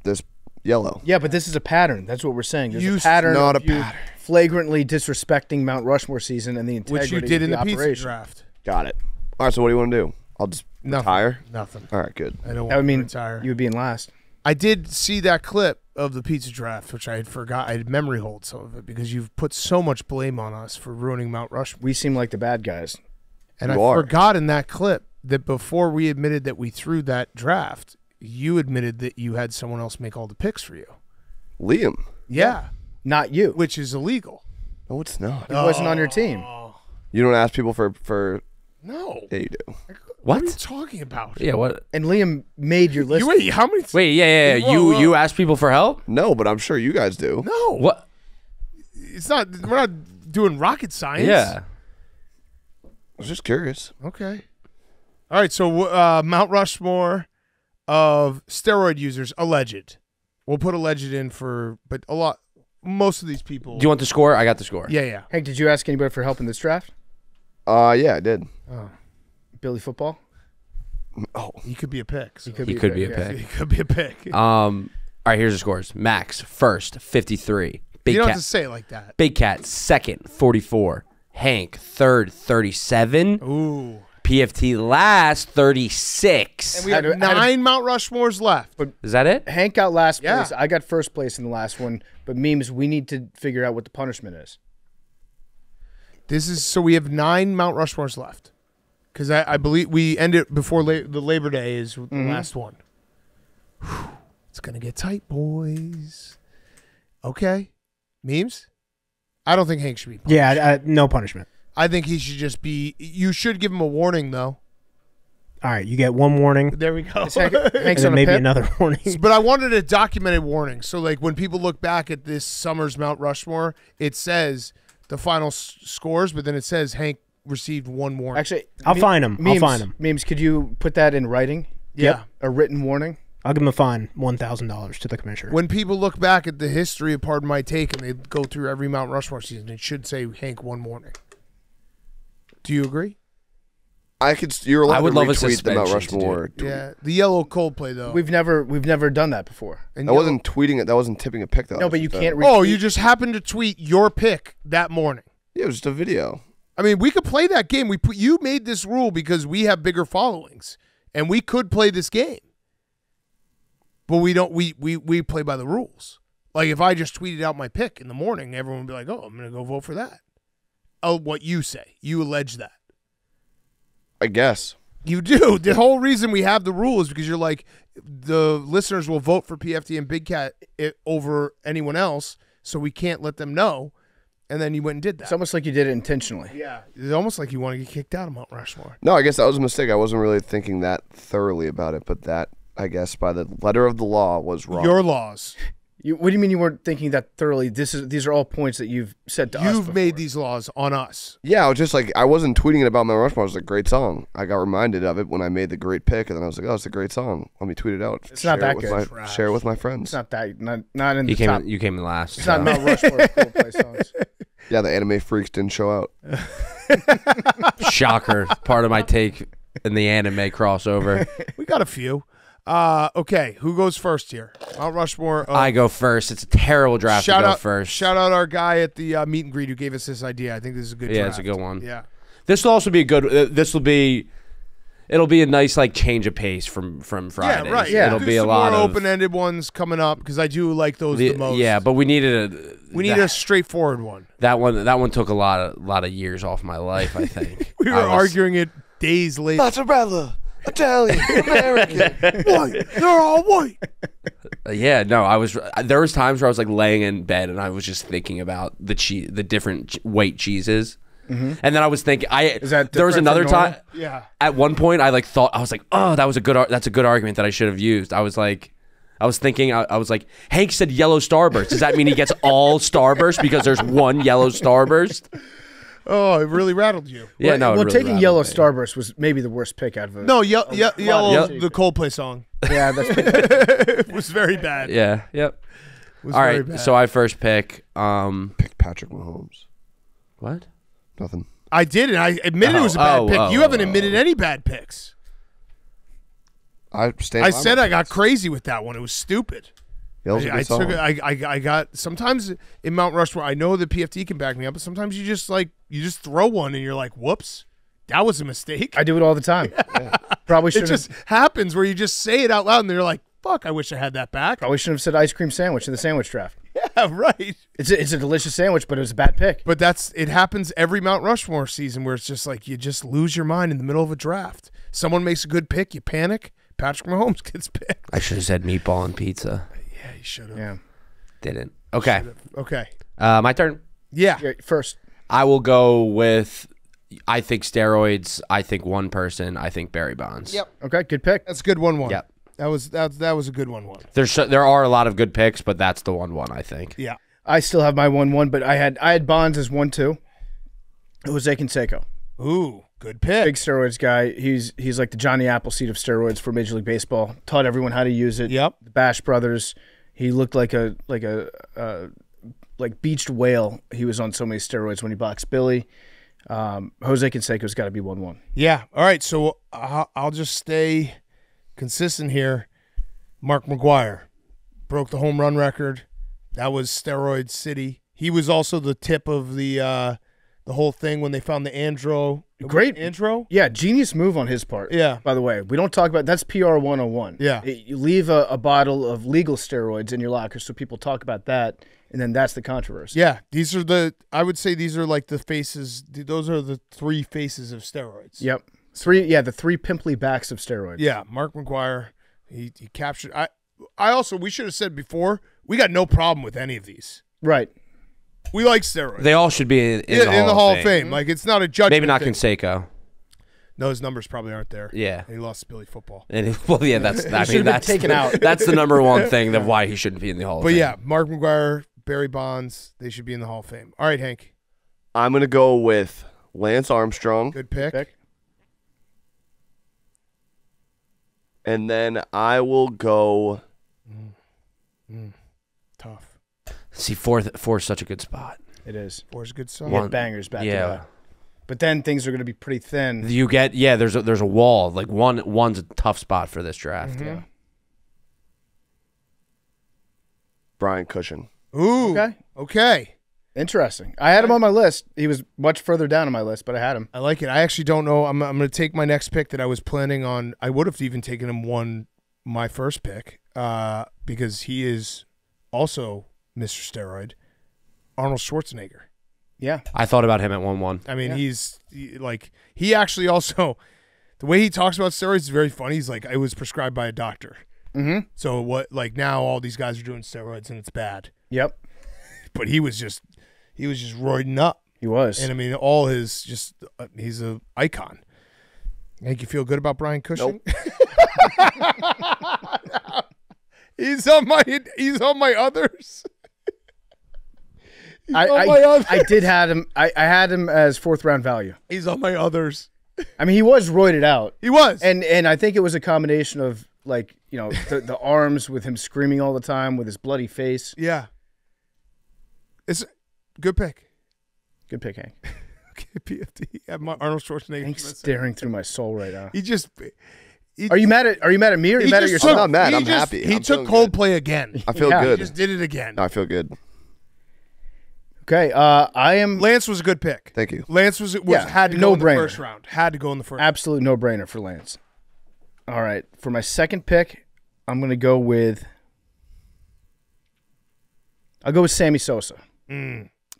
yellow. Yeah, but this is a pattern. That's what we're saying. There's a pattern. Not a pattern. Flagrantly disrespecting Mount Rushmore season and the integrity which you did of in the operation. pizza draft. Got it. All right, so what do you want to do? I'll just retire? Nothing. All right, good. I don't that would mean retire. You would be in last. I did see that clip of the pizza draft, which I had forgot. I had memory hold some of it because you've put so much blame on us for ruining Mount Rushmore. We seem like the bad guys. And I forgot in that clip that before we admitted that we threw that draft, you admitted that you had someone else make all the picks for you. Liam. Yeah. Not you. Which is illegal. No, it's not. He wasn't on your team. You don't ask people for No. Yeah, you do. What are you talking about? Yeah, what? And Liam made your list. Wait, how many? Wait, yeah. You ask people for help? No, but I'm sure you guys do. No. What? It's not. We're not doing rocket science. Yeah. I was just curious. Okay. All right. So Mount Rushmore of steroid users, alleged. We'll put alleged in but most of these people. Do you want the score? I got the score. Yeah. Hank, did you ask anybody for help in this draft? Yeah, I did. Oh. Billy Football? Oh. He could be a pick. So. He could be a pick. He could be a pick. All right, here's the scores. Max, first, 53. Big you don't Cat, have to say it like that. Big Cat, second, 44. Hank, third, 37. Ooh. PFT, last, 36. And we have 9 Mount Rushmores left. But is that it? Hank got last place. I got first place in the last one. But Memes, we need to figure out what the punishment is. So we have 9 Mount Rushmores left. Because I believe we end it before the Labor Day is the last one. Whew. It's going to get tight, boys. Okay. Memes? I don't think Hank should be punished. Yeah, no punishment. I think he should just be... You should give him a warning, though. All right, you get one warning. There we go. Hank's and then maybe another warning. But I wanted a documented warning. So, like, when people look back at this summer's Mount Rushmore, it says the final scores, but then it says Hank received one warning. Actually, I'll find him. Memes, I'll find him. Memes, could you put that in writing? Yeah. A written warning? I'll give him a fine, $1,000 to the commissioner. When people look back at the history of Pardon My Take and they go through every Mount Rushmore season, it should say Hank one warning. Do you agree? You're allowed I would to love a retweet the Mount suspension to Rushmore. Yeah, the yellow Coldplay though. We've never done that before. And I wasn't tweeting it. That wasn't tipping a pick. No, but you can't retweet. Oh, you just happened to tweet your pick that morning. Yeah, it was just a video. I mean, we could play that game. You made this rule because we have bigger followings, and we could play this game. But we don't. We play by the rules. Like if I just tweeted out my pick in the morning, everyone would be like, "Oh, I'm going to go vote for that." Oh, what you say? You allege that. I guess. You do. The whole reason we have the rule is because you're like, the listeners will vote for PFT and Big Cat over anyone else, so we can't let them know. And then you went and did that. It's almost like you did it intentionally. Yeah. It's almost like you want to get kicked out of Mount Rushmore. No, I guess that was a mistake. I wasn't really thinking that thoroughly about it, but that, I guess, by the letter of the law was wrong. Your laws. What do you mean you weren't thinking that thoroughly? These are all points that you've said to us. You've made these laws on us. Yeah, I was just like, I wasn't tweeting it about Mount Rushmore. It was a great song. I got reminded of it when I made the great pick, and then I was like, oh, it's a great song. Let me tweet it out. It's not that good. Share it with my friends. It's not that. Not in the top. You came in last. It's not Mount Rushmore of Coldplay songs. Yeah, the anime freaks didn't show out. Shocker. Part of my take in the anime crossover. We got a few. Okay, who goes first here? Mount Rushmore. I go first. It's a terrible draft to go first. Shout out our guy at the meet and greet who gave us this idea. I think this is a good draft. Yeah, it's a good one. Yeah. This will also be a good. It'll be a nice change of pace from Fridays. Yeah, right. Yeah, it'll be a lot more of open-ended ones coming up because I do like those the most. Yeah, but we needed a straightforward one. That one took a lot of years off my life. I think we were arguing it days later. Mozzarella, Italian, American, white. They're all white. Yeah, no, there was times where I was laying in bed and I was just thinking about the different white cheeses. Mm-hmm. And then I was thinking, there was another time. Yeah. At one point, I thought I was like, oh, that's a good argument that I should have used. I was thinking, I was like, Hank said yellow starburst. Does that mean he gets all starburst because there's one yellow starburst? Oh, it really rattled you. Yeah, well, no. Well, really taking Yellow Starburst was maybe the worst pick out of it. No, Yellow, the Coldplay song. Yeah, that's It was very bad. Yeah. Yep. Was All very right. bad. So I first pick. Pick Patrick Mahomes. What? Nothing. I did, and I admitted it was a bad pick. You haven't admitted any bad picks. I said I got crazy with that one. It was stupid. I got sometimes in Mt Rushmore. I know that PFT can back me up, but sometimes you just throw one and you're like, "Whoops, that was a mistake." I do it all the time. Yeah. Probably should. It just happens where you just say it out loud and they're like, "Fuck, I wish I had that back." Probably shouldn't have said ice cream sandwich in the sandwich draft. Yeah, right. It's a delicious sandwich, but it was a bad pick. But it happens every Mt Rushmore season where it's just like you just lose your mind in the middle of a draft. Someone makes a good pick, you panic. Patrick Mahomes gets picked. I should have said meatball and pizza. Yeah, you should have. Yeah. Didn't. Okay. Okay. My turn. Yeah. First. I will go with, I think steroids. I think one person. I think Barry Bonds. Yep. Okay, good pick. That's a good 1-1. Yep. That was a good 1-1. There are a lot of good picks, but that's the 1-1, I think. Yeah. I still have my 1-1, but I had Bonds as 1-2. Jose Canseco. Ooh, good pick. Big steroids guy. He's like the Johnny Appleseed of steroids for Major League Baseball. Taught everyone how to use it. Yep. The Bash brothers. He looked like beached whale. He was on so many steroids when he boxed Billy. Jose Canseco's got to be 1-1. Yeah. All right. So I'll just stay consistent here. Mark McGwire broke the home run record. That was steroid city. He was also the tip of the whole thing when they found the andro. Great andro. Yeah, genius move on his part. Yeah. By the way, we don't talk about that's PR 101. Yeah. You leave a bottle of legal steroids in your locker so people talk about that, and then that's the controversy. Yeah, I would say these are like the faces. Those are the three faces of steroids. Yep. The three pimply backs of steroids. Yeah, Mark McGwire, he captured. I also, we should have said before, we got no problem with any of these. Right. We like steroids. They all should be in the Hall of Fame. Like, it's not a judgment. Maybe not thing. Canseco. No, his numbers probably aren't there. Yeah. And he lost to Billy Football. And that's taken out. That's the number one thing of why he shouldn't be in the Hall of Fame. But yeah, Mark McGwire, Barry Bonds, they should be in the Hall of Fame. All right, Hank. I'm going to go with Lance Armstrong. Good pick. And then I will go. Tough. See, four is such a good spot. It is. 4's a good song. You get bangers back to back. But then things are going to be pretty thin. You get there's a wall. Like one's a tough spot for this draft. Mm-hmm. Yeah. Brian Cushing. Ooh. Okay. Interesting. I had him on my list. He was much further down on my list, but I had him. I like it. I actually don't know. I'm going to take my next pick that I was planning on. I would have even taken him my first pick because he is also Mr. Steroid, Arnold Schwarzenegger. Yeah. I thought about him at 1-1. I mean, he actually also, the way he talks about steroids is very funny. He's like, it was prescribed by a doctor. Mm-hmm. So now all these guys are doing steroids and it's bad. Yep. But he was just roiding up. He was. And I mean, all his he's an icon. Make you feel good about Brian Cushing? Nope. He's on my others. I did have him. I had him as 4th round value. He's on my others. I mean, he was roided out. He was, and I think it was a combination of the arms with him screaming all the time with his bloody face. Yeah, it's a good pick. Good pick, Hank. Okay, PFT. I have my Arnold Schwarzenegger. Hank's staring through my soul right now. Are you mad at me or are you mad at yourself? I'm not mad. I'm happy. He took Coldplay again. I feel good. He just did it again. I feel good. Okay, I am. Lance was a good pick. Thank you. Lance had to go in the first round. Had to go in the first. Absolute no-brainer for Lance. All right, for my second pick, I'm going to go with. I'll go with Sammy Sosa.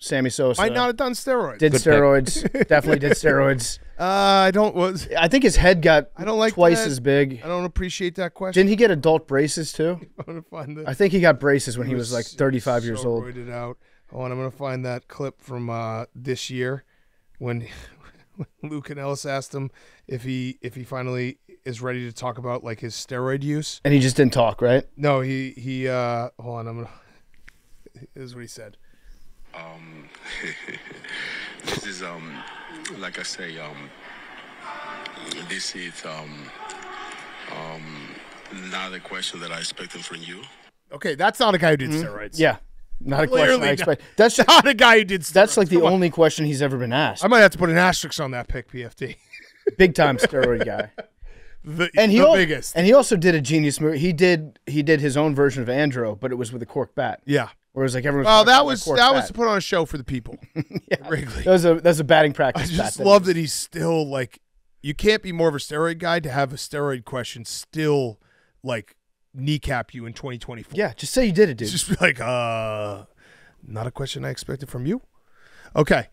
Sammy Sosa might not have done steroids. Did steroids? Definitely did steroids. I think his head got twice that. as big. I don't appreciate that question. Didn't he get adult braces too? I want to find that. I think he got braces when he was like 35 years old. Roided out. Hold on, I'm going to find that clip from this year when Luke and Ellis asked him if he finally is ready to talk about like his steroid use. And he just didn't talk, right? No, he hold on, this is what he said. This is like I say, this is not a question that I expected from you. Okay, that's not a guy who did steroids. Yeah. Not a question I expect. That's not a guy who did steroids. That's like the only question he's ever been asked. I might have to put an asterisk on that pick, PFT. Big time steroid guy. the biggest. And he also did a genius move. He did his own version of Andro, but it was with a cork bat. Yeah. Whereas like everyone. Well, that was to put on a show for the people. Yeah. Wrigley. That was a batting practice. I just love that he's still like. You can't be more of a steroid guy to have a steroid question still like kneecap you in 2024. Yeah, just say you did it, dude. Just be like, not a question I expected from you. Okay.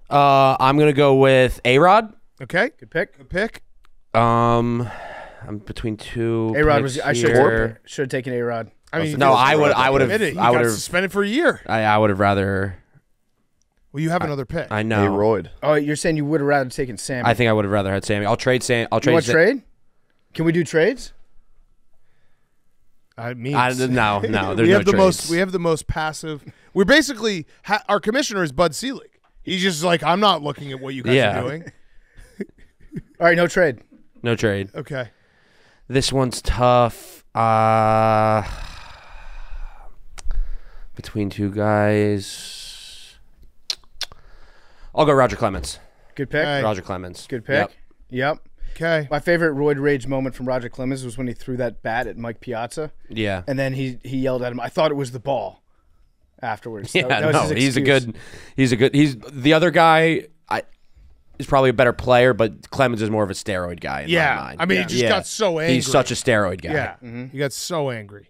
I'm gonna go with A-Rod. Okay. Good pick. Good pick. I'm between two. A-Rod was. I should have taken A-Rod. I mean, no, I would have. He got suspended for a year. I would have rather. Well, you have another pick. I know. Steroid. Oh, you're saying you would have rather taken Sammy? I think I would have rather had Sammy. I'll trade Sam. You want trade? Can we do trades? I mean, no. There's we have no the trades. We have the most passive. We're basically our commissioner is Bud Selig. He's just like, I'm not looking at what you guys are doing. All right, no trade. No trade. Okay. This one's tough. Between two guys. I'll go Roger Clemens. Good pick. Hey. Roger Clemens. Good pick. Yep. Okay. My favorite roid rage moment from Roger Clemens was when he threw that bat at Mike Piazza. Yeah. And then he yelled at him, I thought it was the ball afterwards. Yeah, that was his excuse. he's the other guy is probably a better player, but Clemens is more of a steroid guy in my mind. I mean, he just got so angry. He's such a steroid guy. Yeah. He got so angry.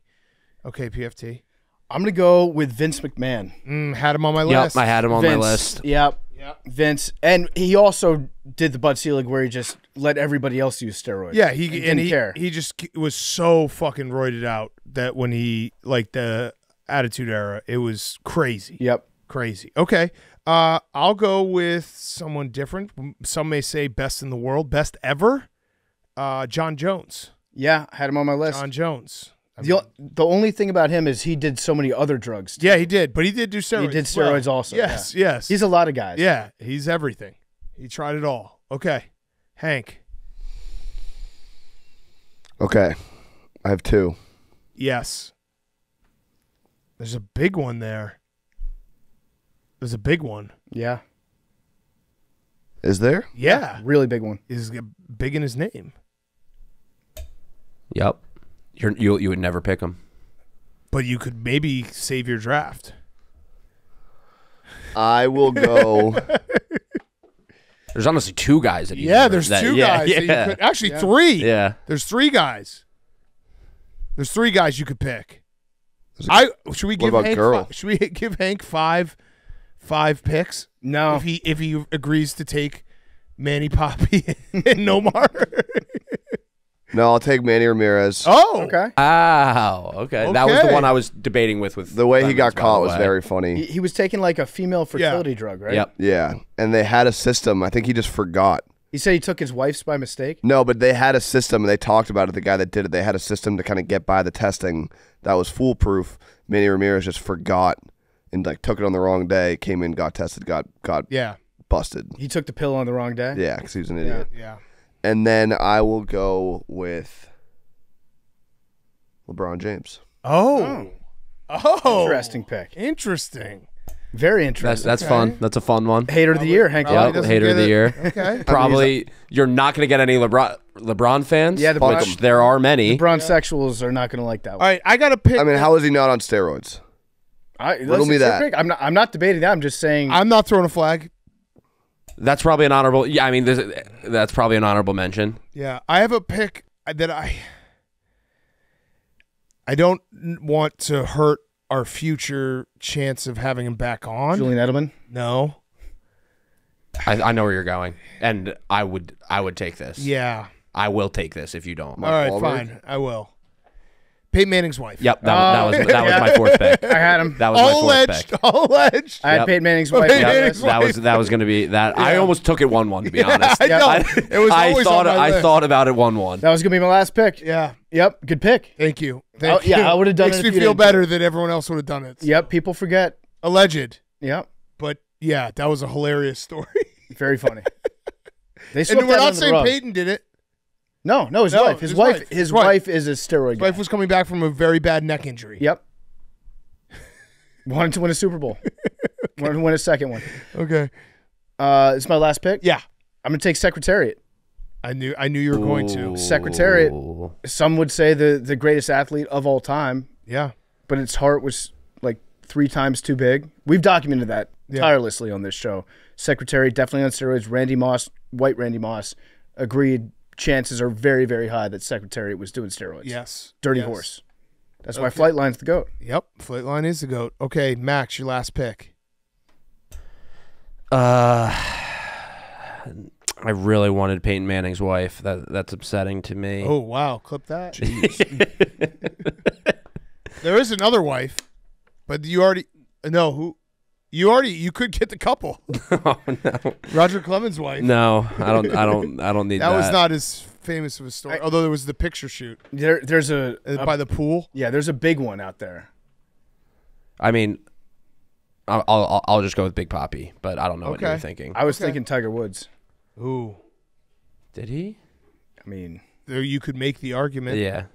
Okay, PFT. I'm going to go with Vince McMahon. Had him on my list. Yep, I had him on my list. Yep. Vince. And he also did the Bud Selig where he just let everybody else use steroids. Yeah, he didn't care. He just was so fucking roided out that when he, like the Attitude Era, it was crazy. Yep. Crazy. Okay. I'll go with someone different. Some may say best in the world, best ever. John Jones. Yeah, I had him on my list. John Jones. The only thing about him is he did so many other drugs. Yeah, he did, but he did do steroids. He did steroids also. Yes, yeah. yes. He's a lot of guys. Yeah, he's everything. He tried it all. Okay, Hank. Okay, I have two. Yes. There's a big one there. There's a big one. Yeah. Is there? Yeah. Really big one. Is big in his name. Yep. You would never pick him. But you could maybe save your draft. I will go. There's honestly two guys that. There's two guys. That you could, actually, three. Yeah. There's three guys. There's three guys you could pick. Should we give Hank? Should we give Hank five picks? No. If he agrees to take Manny Poppy and Nomar. No, I'll take Manny Ramirez. Oh, okay. Wow. Okay. That was the one I was debating with the way he got caught was very funny. He was taking like a female fertility drug, right? Yep. Yeah, and they had a system. I think he just forgot. He said he took his wife's by mistake? No, but they had a system, and they talked about it. The guy that did it, they had a system to kind of get by the testing that was foolproof. Manny Ramirez just forgot and like took it on the wrong day, came in, got tested, got busted. He took the pill on the wrong day? Yeah, because he was an idiot. Yeah. And then I will go with LeBron James. Oh. Interesting pick. Interesting. Very interesting. That's fun. That's a fun one. Hater of the year, Hank. Yep, hater of the year. Okay. Probably you're not going to get any LeBron fans. Yeah, which there are many. LeBron sexuals are not going to like that one. All right, I got to pick. I mean, how is he not on steroids? Riddle me that. Pick. I'm not debating that. I'm just saying. I'm not throwing a flag. That's probably an honorable. Yeah, I mean, that's probably an honorable mention. Yeah, I have a pick that I don't want to hurt our future chance of having him back on. Julian Edelman? No. I know where you're going, and I would take this. Yeah. I will take this if you don't. All right, fine. I will. Peyton Manning's wife. Yep, that was my fourth pick. I had him. That was my fourth pick. All alleged. I had Peyton Manning's wife. That was going to be that. Yeah. I almost took it 1-1 to be honest. I know. I thought about it 1-1. That was going to be my last pick. Yeah. Yep. Good pick. Thank you. Yeah, I would have done it. Makes me feel better that everyone else would have done it. Yep. People forget. Alleged. Yep. But yeah, that was a hilarious story. Very funny. And we're not saying Peyton did it. No, his wife. His wife is a steroid guy. His wife was coming back from a very bad neck injury. Yep. Wanted to win a Super Bowl. Wanted to win a second one. Okay. It's my last pick. Yeah. I'm going to take Secretariat. I knew you were going to. Secretariat. Some would say the greatest athlete of all time. Yeah. But its heart was like 3 times too big. We've documented that tirelessly on this show. Secretariat definitely on steroids. Randy Moss, white Randy Moss, agreed. Chances are very, very high that Secretariat was doing steroids. Yes. Dirty horse. That's why Flightline's the GOAT. Yep. Flightline is the GOAT. Okay, Max, your last pick. I really wanted Peyton Manning's wife. That's upsetting to me. Oh, wow. Clip that. There is another wife, but you already know who. You could get the couple. Oh, no. Roger Clemens' wife. No, I don't need that. That was not as famous of a story. Although there was the picture shoot. There's a by the pool. Yeah, there's a big one out there. I mean, I'll just go with Big Papi, but I don't know what you were thinking. I was thinking Tiger Woods. Ooh. Did he? I mean, there you could make the argument. Yeah.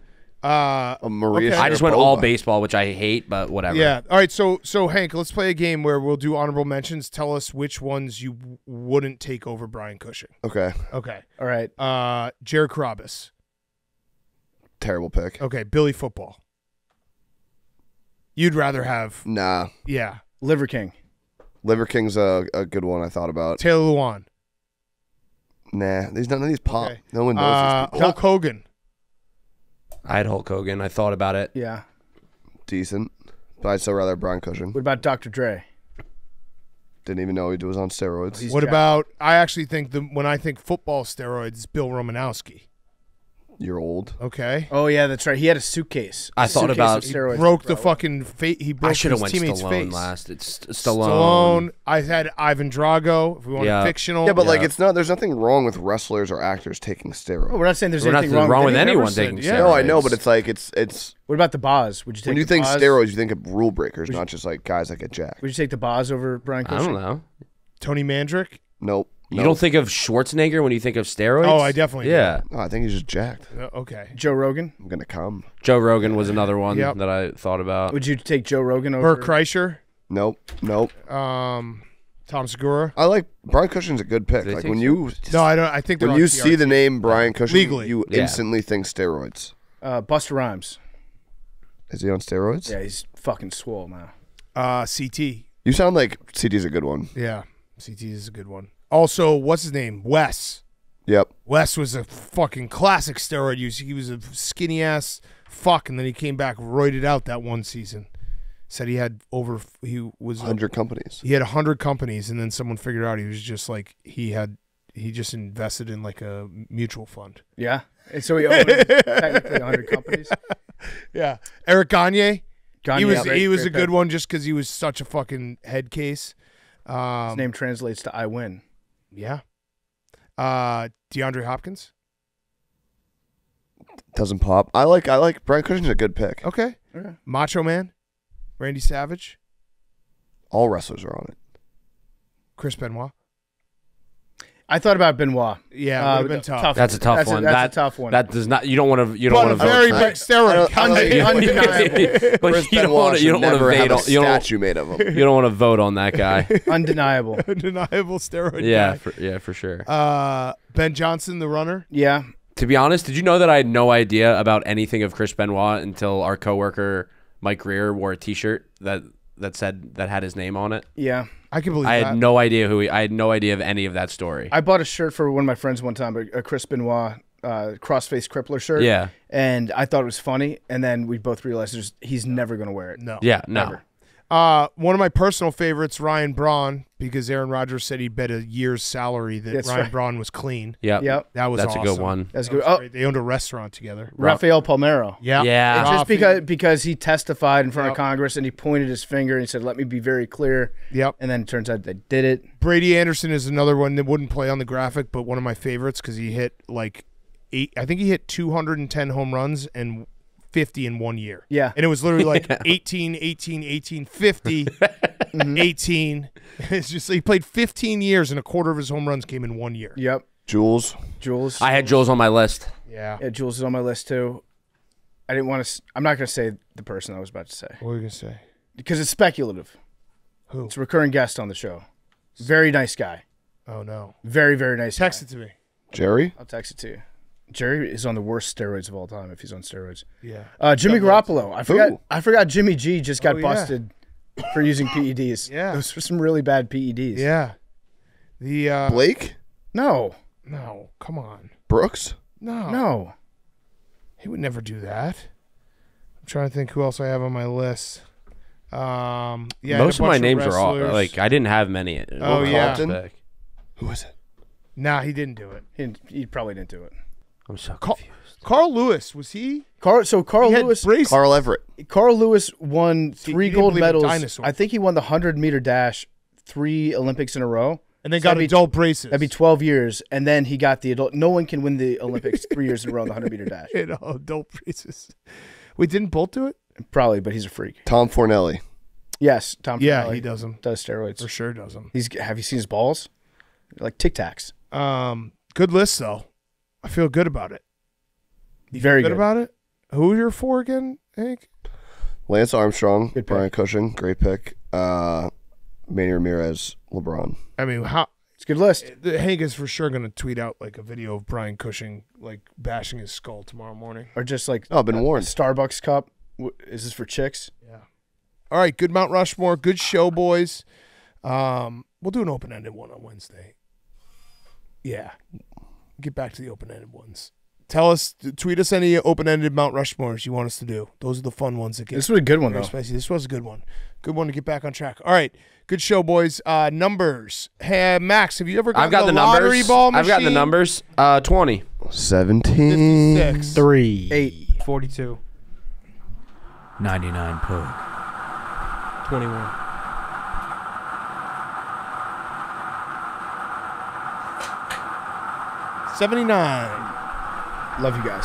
Maria. I just went all baseball, which I hate, but whatever. Yeah. All right. So Hank, let's play a game where we'll do honorable mentions. Tell us which ones you wouldn't take over Brian Cushing. Okay. Okay. All right. Jared Carrabis. Terrible pick. Okay. Billy Football. You'd rather have. Nah. Yeah. Liver King. Liver King's a good one I thought about. Taylor Lewan. Nah. None of these pop. Okay. No one knows these people. Hulk Hogan. I had Hulk Hogan. I thought about it. Yeah. Decent. But I'd still rather have Brian Cushing. What about Dr. Dre? Didn't even know he was on steroids. What about, I actually think when I think football steroids, Bill Romanowski. You're old. Okay. Oh, yeah, that's right. He had a suitcase. I thought about he broke the fucking face. He broke his teammate's face. Last. It's Stallone. I had Ivan Drago. If we want fictional. Yeah, but like it's not. There's nothing wrong with wrestlers or actors taking steroids. Oh, we're not saying there's anything wrong with anyone taking steroids. No, I know, but it's like it's. What about the Boz? Would you take when you think steroids, you think of rule breakers, not just like guys that get jacked. Would you take the Boz over Brian Cushing? I don't know. Tony Mandrick. Nope. You don't think of Schwarzenegger when you think of steroids? Oh, I definitely do. No, I think he's just jacked. Okay. Joe Rogan? I'm going to come. Joe Rogan was another one that I thought about. Would you take Joe Rogan over? Bert Kreischer? Nope. Tom Segura? I like Brian Cushing's a good pick. Like when you No, I don't. I think when you see the name Brian Cushing, legally, you instantly think steroids. Busta Rhymes. Is he on steroids? Yeah, he's fucking swole now. CT. You sound like CT's a good one. Yeah, CT is a good one. Also, what's his name? Wes. Yep. Wes was a fucking classic steroid use. He was a skinny ass fuck, and then he came back roided out that one season. Said he was 100 companies. He had 100 companies, and then someone figured out he was just like he just invested in like a mutual fund. Yeah, and so he owned technically 100 companies. Yeah, Eric Gagne. He was a good pick. one just because he was such a fucking head case. His name translates to "I win." Yeah. DeAndre Hopkins. Doesn't pop. I like Brian Cushing's a good pick. Okay. Macho Man. Randy Savage. All wrestlers are on it. Chris Benoit. I thought about Benoit. Yeah, it would have been tough. That's a tough one. That's a tough one. That does not. You don't want to. You don't want to vote. Very big steroid. Undeniable. But you don't want to. You don't want to have a vote. statue made of him. You don't want to vote on that guy. Undeniable. Undeniable steroid. Yeah, for sure. Ben Johnson, the runner. Yeah. To be honest, did you know that I had no idea about anything of Chris Benoit until our coworker Mike Greer wore a T-shirt that had his name on it? Yeah. I can believe I that. had no idea I had no idea of any of that story. I bought a shirt for one of my friends one time, a Chris Benoit crossface crippler shirt. Yeah. And I thought it was funny, and then we both realized he's never going to wear it. No. Yeah, no. Ever. One of my personal favorites, Ryan Braun, because Aaron Rodgers said he bet a year's salary that Ryan Braun was clean. Yep. That was That's awesome. a good one. That's good. Great. They owned a restaurant together. Rafael Palmeiro. Yeah. It's just because he testified in front of Congress and he pointed his finger and he said, "Let me be very clear." Yep. And then it turns out they did it. Brady Anderson is another one that wouldn't play on the graphic, but one of my favorites because he hit like 210 home runs and 50 in 1 year. Yeah. And it was literally like 18, 18, 18, 50. 18. It's just he played 15 years and a quarter of his home runs came in 1 year. Yep. Jules. I had Jules on my list. Yeah. Yeah, Jules is on my list too. I didn't want to. I'm not going to say the person I was about to say. What are you going to say? Because it's speculative. Who? It's a recurring guest on the show. Very nice guy. Oh, no. Very, very nice Text guy. it to me. Jerry? I'll text it to you. Jerry is on the worst steroids of all time if he's on steroids. Yeah. Jimmy Garoppolo. I forgot Jimmy G just got yeah. busted for using PEDs. Yeah. Those were some really bad PEDs. Yeah. The Blake? No. No, come on. Brooks? No. He would never do that. I'm trying to think who else I have on my list. Yeah, most of my names are all like I didn't have many. Oh yeah. Who is it? Nah, he didn't do it. He probably didn't do it. I'm so confused. Carl Lewis, was he? Carl Lewis. Carl Everett. Carl Lewis won 3 gold medals. Dinosaur. I think he won the 100-meter dash 3 Olympics in a row. And then got adult braces. That'd be 12 years, and then he got the adult. No one can win the Olympics 3 years in a row in the 100-meter dash. Adult braces. Wait, didn't Bolt do it? Probably, but he's a freak. Tom Fornelli. Yes, Tom. Yeah, Fornelli he does them. Does steroids For sure does them. Have you seen his balls? Like Tic Tacs. Good list though. I feel good about it. You Very feel good about it. Who are your 4 again, Hank? Lance Armstrong. Good pick. Brian Cushing. Great pick. Manny Ramirez. LeBron. I mean, It's a good list. Hank is for sure going to tweet out like a video of Brian Cushing like bashing his skull tomorrow morning. Or just like I've been warned. Starbucks cup. Is this for chicks? Yeah. All right, good Mount Rushmore. Good show, boys. We'll do an open-ended one on Wednesday. Yeah. Get back to the open-ended ones. Tweet us any open-ended Mount Rushmores you want us to do. Those are the fun ones. This was a good one, though. Spicy. This was a good one. Good one to get back on track. All right. Good show, boys. Numbers. Hey, Max, have you ever gotten the lottery ball machine? I've got the numbers. 20. 17. 56. 3. 8. 42. 99 Pug. 21. 79. Love you guys.